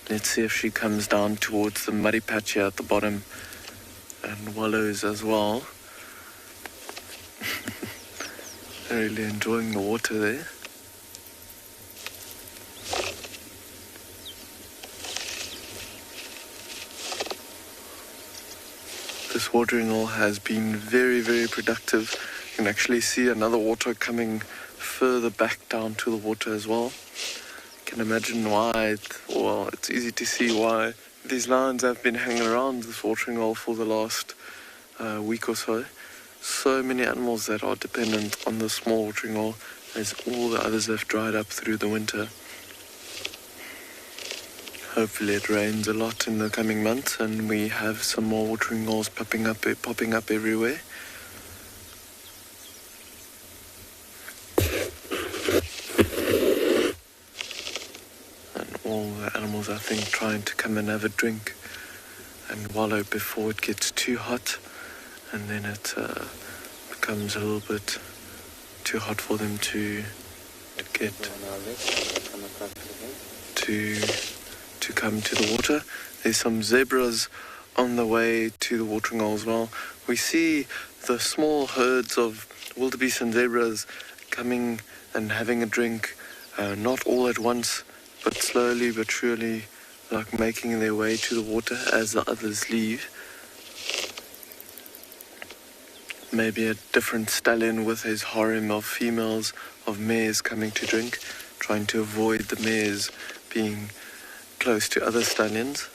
Let's see if she comes down towards the muddy patch here at the bottom and wallows as well. Really enjoying the water there. This watering hole has been very, very productive. You can actually see another warthog coming further back down to the water as well. You can imagine why, well, it's easy to see why these lions have been hanging around this watering hole for the last week or so. So many animals that are dependent on the small watering hole, as all the others have dried up through the winter. Hopefully it rains a lot in the coming months and we have some more watering holes popping up everywhere. And all the animals, I think, trying to come and have a drink and wallow before it gets too hot, and then it becomes a little bit too hot for them to come to the water. There's some zebras on the way to the watering hole as well. We see the small herds of wildebeests and zebras coming and having a drink, not all at once, but slowly but surely, like making their way to the water as the others leave. Maybe a different stallion with his harem of females, of mares coming to drink, trying to avoid the mares being close to other stallions.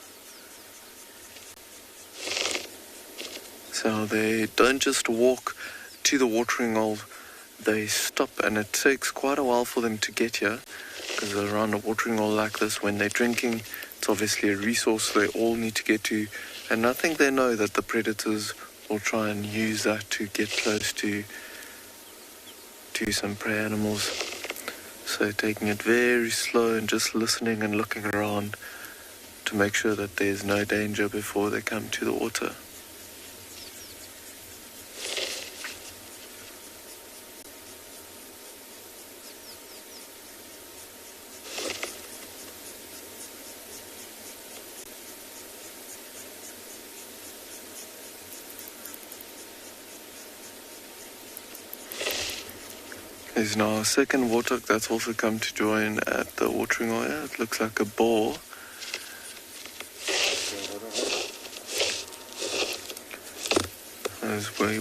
So they don't just walk to the watering hole, they stop, and it takes quite a while for them to get here, because around a watering hole like this, when they're drinking, it's obviously a resource they all need to get to, and I think they know that the predators will try and use that to get close to some prey animals. So taking it very slow and just listening and looking around to make sure that there's no danger before they come to the water. There's now a second warthog that's also come to join at the watering hole. It looks like a boar.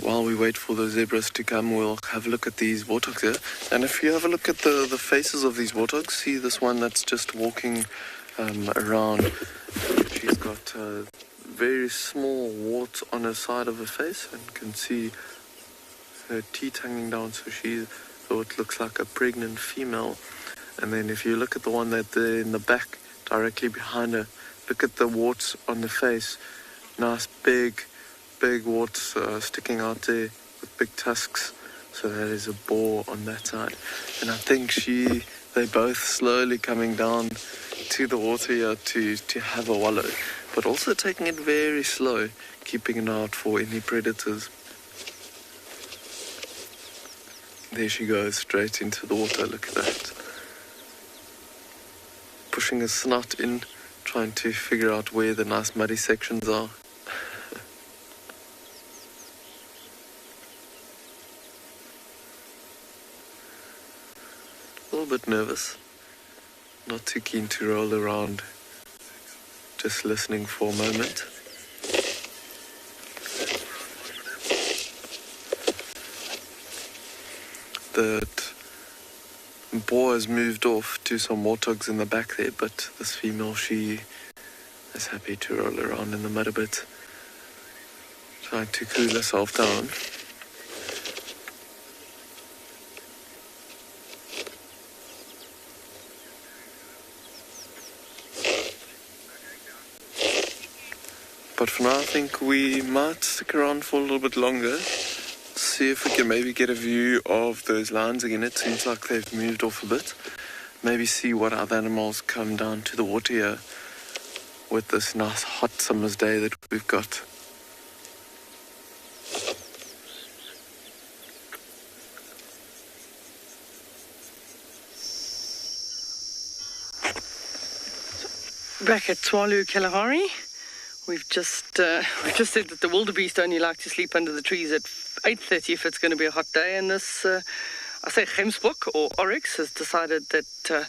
While we wait for the zebras to come, we'll have a look at these warthogs here. And if you have a look at the faces of these warthogs, see this one that's just walking around. She's got a very small wart on her side of her face, and you can see her teeth hanging down, so it looks like a pregnant female. And then if you look at the one that in the back, directly behind her, look at the warts on the face. Nice big warts sticking out there with big tusks. So that is a boar on that side. And I think they're both slowly coming down to the water here to have a wallow, but also taking it very slow, keeping an eye out for any predators. There she goes, straight into the water. Look at that. Pushing a snout in, trying to figure out where the nice muddy sections are. A little bit nervous. Not too keen to roll around. Just listening for a moment. That boar has moved off to some warthogs in the back there, but this female, she is happy to roll around in the mud a bit, trying to cool herself down. But for now, I think we might stick around for a little bit longer. See if we can maybe get a view of those lions again. It seems like they've moved off a bit. Maybe see what other animals come down to the water here with this nice hot summer's day that we've got. Back at Tswalu Kalahari, we've just said that the wildebeest only like to sleep under the trees at 8:30 if it's going to be a hot day, and this, I say gemsbok or oryx, has decided that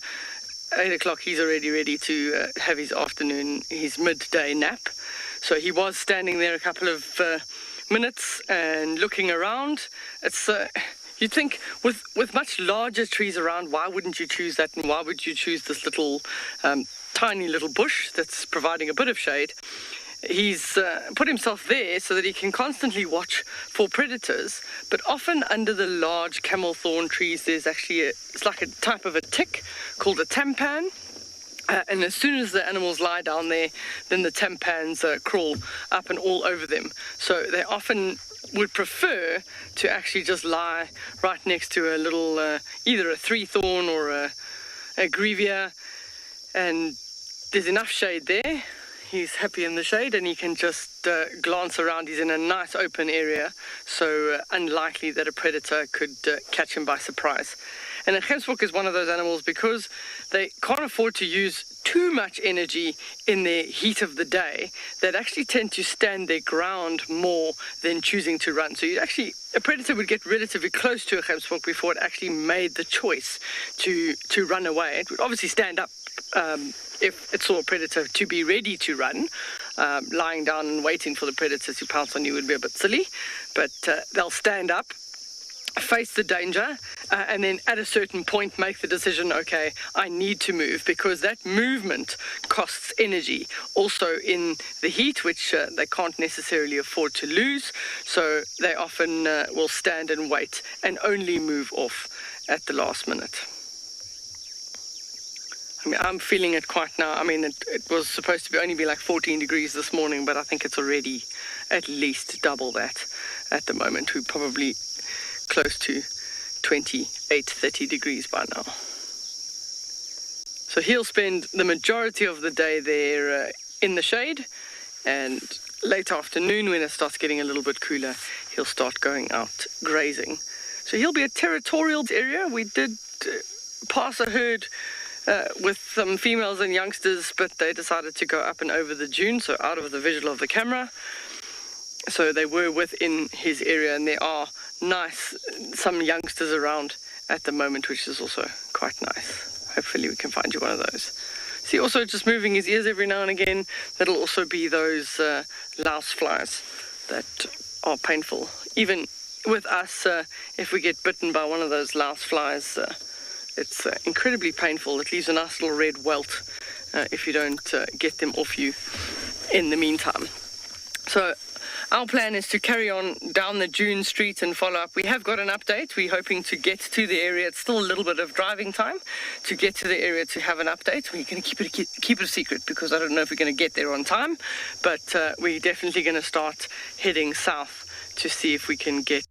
8 o'clock he's already ready to have his midday nap. So he was standing there a couple of minutes and looking around. It's you'd think with much larger trees around, why wouldn't you choose that, and why would you choose this little tiny little bush that's providing a bit of shade? He's put himself there so that he can constantly watch for predators, but often under the large camel thorn trees there's actually it's like a type of a tick called a tampan. And as soon as the animals lie down there, then the tampans crawl up and all over them. So they often would prefer to actually just lie right next to a little, either a 3-thorn or a grevia, and there's enough shade there. He's happy in the shade and he can just glance around. He's in a nice open area, so unlikely that a predator could catch him by surprise. And a gemsbok is one of those animals, because they can't afford to use too much energy in the heat of the day, that actually tend to stand their ground more than choosing to run. So a predator would get relatively close to a gemsbok before it actually made the choice to run away. It would obviously stand up if it saw a predator to be ready to run. Lying down and waiting for the predator to pounce on you would be a bit silly, but they'll stand up, face the danger, and then at a certain point make the decision, okay, I need to move, because that movement costs energy also in the heat, which they can't necessarily afford to lose. So they often will stand and wait and only move off at the last minute. I mean, I'm feeling it quite now. I mean, it was supposed to only be like 14 degrees this morning, but I think it's already at least double that at the moment. We're probably close to 28, 30 degrees by now. So he'll spend the majority of the day there in the shade, and late afternoon, when it starts getting a little bit cooler, he'll start going out grazing. So he'll be a territorial area. We did pass a herd with some females and youngsters, but they decided to go up and over the dune, so out of the visual of the camera. So they were within his area, and there are some youngsters around at the moment, which is also quite nice. Hopefully we can find you one of those. See, also just moving his ears every now and again. That'll also be those louse flies that are painful. Even with us, if we get bitten by one of those louse flies, it's incredibly painful. It leaves a nice little red welt if you don't get them off you in the meantime. So our plan is to carry on down the Dune Street and follow up. We have got an update. We're hoping to get to the area. It's still a little bit of driving time to get to the area to have an update. We're going to keep it a secret, because I don't know if we're going to get there on time. But we're definitely going to start heading south to see if we can get.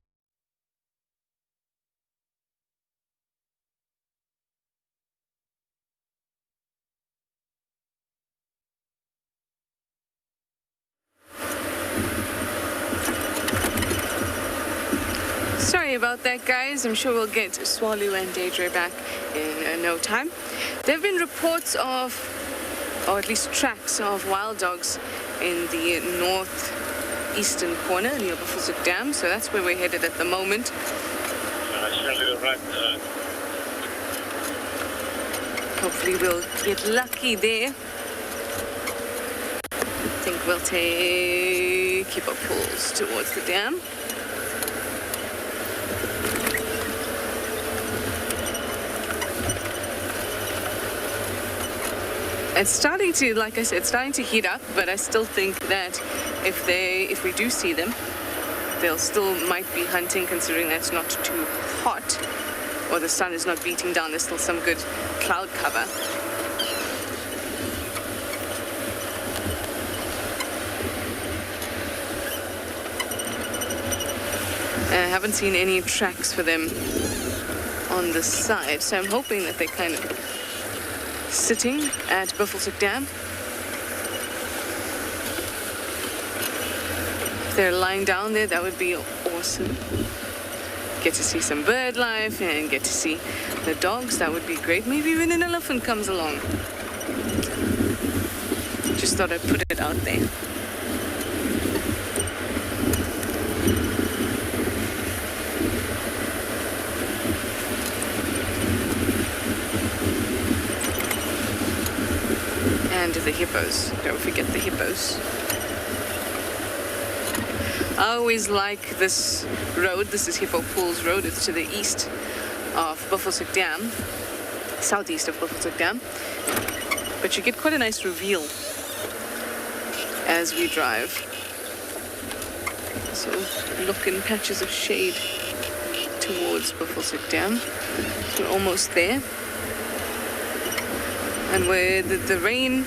Sorry about that, guys. I'm sure we'll get Tswalu and Deidre back in no time. There have been reports of, or at least tracks of wild dogs in the northeastern corner near Vulture Dam, so that's where we're headed at the moment. Hopefully we'll get lucky there. I think we'll keep our pulls towards the dam. It's starting to, like I said, starting to heat up, but I still think that if we do see them, they'll still might be hunting, considering that it's not too hot or the sun is not beating down. There's still some good cloud cover. I haven't seen any tracks for them on the side, so I'm hoping that they're kind of sitting at Vulture Dam. If they're lying down there, that would be awesome. Get to see some bird life and get to see the dogs. That would be great. Maybe even an elephant comes along. Just thought I'd put it out there. And the hippos. Don't forget the hippos. I always like this road. This is Hippo Pools Road. It's to the east of Buffelshoek Dam, southeast of Buffelshoek Dam. But you get quite a nice reveal as we drive. So look in patches of shade towards Buffelshoek Dam. So we're almost there. And where the rain,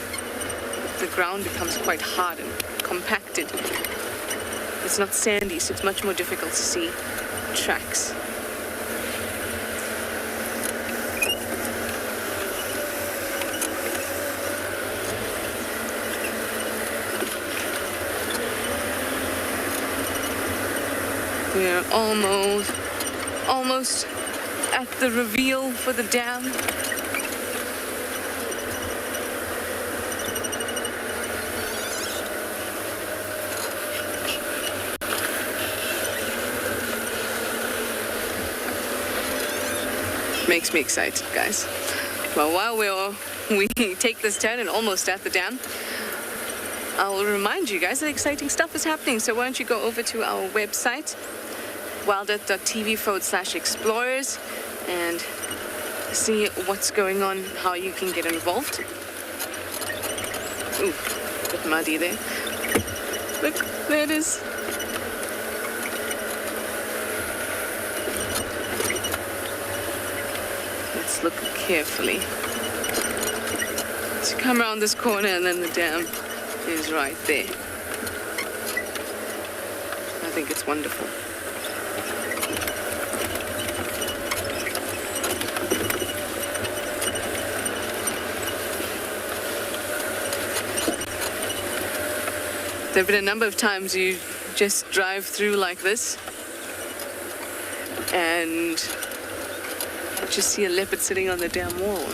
the ground becomes quite hard and compacted. It's not sandy, so it's much more difficult to see tracks. We're almost at the reveal for the dam. Makes me excited, guys. Well, while we take this turn and almost at the dam, I'll remind you guys that exciting stuff is happening. So why don't you go over to our website, wildearth.tv/explorers, and see what's going on, how you can get involved. Ooh, a bit muddy there. Look, there it is. Let's look carefully. So come around this corner and then the dam is right there. I think it's wonderful. There have been a number of times you just drive through like this and just see a leopard sitting on the dam wall.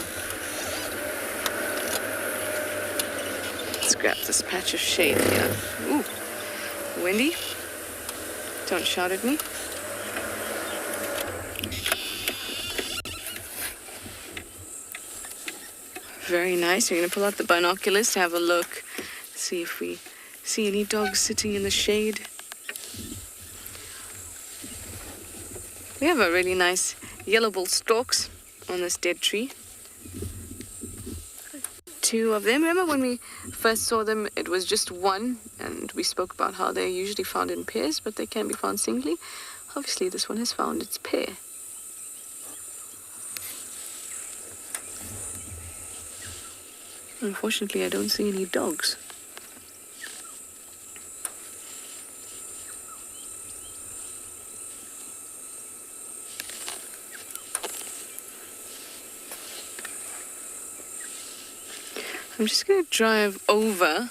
Let's grab this patch of shade here. Ooh, windy. Don't shout at me. Very nice. We're going to pull out the binoculars to have a look, see if we see any dogs sitting in the shade. We have a really nice yellow bull stalks on this dead tree. Two of them. Remember when we first saw them, it was just one, and we spoke about how they're usually found in pairs, but they can be found singly. Obviously, this one has found its pair. Unfortunately, I don't see any dogs. I'm just going to drive over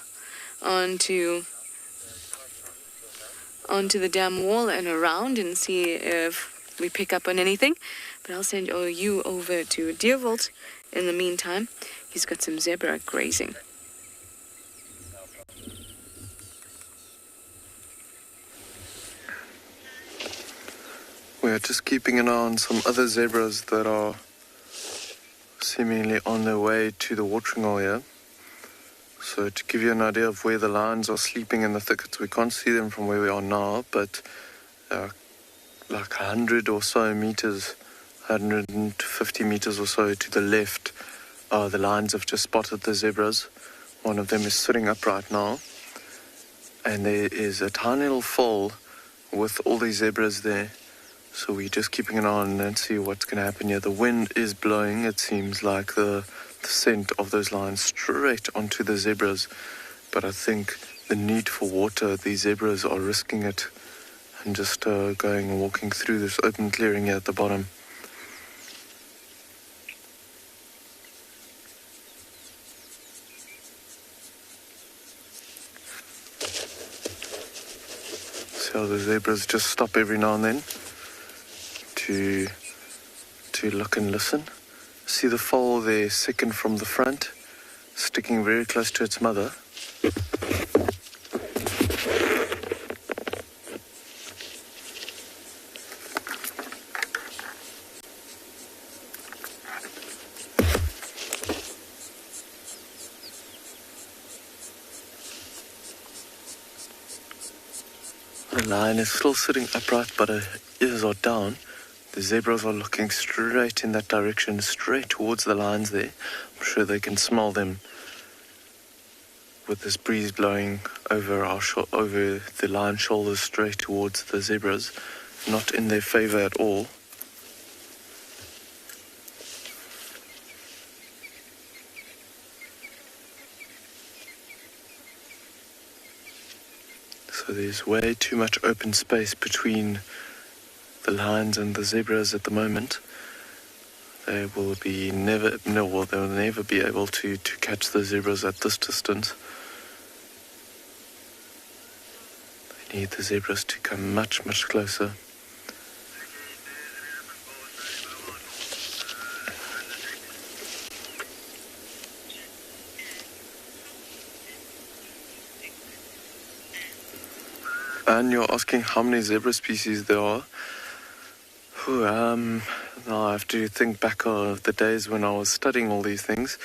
onto the dam wall and around and see if we pick up on anything. But I'll send you over to Deer Vault in the meantime. He's got some zebra grazing. We're just keeping an eye on some other zebras that are seemingly on their way to the watering hole here. So to give you an idea of where the lions are sleeping in the thickets, we can't see them from where we are now, but like 100 or so meters, 150 meters or so to the left, the lions have just spotted the zebras. One of them is sitting up right now, and there is a tiny little foal with all these zebras there. So we're just keeping an eye on and see what's going to happen here. The wind is blowing. It seems like the scent of those lions straight onto the zebras. But I think the need for water, these zebras are risking it and just going and walking through this open clearing here at the bottom. So the zebras just stop every now and then to look and listen. See the foal there, second from the front, sticking very close to its mother. The lion is still sitting upright, but her ears are down. The zebras are looking straight in that direction, straight towards the lions there. I'm sure they can smell them with this breeze blowing over over the lion's shoulders straight towards the zebras. Not in their favor at all. So there's way too much open space between the lions and the zebras at the moment. They will they'll never be able to catch the zebras at this distance. They need the zebras to come much, much closer. And you're asking how many zebra species there are. Now I have to think back of the days when I was studying all these things.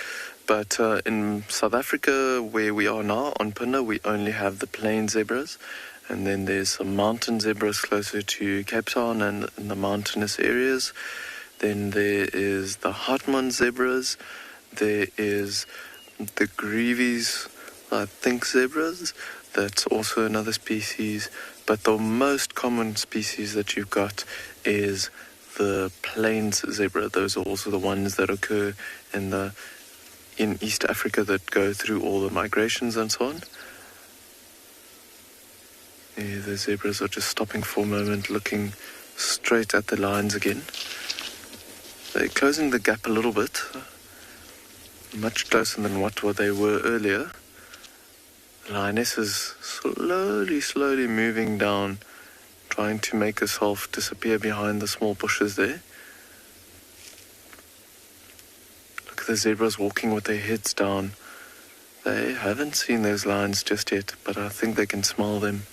But in South Africa, where we are now, on Pinder, we only have the plain zebras. And then there's some mountain zebras closer to Cape Town and in the mountainous areas. Then there is the Hartmann zebras. There is the Greaves, I think, zebras. That's also another species, but the most common species that you've got is the plains zebra. Those are also the ones that occur in East Africa that go through all the migrations and so on. Yeah, the zebras are just stopping for a moment, looking straight at the lions again. They're closing the gap a little bit, much closer than what they were earlier. The lioness is slowly moving down, trying to make herself disappear behind the small bushes there. Look at the zebras walking with their heads down. They haven't seen those lions just yet, but I think they can smell them.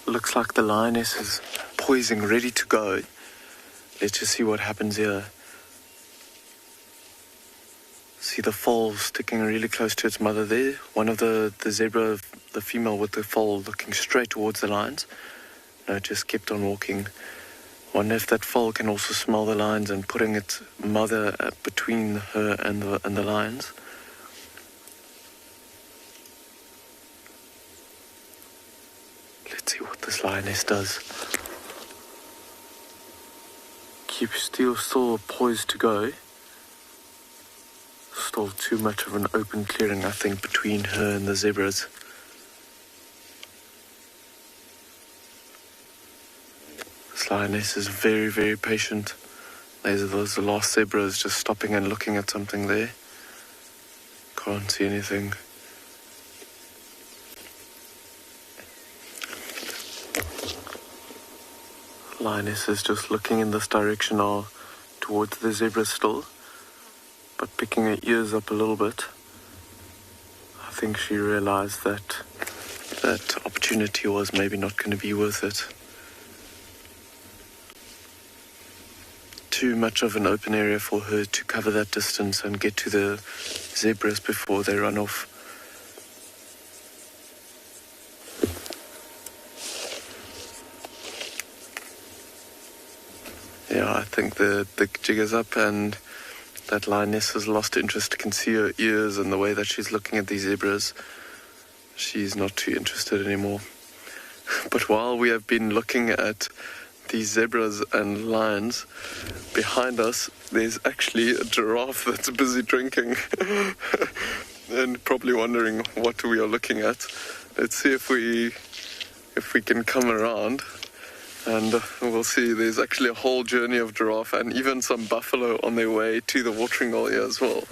Looks like the lioness is poising, ready to go. Let's just see what happens here. See the foal sticking really close to its mother there. One of the zebra, the female with the foal, looking straight towards the lions. No, it just kept on walking. Wonder if that foal can also smell the lions and putting its mother between her and the lions. Let's see what this lioness does. Keep still poised to go. Still too much of an open clearing, I think, between her and the zebras. This lioness is very, very patient. There's the last zebras just stopping and looking at something there. Can't see anything. Lioness is just looking in this direction now towards the zebra still, but picking her ears up a little bit. I think she realized that that opportunity was maybe not going to be worth it. Too much of an open area for her to cover that distance and get to the zebras before they run off. Yeah, I think the jig is up and that lioness has lost interest. You can see her ears and the way that she's looking at these zebras. She's not too interested anymore. But while we have been looking at these zebras and lions, behind us there's actually a giraffe that's busy drinking and probably wondering what we are looking at. Let's see if we can come around. And we'll see, there's actually a whole journey of giraffe and even some buffalo on their way to the watering hole here as well.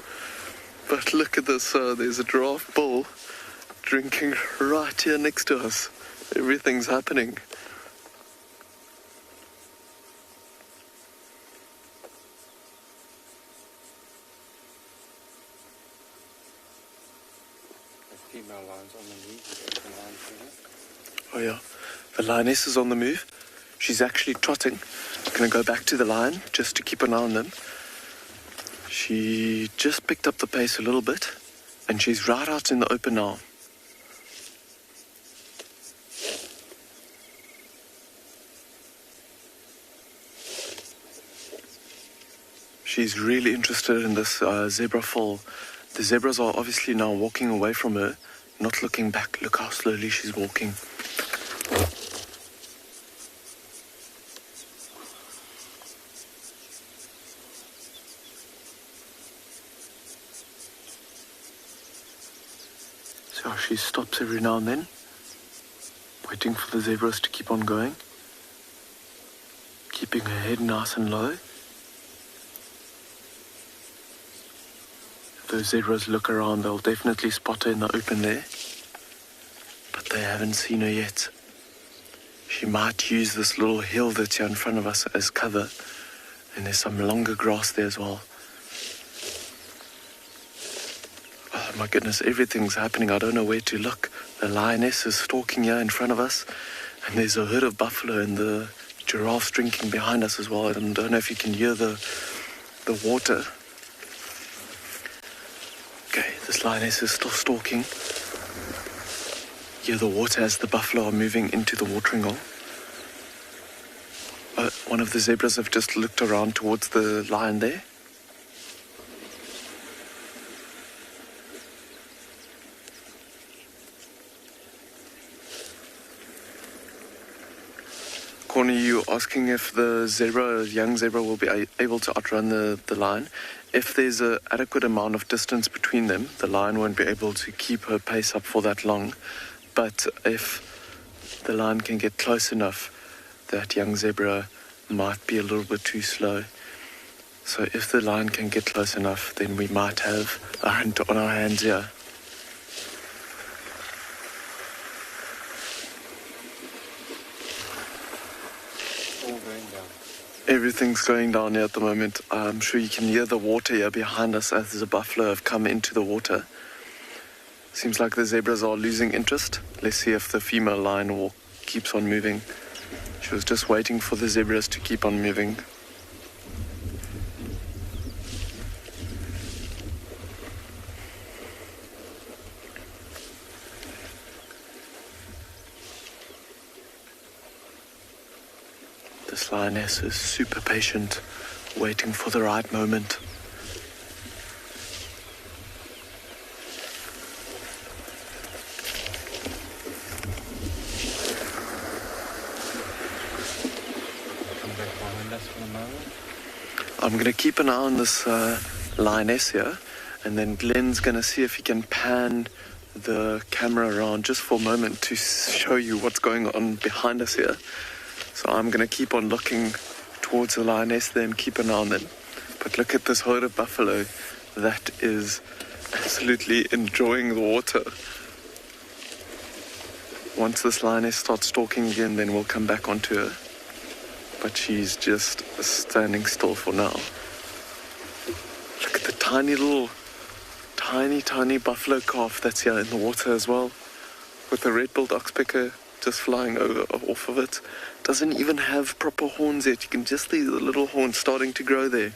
But look at this, there's a giraffe bull drinking right here next to us. Everything's happening. Female lion's on the move. Oh yeah, the lioness is on the move. She's actually trotting. I'm going to go back to the lion just to keep an eye on them. She just picked up the pace a little bit, and she's right out in the open now. She's really interested in this zebra foal. The zebras are obviously now walking away from her, not looking back. Look how slowly she's walking. So she stops every now and then, waiting for the zebras to keep on going, keeping her head nice and low. If those zebras look around, they'll definitely spot her in the open there, but they haven't seen her yet. She might use this little hill that's here in front of us as cover, and there's some longer grass there as well. Oh my goodness, everything's happening. I don't know where to look. The lioness is stalking here in front of us, and there's a herd of buffalo and the giraffes drinking behind us as well. I don't know if you can hear the water. Okay, this lioness is still stalking. Hear the water as the buffalo are moving into the watering hole. One of the zebras have just looked around towards the lion there. Corny, you asking if the young zebra will be able to outrun the lion. If there's an adequate amount of distance between them, the lion won't be able to keep her pace up for that long. But if the lion can get close enough, that young zebra might be a little bit too slow. So if the lion can get close enough, then we might have a hunt on our hands here. Everything's going down here at the moment. I'm sure you can hear the water here behind us as the buffalo have come into the water. Seems like the zebras are losing interest. Let's see if the female lion keeps on moving. She was just waiting for the zebras to keep on moving. This lioness is super patient, waiting for the right moment. I'm going to keep an eye on this lioness here, and then Glenn's going to see if he can pan the camera around just for a moment to show you what's going on behind us here. So I'm going to keep on looking towards the lioness there and keep an eye on them. But look at this herd of buffalo that is absolutely enjoying the water. Once this lioness starts stalking again, then we'll come back onto her. But she's just standing still for now. Look at the tiny buffalo calf that's here in the water as well, with the red-billed oxpecker just flying off of it. Doesn't even have proper horns yet. You can just see the little horns starting to grow there.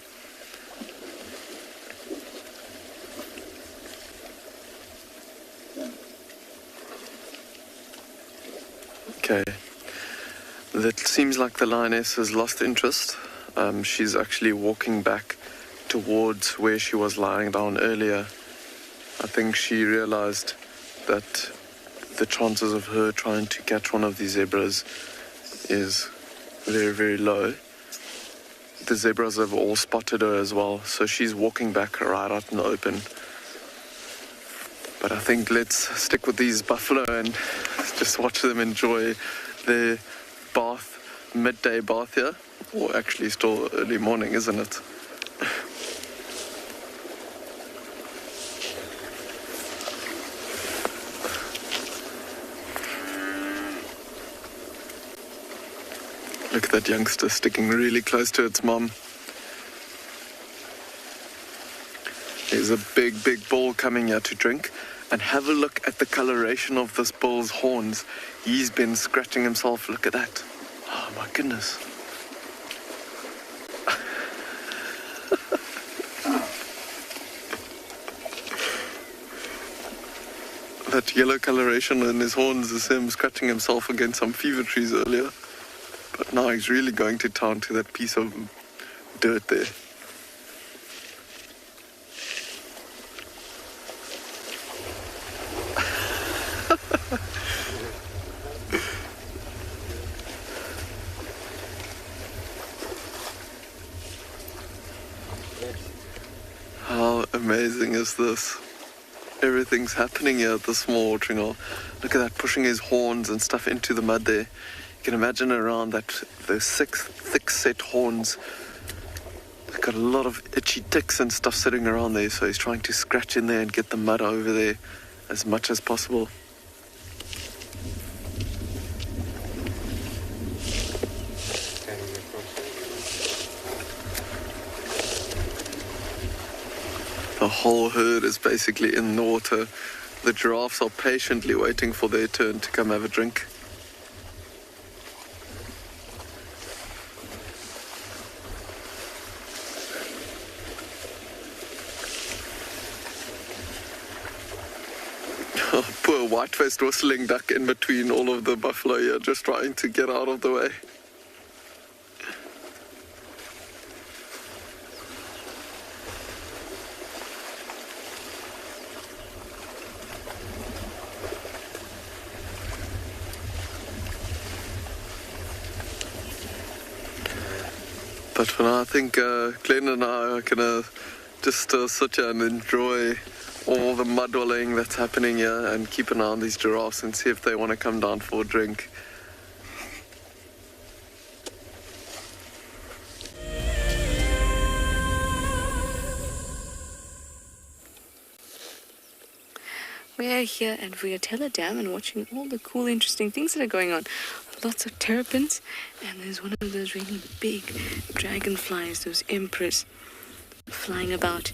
Okay. It seems like the lioness has lost interest. She's actually walking back towards where she was lying down earlier. I think she realized that the chances of her trying to catch one of these zebras is very, very low. The zebras have all spotted her as well, so she's walking back right out in the open. But I think let's stick with these buffalo and just watch them enjoy their midday bath here. Or actually still early morning, isn't it? Look at that youngster sticking really close to its mom. There's a big bull coming here to drink. And have a look at the coloration of this bull's horns. He's been scratching himself. Look at that. Oh my goodness. That yellow coloration in his horns is him scratching himself against some fever trees earlier. But now he's really going to town to that piece of dirt there. How amazing is this? Everything's happening here at the small watering hole. Look at that, pushing his horns and stuff into the mud there. You can imagine around that, those 6 thick set horns. They've got a lot of itchy ticks and stuff sitting around there, so he's trying to scratch in there and get the mud over there as much as possible. The whole herd is basically in the water. The giraffes are patiently waiting for their turn to come have a drink. Oh, poor white-faced whistling duck in between all of the buffalo here, just trying to get out of the way. But for now, I think Glenn and I are gonna just sit here and enjoy all the mud wallowing that's happening here and keep an eye on these giraffes and see if they want to come down for a drink. We are here at Vulture Dam and watching all the cool, interesting things that are going on. Lots of terrapins, and there's one of those really big dragonflies, those emperors, flying about.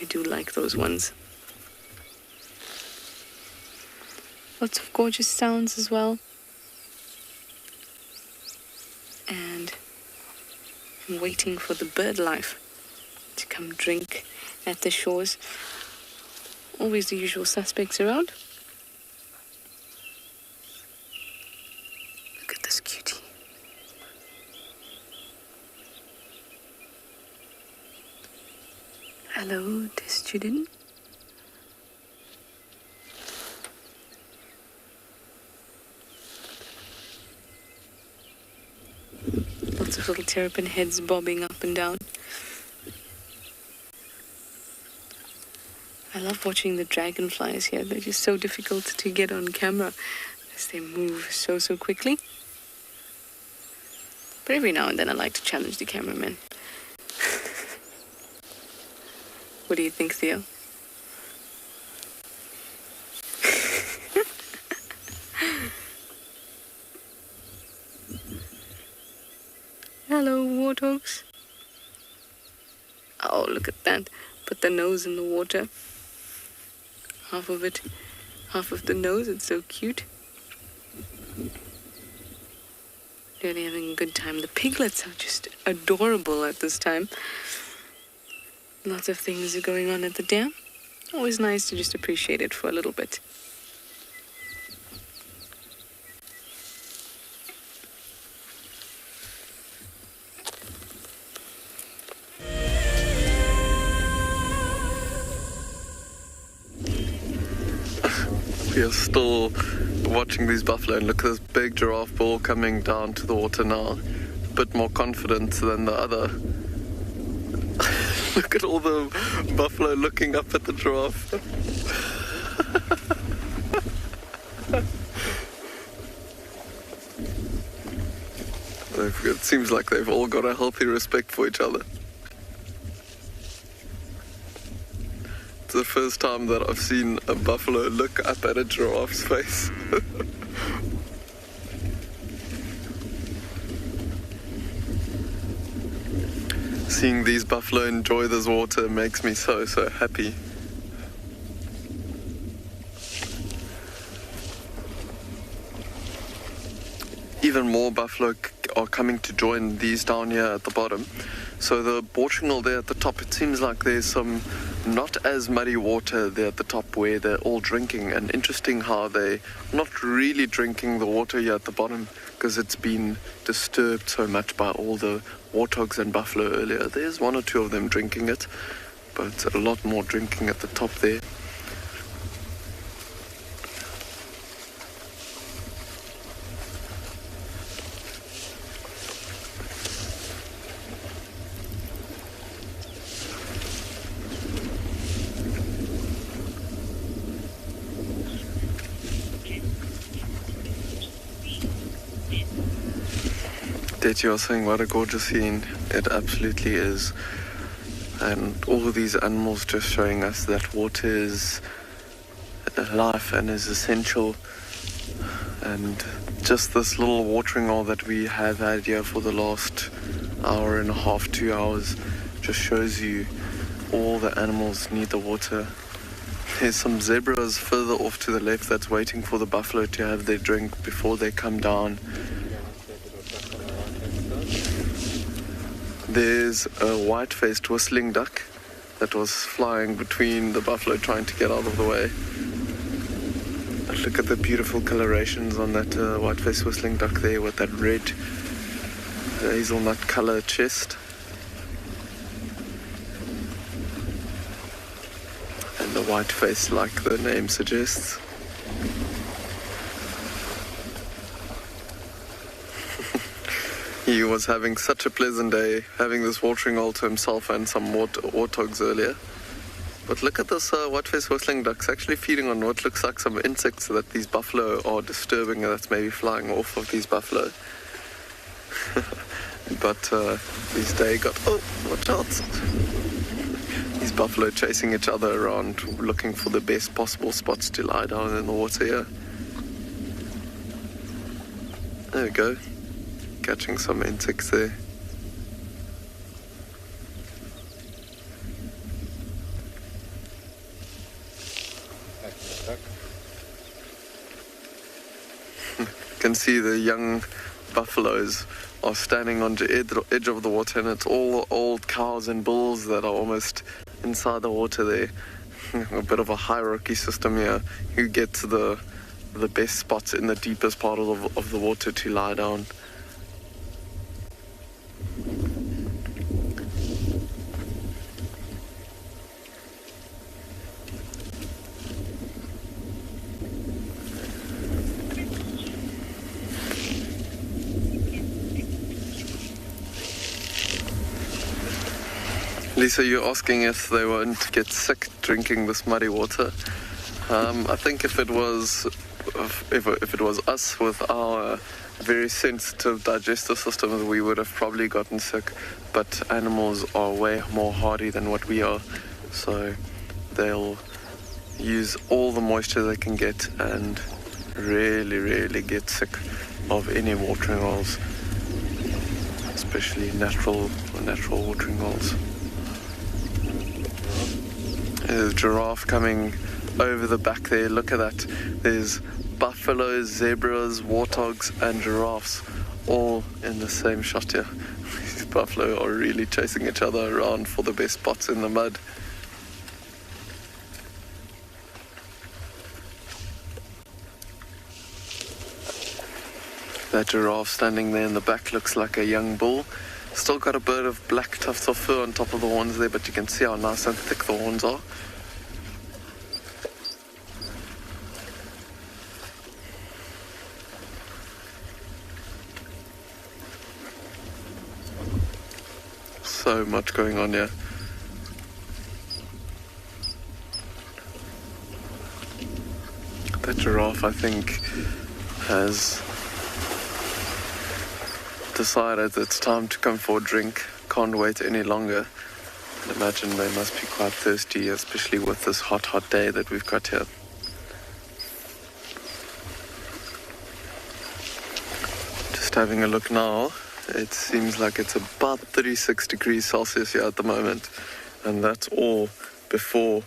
I do like those ones. Lots of gorgeous sounds as well. And I'm waiting for the bird life to come drink at the shores. Always the usual suspects around. Look at this cutie. Hello, dear student. Lots of little terrapin heads bobbing up and down. I love watching the dragonflies here. They're just so difficult to get on camera as they move so quickly. But every now and then I like to challenge the cameraman. What do you think, Theo? Hello, warthogs. Oh, look at that. Put the nose in the water. Half of it, half of the nose. It's so cute. Really having a good time. The piglets are just adorable at this time. Lots of things are going on at the dam. Always nice to just appreciate it for a little bit. We are still watching these buffalo, and look at this big giraffe bull coming down to the water now. A bit more confident than the other. Look at all the buffalo looking up at the giraffe. It seems like they've all got a healthy respect for each other. It's the first time that I've seen a buffalo look up at a giraffe's face. Seeing these buffalo enjoy this water makes me so happy. buffalo are coming to join these down here at the bottom. So the watering hole there at the top, it seems like there's some not as muddy water there at the top where they're all drinking. And interesting how they're not really drinking the water here at the bottom because it's been disturbed so much by all the warthogs and buffalo earlier. There's one or two of them drinking it, but a lot more drinking at the top there. You are saying what a gorgeous scene. It absolutely is. And all of these animals just showing us that water is life and is essential. And just this little watering hole that we have had here for the last hour and a half, 2 hours, just shows you all the animals need the water. There's some zebras further off to the left that's waiting for the buffalo to have their drink before they come down. There's a white-faced whistling duck that was flying between the buffalo trying to get out of the way. But look at the beautiful colorations on that white-faced whistling duck there with that red hazelnut color chest. And the white face like the name suggests. He was having such a pleasant day, having this watering hole to himself and some warthogs earlier. But look at this white-faced whistling duck's actually feeding on what looks like some insects that these buffalo are disturbing, that's maybe flying off of these buffalo. But these day got... Oh, watch out! These buffalo chasing each other around, looking for the best possible spots to lie down in the water here. There we go. Catching some insects there. You can see the young buffaloes are standing on the edge of the water, and it's all old cows and bulls that are almost inside the water there. A bit of a hierarchy system here. Who gets the best spots in the deepest part of the water to lie down. Lisa, you're asking if they won't get sick drinking this muddy water. I think if it was us with our very sensitive digestive systems, we would have probably gotten sick. But animals are way more hardy than what we are, so they'll use all the moisture they can get and rarely get sick of any watering holes, especially natural watering holes. There's a giraffe coming over the back there. Look at that. There's buffaloes, zebras, warthogs and giraffes all in the same shot here. These buffalo are really chasing each other around for the best spots in the mud. That giraffe standing there in the back looks like a young bull. Still got a bit of black tufts of fur on top of the horns there, but you can see how nice and thick the horns are. So much going on here. That giraffe, I think, has decided it's time to come for a drink. Can't wait any longer. I imagine they must be quite thirsty, especially with this hot day that we've got here. Just having a look now, it seems like it's about 36 degrees Celsius here at the moment, and that's all before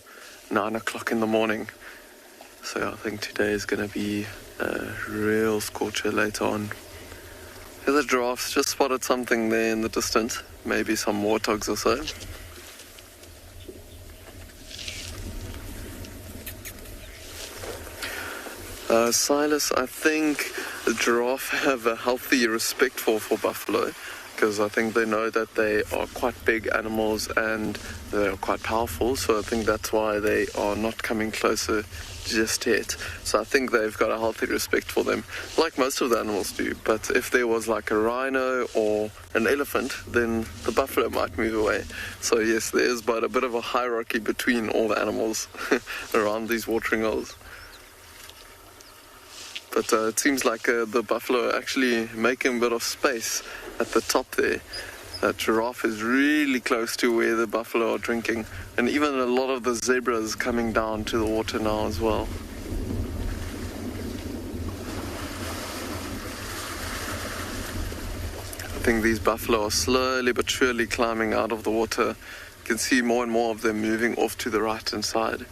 9 o'clock in the morning. So I think today is going to be a real scorcher later on. The giraffes just spotted something there in the distance, maybe some warthogs or so. Silas, I think the giraffe have a healthy respect for buffalo, because I think they know that they are quite big animals and they are quite powerful, so I think that's why they are not coming closer just yet. So I think they've got a healthy respect for them, like most of the animals do. But if there was like a rhino or an elephant, then the buffalo might move away. So yes, there is but a bit of a hierarchy between all the animals around these watering holes. But it seems like the buffalo are actually making a bit of space at the top there. That giraffe is really close to where the buffalo are drinking, and even a lot of the zebras coming down to the water now as well. I think these buffalo are slowly but surely climbing out of the water. You can see more and more of them moving off to the right hand side.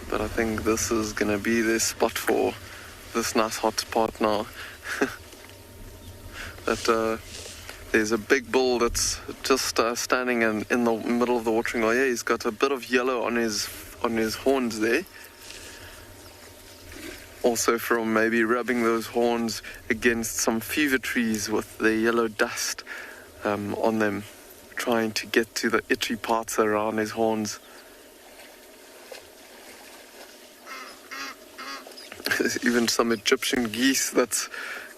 But I think this is going to be their spot for this nice hot spot now. There's a big bull that's just standing in the middle of the watering hole. Yeah, he's got a bit of yellow on his horns there. Also from maybe rubbing those horns against some fever trees with the yellow dust on them, trying to get to the itchy parts around his horns. There's even some Egyptian geese that's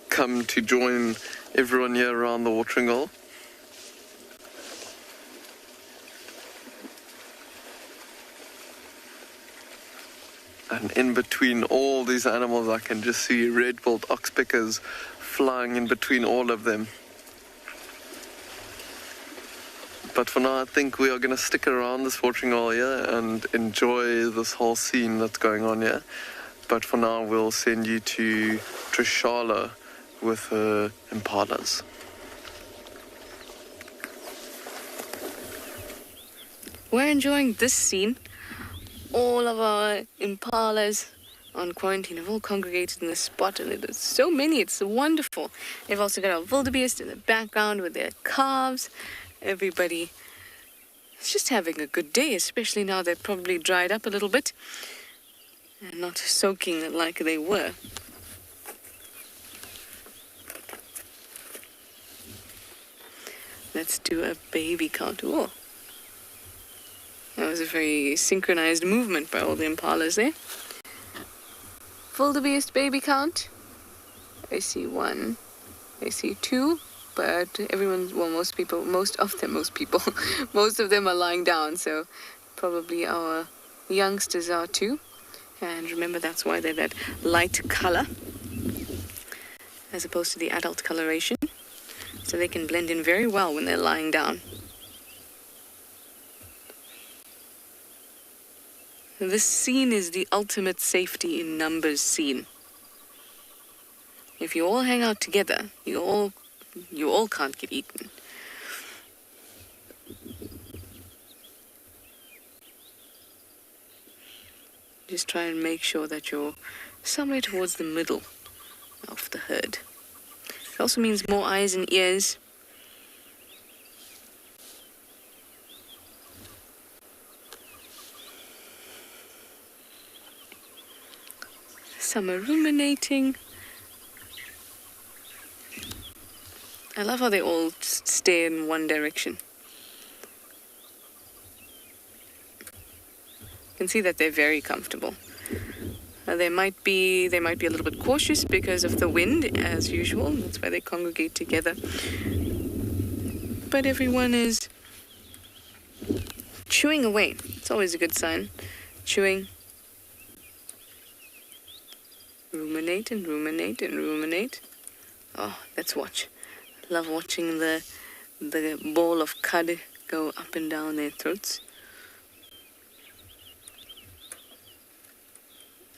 come to join everyone here around the watering hole. And in between all these animals, I can just see red-billed oxpeckers flying in between all of them. But for now, I think we are going to stick around this watering hole here and enjoy this whole scene that's going on here. But for now, we'll send you to Trishala with her impalas. We're enjoying this scene. All of our impalas on quarantine have all congregated in this spot, and there's so many, it's wonderful. They've also got our wildebeest in the background with their calves. Everybody is just having a good day, especially now they're probably dried up a little bit and not soaking like they were. Let's do a baby count. Oh, that was a very synchronized movement by all the impalas there. Wildebeest baby count. I see 1. I see 2. But everyone, well, most of them are lying down. So probably our youngsters are too. And remember, that's why they're that light color, as opposed to the adult coloration. So they can blend in very well when they're lying down. This scene is the ultimate safety in numbers scene. If you all hang out together, you all can't get eaten. Just try and make sure that you're somewhere towards the middle of the herd. It also means more eyes and ears. Some are ruminating. I love how they all just stay in one direction. You can see that they're very comfortable. They might be a little bit cautious because of the wind, as usual. That's why they congregate together. But everyone is chewing away. It's always a good sign. Chewing. Ruminate and ruminate and ruminate. Oh, let's watch. Love watching the ball of cud go up and down their throats.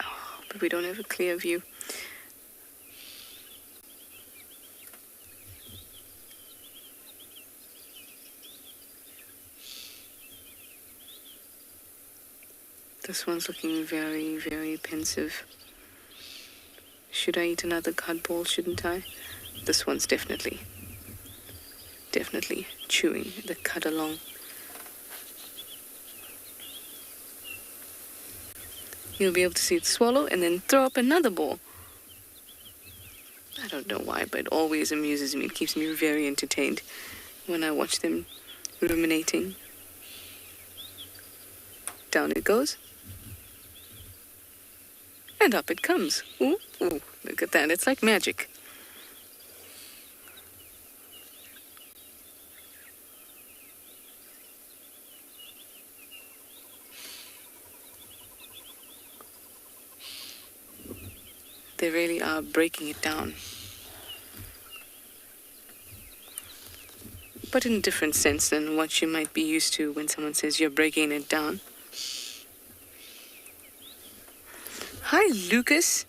Oh, but we don't have a clear view. This one's looking very, very pensive. Should I eat another cud ball, shouldn't I? this one's definitely chewing the cud along. You'll be able to see it swallow and then throw up another ball. I don't know why, but it always amuses me. It keeps me very entertained when I watch them ruminating. Down it goes. And up it comes. Ooh, ooh, look at that. It's like magic. They really are breaking it down. But in a different sense than what you might be used to when someone says you're breaking it down. Hi, Lucas.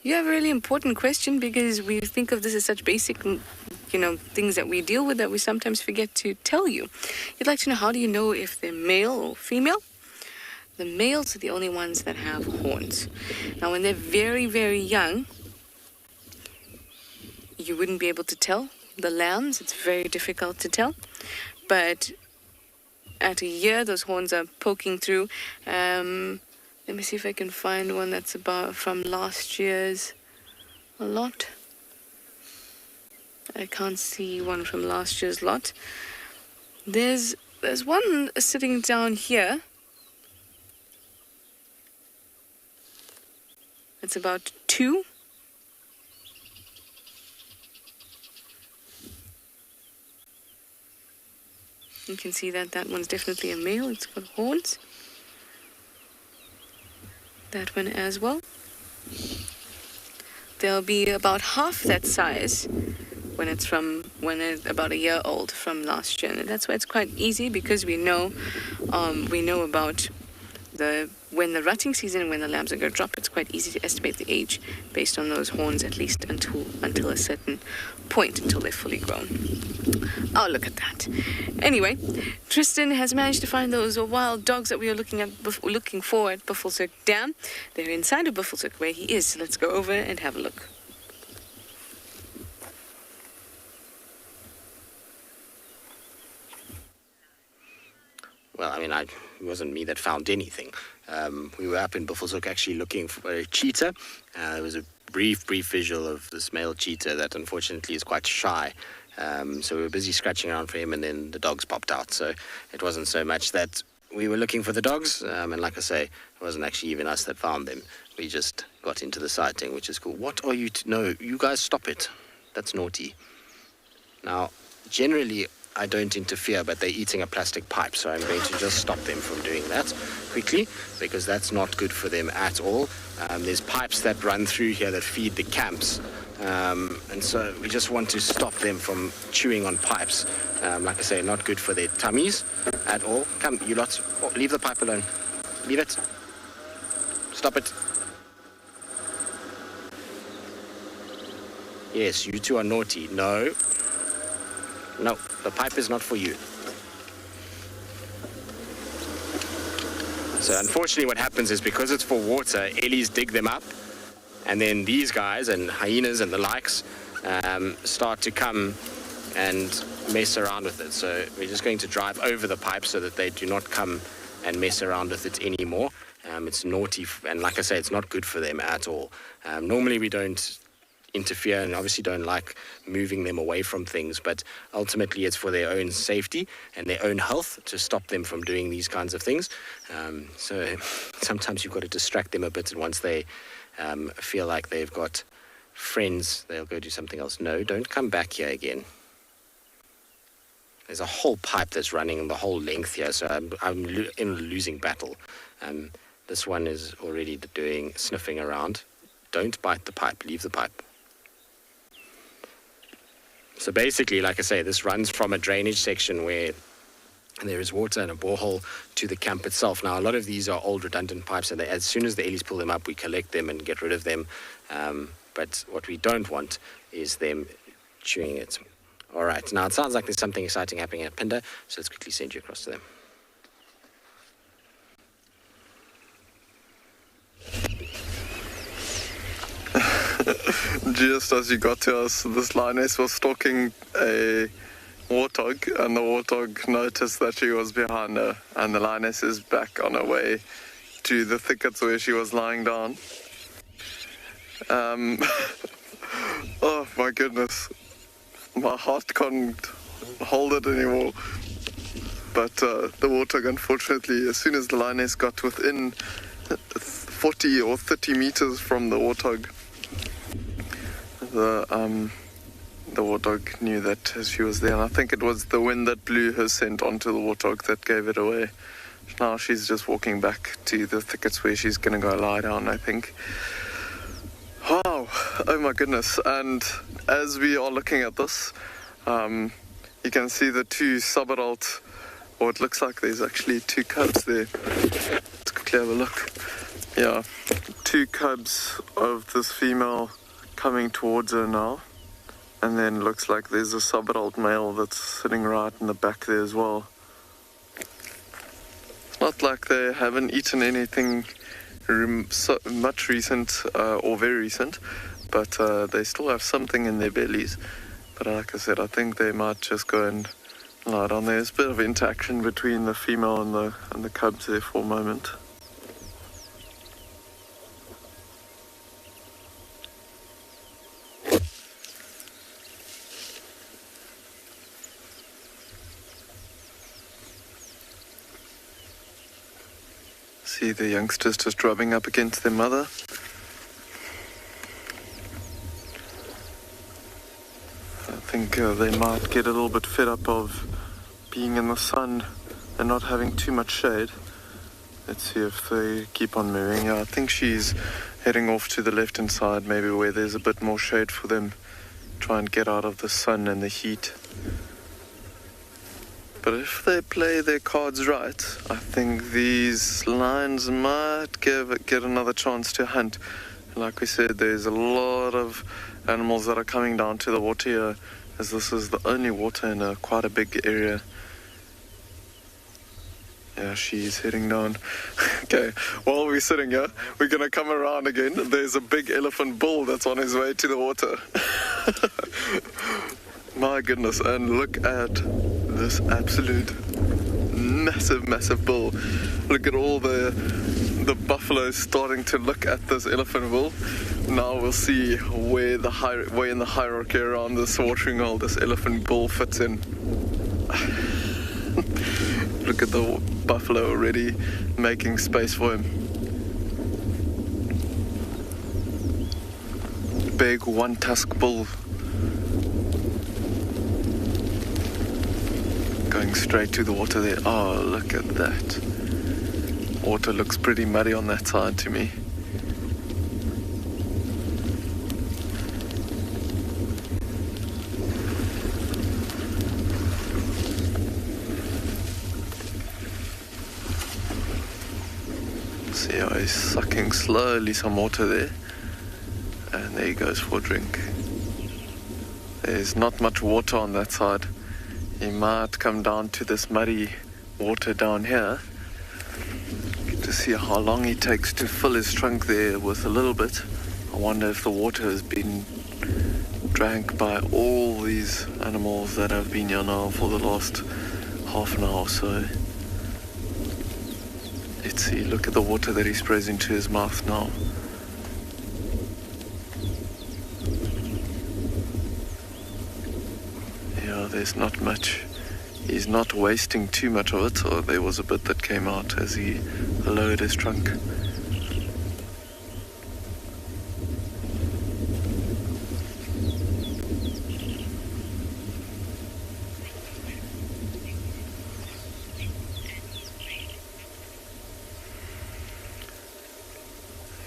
You have a really important question because we think of this as such basic, things that we deal with that we sometimes forget to tell you. You'd like to know, how do you know if they're male or female? The males are the only ones that have horns. Now, when they're very, very young, you wouldn't be able to tell. The lambs, it's very difficult to tell. But at a year, those horns are poking through. Let me see if I can find one that's about from last year's lot. I can't see one from last year's lot. There's one sitting down here. It's about 2. You can see that one's definitely a male. It's got horns. That one as well. They'll be about half that size when it's about a year old from last year. And that's why it's quite easy, because we know about when the rutting season and when the lambs are going to drop. It's quite easy to estimate the age based on those horns, at least until a certain point, until they're fully grown. Oh, look at that. Anyway, Tristan has managed to find those wild dogs that we are looking for at Buffelshoek Dam. They're inside of Buffelshoek where he is. So let's go over and have a look. Well, I mean, it wasn't me that found anything. We were up in Buffelshoek actually looking for a cheetah. There was a brief visual of this male cheetah that unfortunately is quite shy. So we were busy scratching around for him, and then the dogs popped out. So it wasn't so much that we were looking for the dogs. And like I say, it wasn't actually even us that found them. We just got into the sighting, which is cool. What are you no, you guys stop it. That's naughty. Now, generally, I don't interfere, but they're eating a plastic pipe, so I'm going to just stop them from doing that quickly, because that's not good for them at all. There's pipes that run through here that feed the camps, and so we just want to stop them from chewing on pipes. Like I say, not good for their tummies at all. Come, you lots, leave the pipe alone. Leave it. Stop it. Yes, you two are naughty. No, the pipe is not for you. So unfortunately what happens is, because it's for water, ellies dig them up, and then these guys and hyenas and the likes start to come and mess around with it. So we're just going to drive over the pipe so that they do not come and mess around with it anymore. It's naughty, and like I say, it's not good for them at all. Normally we don't interfere, and obviously don't like moving them away from things, but ultimately it's for their own safety and their own health to stop them from doing these kinds of things. So sometimes you've got to distract them a bit, and once they feel like they've got friends, they'll go do something else. No, don't come back here again. There's a whole pipe that's running the whole length here, so I'm in a losing battle. This one is already sniffing around. Don't bite the pipe, leave the pipe. So basically, like I say, this runs from a drainage section where there is water and a borehole to the camp itself. Now, a lot of these are old redundant pipes, and as soon as the ellies pull them up, we collect them and get rid of them. But what we don't want is them chewing it. All right, now it sounds like there's something exciting happening at Pinder, so let's quickly send you across to them. Just as you got to us, this lioness was stalking a warthog, and the warthog noticed that she was behind her, and the lioness is back on her way to the thickets where she was lying down. Oh my goodness, my heart can't hold it anymore. But the warthog, unfortunately, as soon as the lioness got within 40 or 30 meters from the warthog, the warthog knew that she was there, and I think it was the wind that blew her scent onto the warthog that gave it away. Now she's just walking back to the thickets where she's going to go lie down, I think. Wow, oh my goodness. And as we are looking at this, you can see the two subadult, or it looks like there's actually two cubs there. Let's quickly have a look. Yeah, two cubs of this female coming towards her now. And then looks like there's a subadult male that's sitting right in the back there as well. It's not like they haven't eaten anything much recent or very recent, but they still have something in their bellies. But like I said, I think they might just go and lie down. There's a bit of interaction between the female and the cubs there for a moment. See the youngsters just rubbing up against their mother. I think they might get a little bit fed up of being in the sun and not having too much shade. Let's see if they keep on moving. Yeah, I think she's heading off to the left-hand side, maybe where there's a bit more shade for them. Try and get out of the sun and the heat. But if they play their cards right, I think these lions might get another chance to hunt. Like we said, there's a lot of animals that are coming down to the water here, as this is the only water in quite a big area. Yeah, she's heading down. Okay, while we're sitting here, we're going to come around again. There's a big elephant bull that's on his way to the water. My goodness, and look at this absolute massive bull. Look at all the buffaloes starting to look at this elephant bull. Now we'll see where in the hierarchy around this watering hole this elephant bull fits in. Look at the buffalo already making space for him. Big one-tusk bull. Going straight to the water there. Oh, look at that. Water looks pretty muddy on that side to me. See how he's sucking slowly some water there. And there he goes for a drink. There's not much water on that side. He might come down to this muddy water down here. Get to see how long he takes to fill his trunk there with a little bit. I wonder if the water has been drank by all these animals that have been here now for the last half an hour or so. Let's see, look at the water that he sprays into his mouth now. Yeah, there's not much. He's not wasting too much of it, so there was a bit that came out as he lowered his trunk.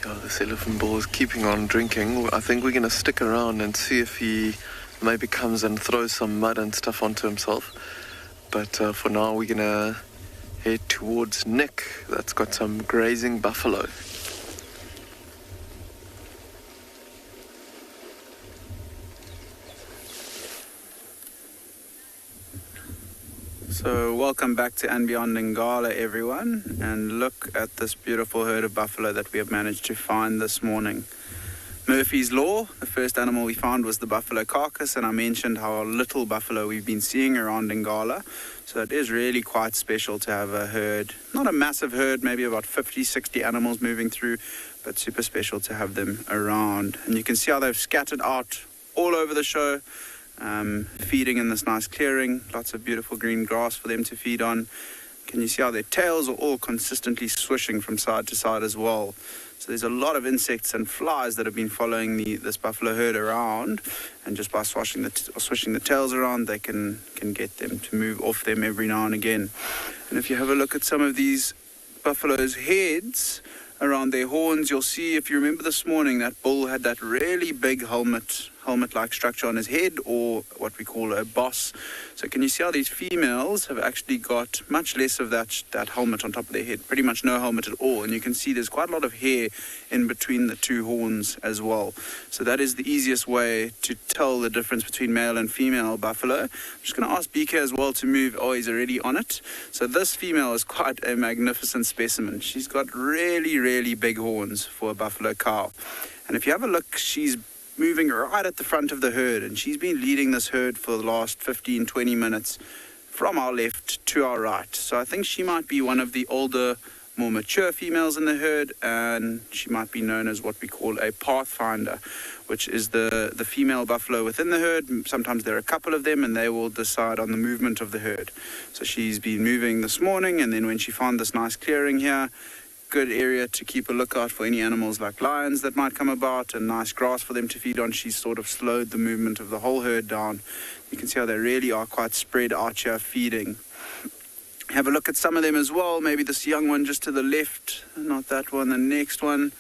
Yeah, this elephant bull is keeping on drinking. I think we're going to stick around and see if he maybe comes and throws some mud and stuff onto himself. But for now, we're going to head towards Nick. That's got some grazing buffalo. So welcome back to And Beyond Ngala, everyone, and look at this beautiful herd of buffalo that we have managed to find this morning. Murphy's Law. The first animal we found was the buffalo carcass, and I mentioned how little buffalo we've been seeing around Ngala. So it is really quite special to have a herd, not a massive herd, maybe about 50, 60 animals moving through, but super special to have them around. And you can see how they've scattered out all over the show, feeding in this nice clearing, lots of beautiful green grass for them to feed on. Can you see how their tails are all consistently swishing from side to side as well? So there's a lot of insects and flies that have been following this buffalo herd around, and just by swishing the tails around, they can get them to move off them every now and again. And if you have a look at some of these buffaloes' heads around their horns, you'll see, if you remember this morning, that bull had that really big helmet-like structure on his head, or what we call a boss. So can you see how these females have actually got much less of that helmet on top of their head, pretty much no helmet at all, and you can see there's quite a lot of hair in between the two horns as well. So that is the easiest way to tell the difference between male and female buffalo. I'm just going to ask BK as well to move. Oh, he's already on it. So this female is quite a magnificent specimen. She's got really, really big horns for a buffalo cow. And if you have a look, she's moving right at the front of the herd, and she's been leading this herd for the last 15-20 minutes from our left to our right. So I think she might be one of the older, more mature females in the herd, and she might be known as what we call a pathfinder, which is the female buffalo within the herd. Sometimes there are a couple of them, and they will decide on the movement of the herd. So she's been moving this morning, and then when she found this nice clearing here, good area to keep a lookout for any animals like lions that might come about, and nice grass for them to feed on. She's sort of slowed the movement of the whole herd down. You can see how they really are quite spread out here feeding. Have a look at some of them as well. Maybe this young one just to the left, not that one, the next one.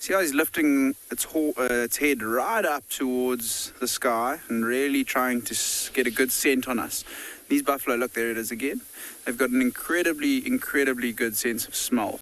See how he's lifting its head right up towards the sky and really trying to get a good scent on us. These buffalo, look, there it is again. They've got an incredibly, incredibly good sense of smell.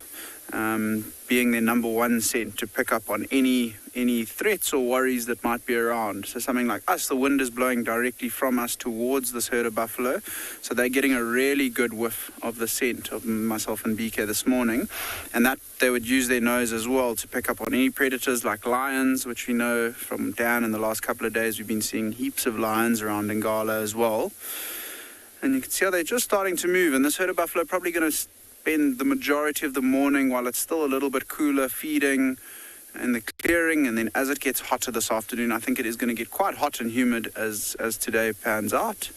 Being their number one scent to pick up on any threats or worries that might be around. So something like us, the wind is blowing directly from us towards this herd of buffalo, so they're getting a really good whiff of the scent of myself and BK this morning, and that they would use their nose as well to pick up on any predators like lions, which we know from Dan in the last couple of days. We've been seeing heaps of lions around Ngala as well, and you can see how they're just starting to move, and this herd of buffalo are probably going to spend the majority of the morning, while it's still a little bit cooler, feeding in the clearing, and then as it gets hotter this afternoon, I think it is going to get quite hot and humid as today pans out.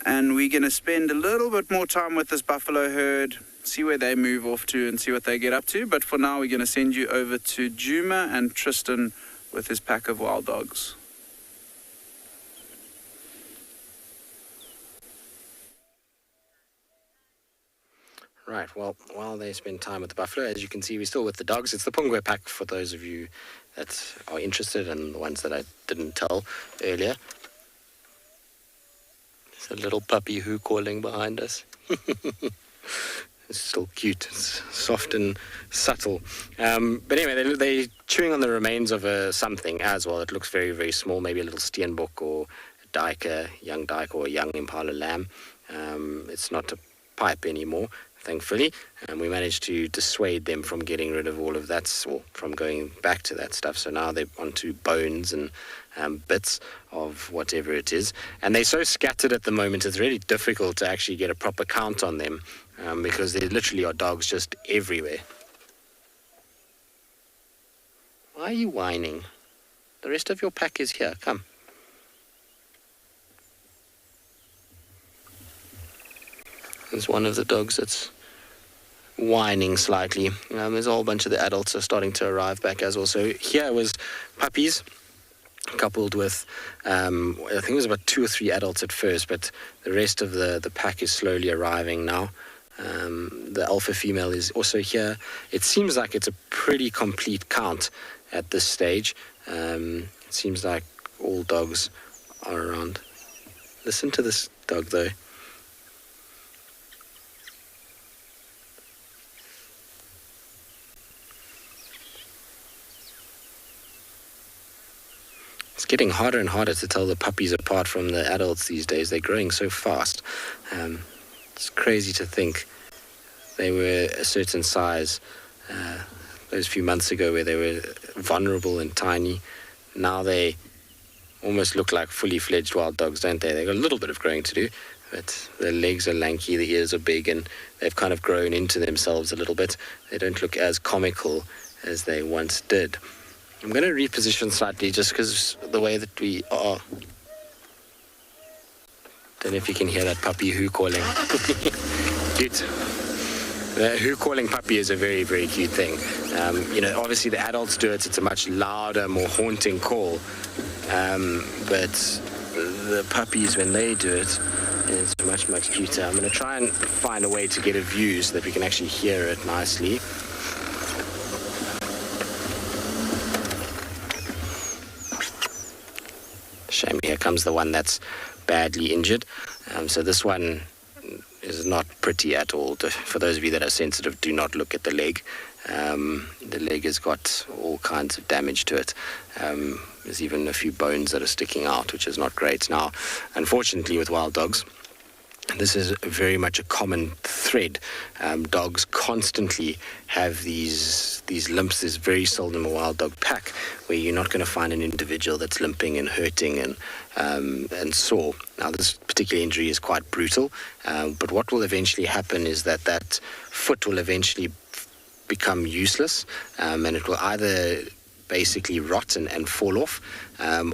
And we're going to spend a little bit more time with this buffalo herd, see where they move off to and see what they get up to. But for now, we're going to send you over to Juma and Tristan with his pack of wild dogs. Right, well, while they spend time with the buffalo, as you can see, we're still with the dogs. It's the Pungwe pack for those of you that are interested, and the ones that I didn't tell earlier. There's a little puppy who calling behind us. It's still cute. It's soft and subtle. But anyway, they're chewing on the remains of something as well. It looks very, very small, maybe a little steenbok or a dyke, young dyke or a young impala lamb. It's not a pipe anymore, thankfully, and we managed to dissuade them from getting rid of all of that, or from going back to that stuff. So now they're onto bones and bits of whatever it is, and they're so scattered at the moment, it's really difficult to actually get a proper count on them, because there literally are dogs just everywhere. Why are you whining? The rest of your pack is here. Come. There's one of the dogs that's whining slightly. There's a whole bunch of the adults are starting to arrive back as well. So here was puppies coupled with, I think it was about 2 or 3 adults at first, but the rest of the pack is slowly arriving now. The alpha female is also here. It seems like it's a pretty complete count at this stage. It seems like all dogs are around. Listen to this dog though. It's getting harder and harder to tell the puppies apart from the adults these days. They're growing so fast. It's crazy to think they were a certain size those few months ago where they were vulnerable and tiny. Now they almost look like fully fledged wild dogs, don't they? They've got a little bit of growing to do, but the legs are lanky, the ears are big, and they've kind of grown into themselves a little bit. They don't look as comical as they once did. I'm going to reposition slightly just because the way that we are. Don't know if you can hear that puppy who calling. Cute. The who calling puppy is a very, very cute thing. Obviously the adults do it. It's a much louder, more haunting call. But the puppies, when they do it, it's much, much cuter. I'm going to try and find a way to get a view so that we can actually hear it nicely. Shame, here comes the one that's badly injured. So this one is not pretty at all. For those of you that are sensitive, do not look at the leg. The leg has got all kinds of damage to it. There's even a few bones that are sticking out, which is not great. Now, unfortunately, with wild dogs, this is very much a common thread. Dogs constantly have these limps. There's very seldom a wild dog pack where you're not going to find an individual that's limping and hurting and sore. Now, this particular injury is quite brutal, but what will eventually happen is that foot will eventually become useless, and it will either basically rot and fall off,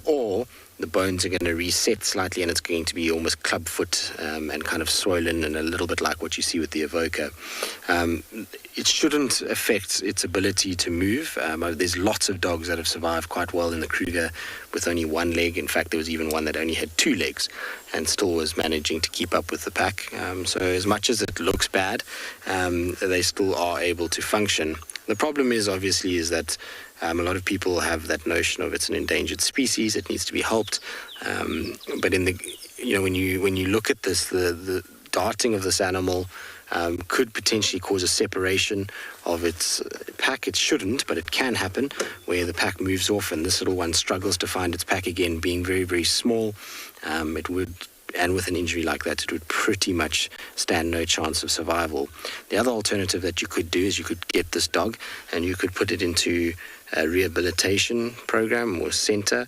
or the bones are going to reset slightly and it's going to be almost clubfoot and kind of swollen and a little bit like what you see with the evoker. It shouldn't affect its ability to move. There's lots of dogs that have survived quite well in the Kruger with only one leg. In fact, there was even one that only had two legs and still was managing to keep up with the pack. So as much as it looks bad, they still are able to function. The problem is that a lot of people have that notion of it's an endangered species, it needs to be helped. But when you look at this, the darting of this animal could potentially cause a separation of its pack. It shouldn't, but it can happen where the pack moves off and this little one struggles to find its pack again, being very, very small. It would, and with an injury like that, it would pretty much stand no chance of survival. The other alternative that you could do is you could get this dog and you could put it into a rehabilitation program or center.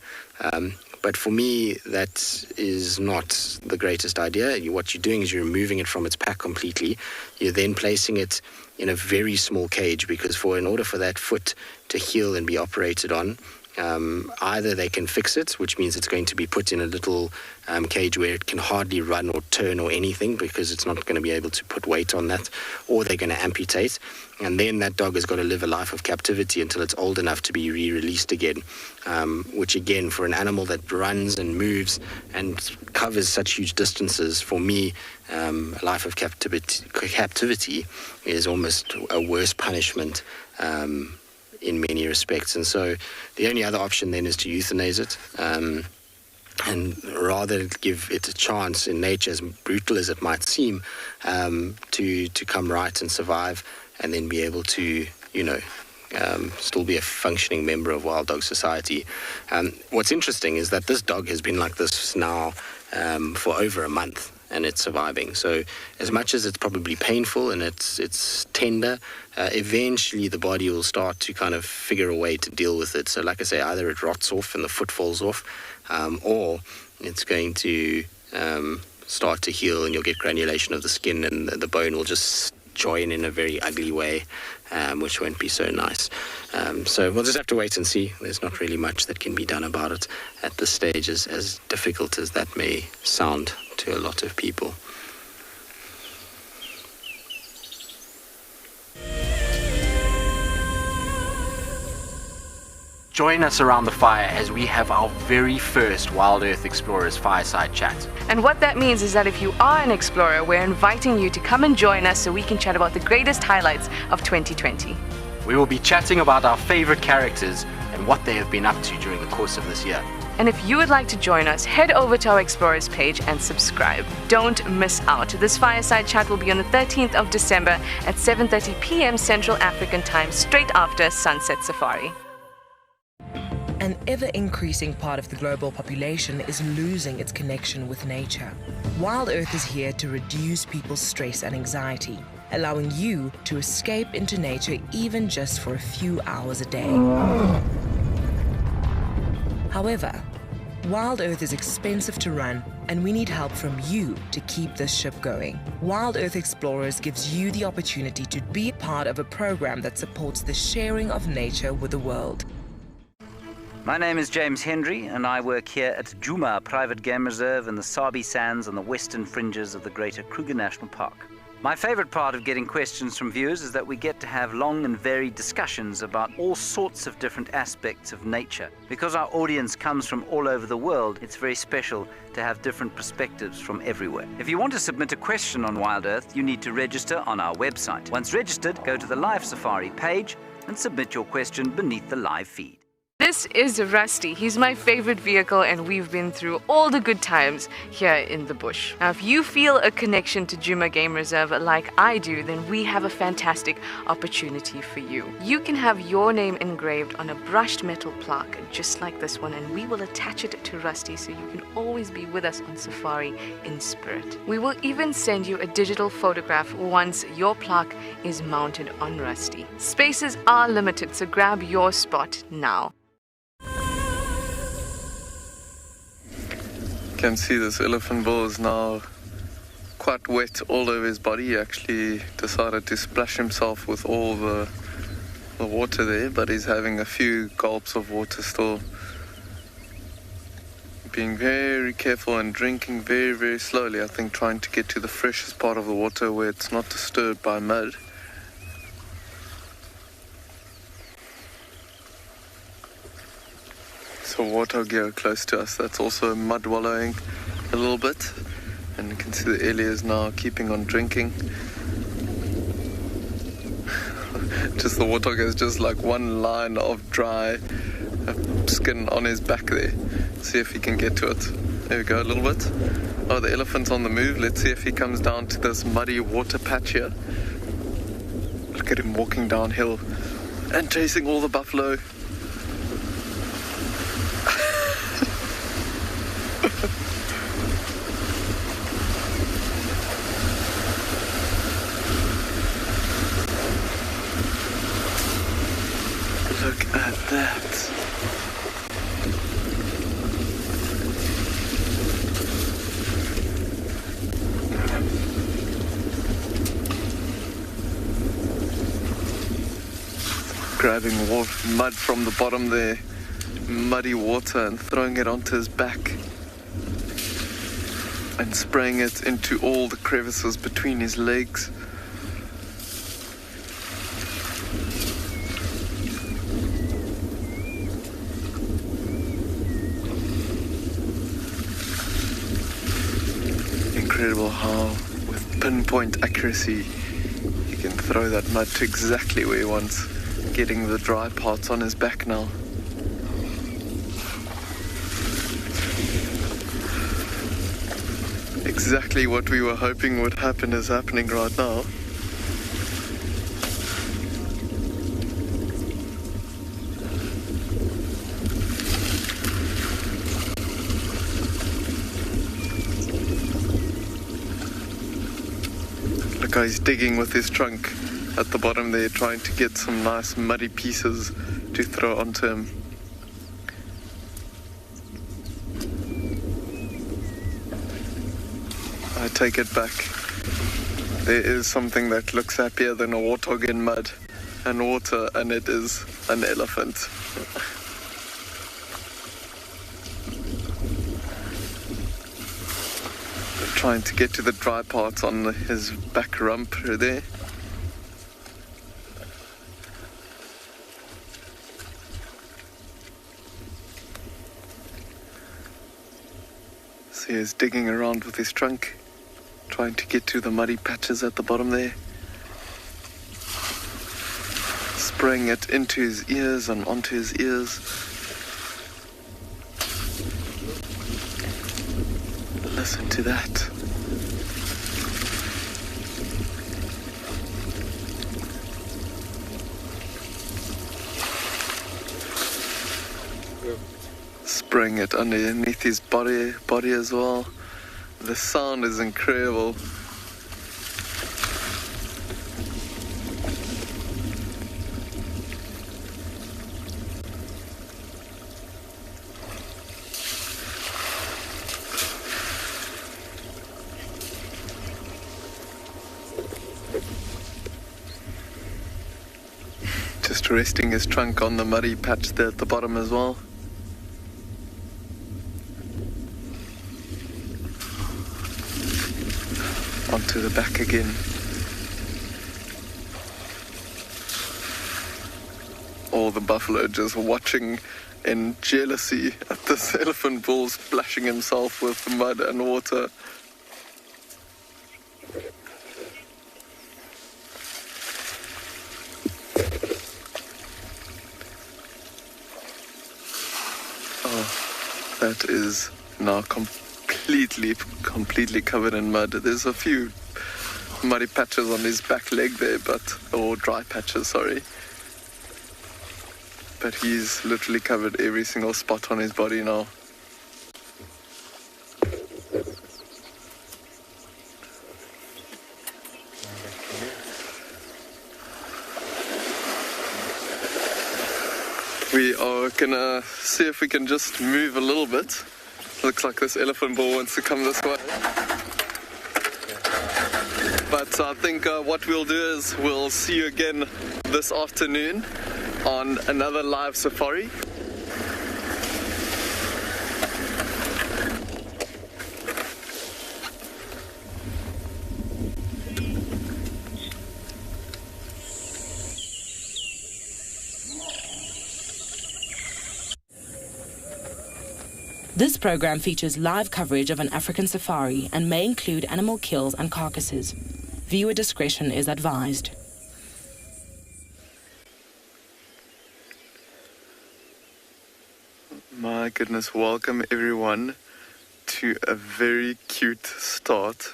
But for me, that is not the greatest idea. What you're doing is you're removing it from its pack completely. You're then placing it in a very small cage, because in order for that foot to heal and be operated on, either they can fix it, which means it's going to be put in a little cage where it can hardly run or turn or anything because it's not going to be able to put weight on that, or they're going to amputate, and then that dog has got to live a life of captivity until it's old enough to be re-released again, which again, for an animal that runs and moves and covers such huge distances, for me, a life of captivity is almost a worse punishment in many respects. And so the only other option then is to euthanize it, and rather give it a chance in nature, as brutal as it might seem, to come right and survive, and then be able to, still be a functioning member of wild dog society. What's interesting is that this dog has been like this now for over a month, and it's surviving. So as much as it's probably painful and it's tender, eventually the body will start to kind of figure a way to deal with it. So like I say, either it rots off and the foot falls off, or it's going to start to heal and you'll get granulation of the skin and the bone will just join in a very ugly way, which won't be so nice. So we'll just have to wait and see. There's not really much that can be done about it at this stage, as difficult as that may sound to a lot of people. Join us around the fire as we have our very first Wild Earth Explorers Fireside Chat. And what that means is that if you are an explorer, we're inviting you to come and join us so we can chat about the greatest highlights of 2020. We will be chatting about our favorite characters and what they have been up to during the course of this year. And if you would like to join us, head over to our Explorers page and subscribe. Don't miss out. This Fireside Chat will be on the 13th of December at 7:30 p.m. Central African Time, straight after Sunset Safari. An ever-increasing part of the global population is losing its connection with nature. Wild Earth is here to reduce people's stress and anxiety. allowing you to escape into nature even just for a few hours a day. However, Wild Earth is expensive to run, and we need help from you to keep this ship going. Wild Earth Explorers gives you the opportunity to be a part of a program that supports the sharing of nature with the world. My name is James Hendry, and I work here at Djuma Private Game Reserve in the Sabi Sands on the western fringes of the Greater Kruger National Park. My favorite part of getting questions from viewers is that we get to have long and varied discussions about all sorts of different aspects of nature. Because our audience comes from all over the world, it's very special to have different perspectives from everywhere. If you want to submit a question on Wild Earth, you need to register on our website. Once registered, go to the Live Safari page and submit your question beneath the live feed. This is Rusty. He's my favorite vehicle, and we've been through all the good times here in the bush. Now, if you feel a connection to Djuma Game Reserve like I do, then we have a fantastic opportunity for you. You can have your name engraved on a brushed metal plaque just like this one, and we will attach it to Rusty so you can always be with us on safari in spirit. We will even send you a digital photograph once your plaque is mounted on Rusty. Spaces are limited, so grab your spot now. You can see this elephant bull is now quite wet all over his body. He actually decided to splash himself with all the water there, but he's having a few gulps of water still. Being very careful and drinking very, very slowly, I think, trying to get to the freshest part of the water where it's not disturbed by mud. So Warthog here close to us, that's also mud wallowing a little bit, and you can see the Ellie is now keeping on drinking. Just the Warthog has just like one line of dry skin on his back there. See if he can get to it. There we go, a little bit. Oh, the elephant's on the move. Let's see if he comes down to this muddy water patch here. Look at him walking downhill and chasing all the buffalo. Look at that. Grabbing mud from the bottom there, muddy water, and throwing it onto his back and spraying it into all the crevices between his legs. Incredible how, with pinpoint accuracy, he can throw that mud to exactly where he wants, getting the dry parts on his back now. Exactly what we were hoping would happen is happening right now. Look how he's digging with his trunk at the bottom there, trying to get some nice muddy pieces to throw onto him. I take it back. There is something that looks happier than a warthog in mud and water, and it is an elephant. Trying to get to the dry parts on his back rump there. So he's digging around with his trunk, trying to get to the muddy patches at the bottom there. Spraying it into his ears and onto his ears. Listen to that. Spraying it underneath his body as well. The sound is incredible. resting his trunk on the muddy patch there at the bottom as well. Onto the back again. All the buffalo just watching in jealousy at this elephant bull splashing himself with mud and water. Oh, that is now completely covered in mud. There's a few muddy patches on his back leg there, or dry patches, sorry. But he's literally covered every single spot on his body now. We are gonna see if we can just move a little bit. Looks like this elephant bull wants to come this way. But I think what we'll do is we'll see you again this afternoon on another live safari. This program features live coverage of an African safari and may include animal kills and carcasses. Viewer discretion is advised. My goodness, welcome everyone to a very cute start